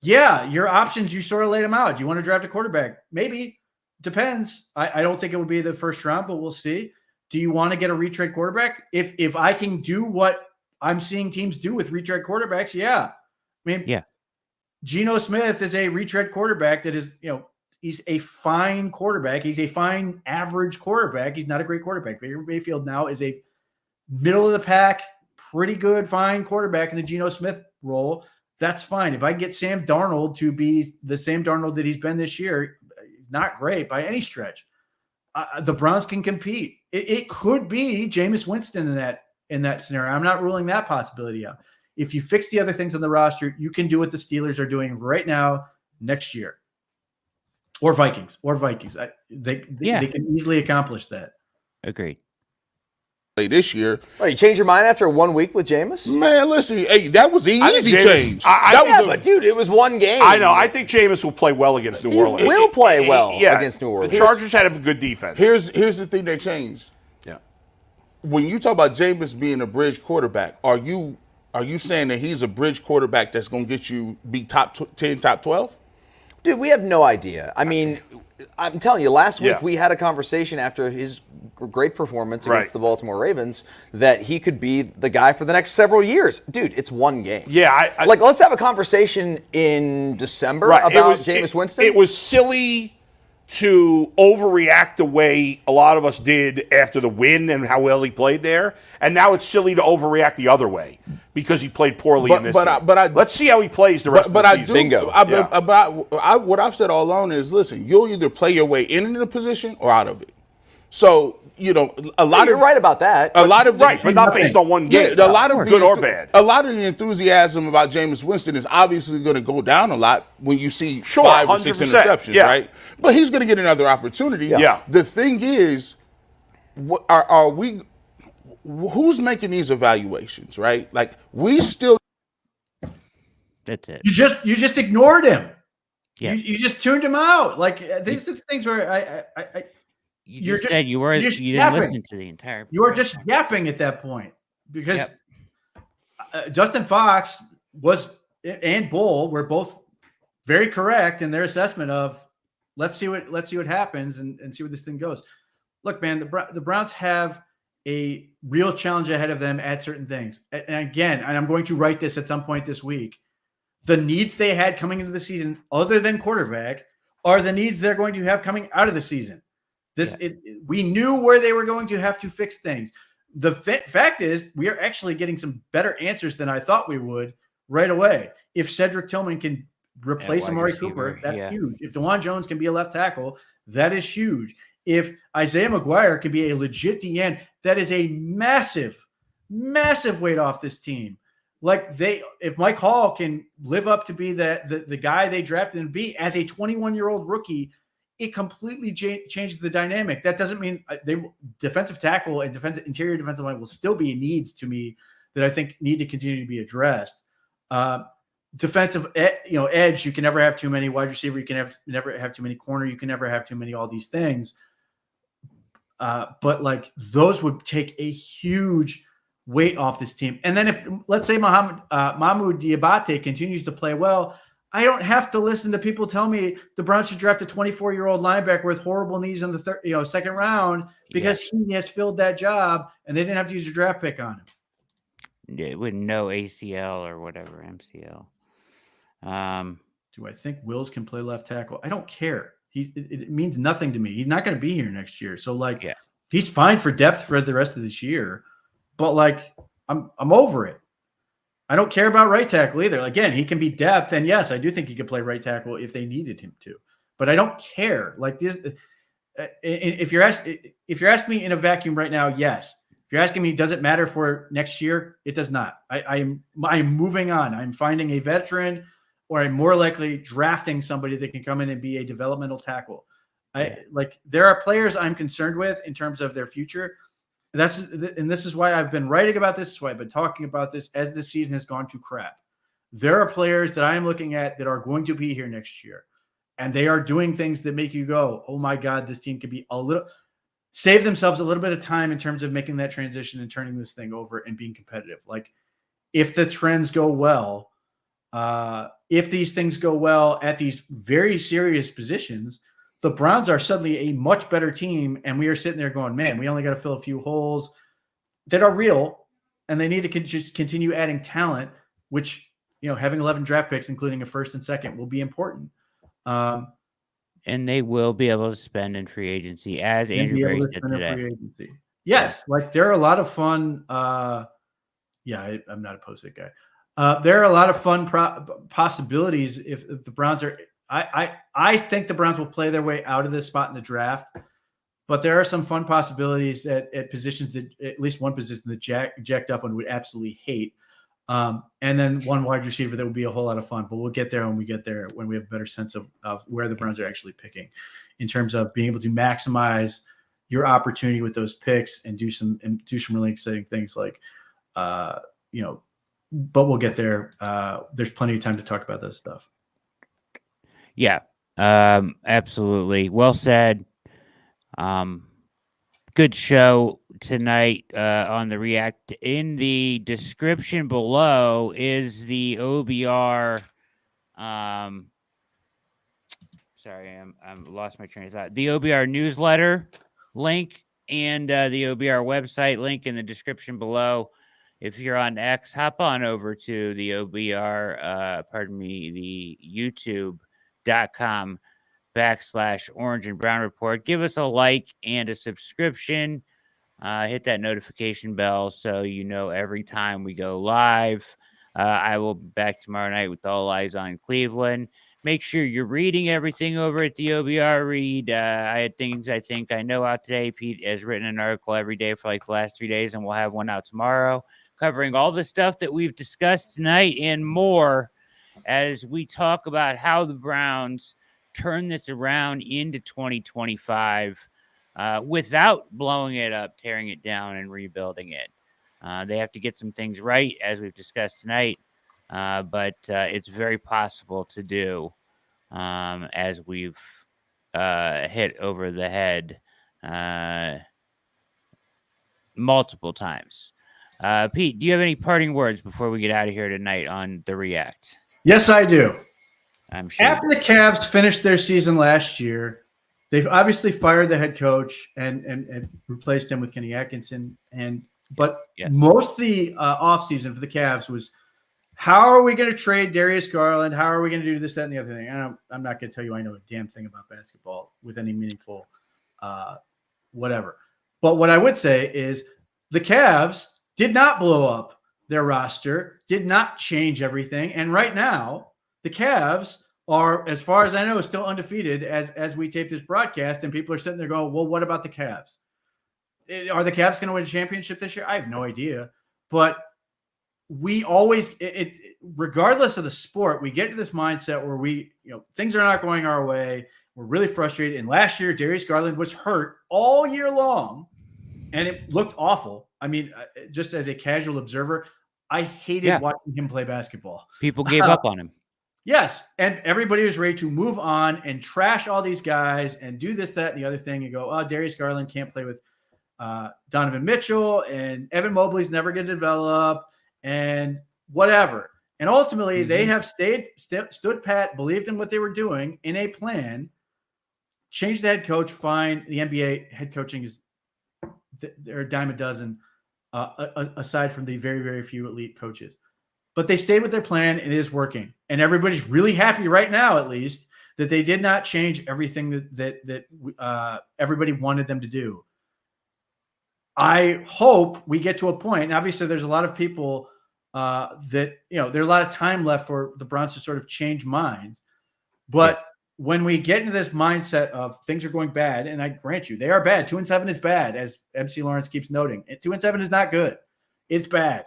yeah, your options, you sort of laid them out. Do you want to draft a quarterback? Maybe. Depends. I don't think it would be the first round, but we'll see. Do you want to get a retread quarterback? If I can do what I'm seeing teams do with retread quarterbacks, yeah. I mean, Geno Smith is a retread quarterback that is, he's a fine quarterback. He's a fine average quarterback. He's not a great quarterback. Baker Mayfield now is a middle of the pack, pretty good, fine quarterback in the Geno Smith role. That's fine. If I can get Sam Darnold to be the same Darnold that he's been this year, he's not great by any stretch. The Browns can compete. It could be Jameis Winston in that scenario. I'm not ruling that possibility out. If you fix the other things on the roster, you can do what the Steelers are doing right now next year. Or Vikings. They can easily accomplish that. Agreed. This year. Oh, you change your mind after 1 week with Jameis? Man, listen, hey, that was an easy change. But dude, it was one game. I know. I think Jameis will play well against New Orleans. He will play well against New Orleans. The Chargers had a good defense. Here's the thing that changed. Yeah. When you talk about Jameis being a bridge quarterback, are you saying that he's a bridge quarterback that's going to get you be top 10, top 12? Dude, we have no idea. I mean, I'm telling you, last week we had a conversation after his great performance against the Baltimore Ravens that he could be the guy for the next several years. Dude, it's one game. Yeah. Let's have a conversation in December about Jameis Winston. It was silly to overreact the way a lot of us did after the win and how well he played there. And now it's silly to overreact the other way because he played poorly in this game. Let's see how he plays the rest of the season. Bingo. What I've said all along is, listen, you'll either play your way into the position or out of it. So, you're right about that. But not based on one game. A lot of good or bad. A lot of the enthusiasm about Jameis Winston is obviously going to go down a lot when you see 5 or 6 interceptions, right? But he's going to get another opportunity. Yeah. The thing is, are we who's making these evaluations, right? Like we still. That's it. You just ignored him. Yeah. You just tuned him out. Like these are the things where you just said you didn't yapping. listen to the entire. You are just yapping at that point because Justin Fox and Bull were both very correct in their assessment of let's see what happens and see where this thing goes. Look, man, the Browns have a real challenge ahead of them at certain things. And again, and I'm going to write this at some point this week. The needs they had coming into the season, other than quarterback, are the needs they're going to have coming out of the season. We knew where they were going to have to fix things. The fact is, we are actually getting some better answers than I thought we would right away. If Cedric Tillman can replace Amari Cooper, that's huge. If DeJuan Jones can be a left tackle, that is huge. If Isaiah McGuire can be a legit DN, that is a massive, massive weight off this team. Like if Mike Hall can live up to be the guy they drafted and be as a 21-year-old rookie, it completely changes the dynamic. That doesn't mean defensive tackle and interior defensive line will still be needs to me that I think need to continue to be addressed. Defensive, edge, you can never have too many. Wide receiver, you can never have too many. Corner, you can never have too many. All these things, but like those would take a huge weight off this team. And then if let's say Mahmoud Diabate continues to play well, I don't have to listen to people tell me the Browns should draft a 24-year-old linebacker with horrible knees in the second round because he has filled that job and they didn't have to use a draft pick on him. Yeah, with no ACL or whatever MCL. Do I think Wills can play left tackle? I don't care. It means nothing to me. He's not going to be here next year. So he's fine for depth for the rest of this year. But I'm over it. I don't care about right tackle either. Again, he can be depth, and yes, I do think he could play right tackle if they needed him to. But I don't care. Like this, if you're asking me in a vacuum right now, yes. If you're asking me, does it matter for next year? It does not. I'm moving on. I'm finding a veteran, or I'm more likely drafting somebody that can come in and be a developmental tackle. There are players I'm concerned with in terms of their future. And this is why I've been writing about this. This is why I've been talking about this as the season has gone to crap. There are players that I am looking at that are going to be here next year, and they are doing things that make you go, "Oh my God, this team could be save themselves a little bit of time in terms of making that transition and turning this thing over and being competitive." Like if the trends go well, if these things go well at these very serious positions, the Browns are suddenly a much better team, and we are sitting there going, man, we only got to fill a few holes that are real, and they need to just continue adding talent, which, having 11 draft picks, including a first and second, will be important. And they will be able to spend in free agency, as Andrew Berry said today. Yes, there are a lot of fun. I'm not a post-it guy. There are a lot of fun possibilities if the Browns are – I think the Browns will play their way out of this spot in the draft, but there are some fun possibilities at positions that at least one position that Jack Duffin would absolutely hate. And then one wide receiver that would be a whole lot of fun, but we'll get there when we get there, when we have a better sense of where the Browns are actually picking in terms of being able to maximize your opportunity with those picks and do some really exciting things but we'll get there. There's plenty of time to talk about that stuff. Yeah, absolutely. Well said. Good show tonight on the React. In the description below is the OBR. Sorry, I'm lost my train of thought. The OBR newsletter link and the OBR website link in the description below. If you're on X, hop on over to the OBR, the YouTube.com/Orange and Brown Report. Give us a like and a subscription. Hit that notification bell so you know every time we go live. I will be back tomorrow night with All Eyes on Cleveland. Make sure you're reading everything over at the OBR Read. I had things I think I know out today. Pete has written an article every day for the last 3 days, and we'll have one out tomorrow covering all the stuff that we've discussed tonight and more as we talk about how the Browns turn this around into 2025. without blowing it up, tearing it down, and rebuilding it. They have to get some things right, as we've discussed tonight, but it's very possible to do, as we've hit over the head multiple times. Pete, do you have any parting words before we get out of here tonight on the React? Yes, I do. I'm sure. After the Cavs finished their season last year, they've obviously fired the head coach and replaced him with Kenny Atkinson. But most of the offseason for the Cavs was, how are we going to trade Darius Garland? How are we going to do this, that, and the other thing? I'm not going to tell you I know a damn thing about basketball with any meaningful whatever. But what I would say is the Cavs did not blow up their roster, did not change everything. And right now, the Cavs are, as far as I know, still undefeated as we tape this broadcast. And people are sitting there going, well, what about the Cavs? Are the Cavs going to win a championship this year? I have no idea. But we always, regardless of the sport, we get to this mindset where things are not going our way. We're really frustrated. And last year, Darius Garland was hurt all year long, and it looked awful. I mean, just as a casual observer, I hated watching him play basketball. People gave up on him. Yes, and everybody was ready to move on and trash all these guys and do this, that, and the other thing, and go, oh, Darius Garland can't play with Donovan Mitchell, and Evan Mobley's never going to develop, and whatever. And ultimately, they have stood pat, believed in what they were doing in a plan, changed the head coach, fine. The NBA head coaching is they're a dime a dozen, aside from the very, very few elite coaches. But they stayed with their plan, and it is working. And everybody's really happy right now, at least, that they did not change everything that everybody wanted them to do. I hope we get to a point. And obviously, there's a lot of people there's a lot of time left for the Browns to sort of change minds. But when we get into this mindset of things are going bad, and I grant you, they are bad. 2-7 is bad, as MC Lawrence keeps noting. 2-7 is not good. It's bad.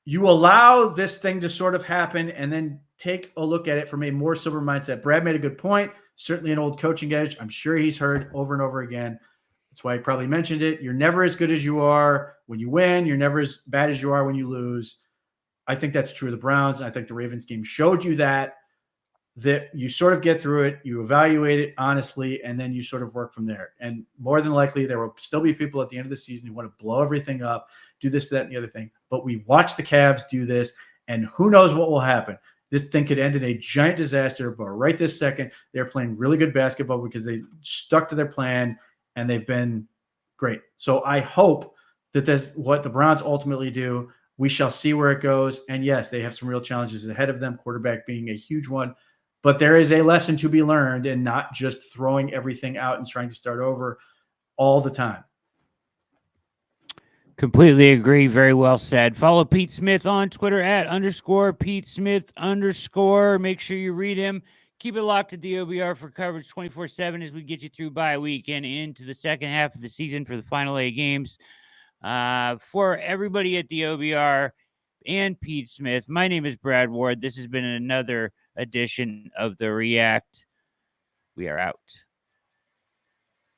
You allow this thing to sort of happen and then take a look at it from a more sober mindset. Brad made a good point. Certainly an old coaching edge. I'm sure he's heard over and over again. That's why he probably mentioned it. You're never as good as you are when you win. You're never as bad as you are when you lose. I think that's true of the Browns. I think the Ravens game showed you that you sort of get through it, you evaluate it honestly, and then you sort of work from there. And more than likely, there will still be people at the end of the season who want to blow everything up, do this, that, and the other thing. But we watch the Cavs do this, and who knows what will happen. This thing could end in a giant disaster, but right this second, they're playing really good basketball because they stuck to their plan, and they've been great. So I hope that that's what the Browns ultimately do. We shall see where it goes. And yes, they have some real challenges ahead of them, quarterback being a huge one. But there is a lesson to be learned in not just throwing everything out and trying to start over all the time. Completely agree. Very well said. Follow Pete Smith on Twitter @_Pete Smith_. Make sure you read him. Keep it locked to DOBR for coverage 24/7 as we get you through bye week and into the second half of the season for the final 8 games. For everybody at DOBR and Pete Smith, my name is Brad Ward. This has been another edition of The React. We are out.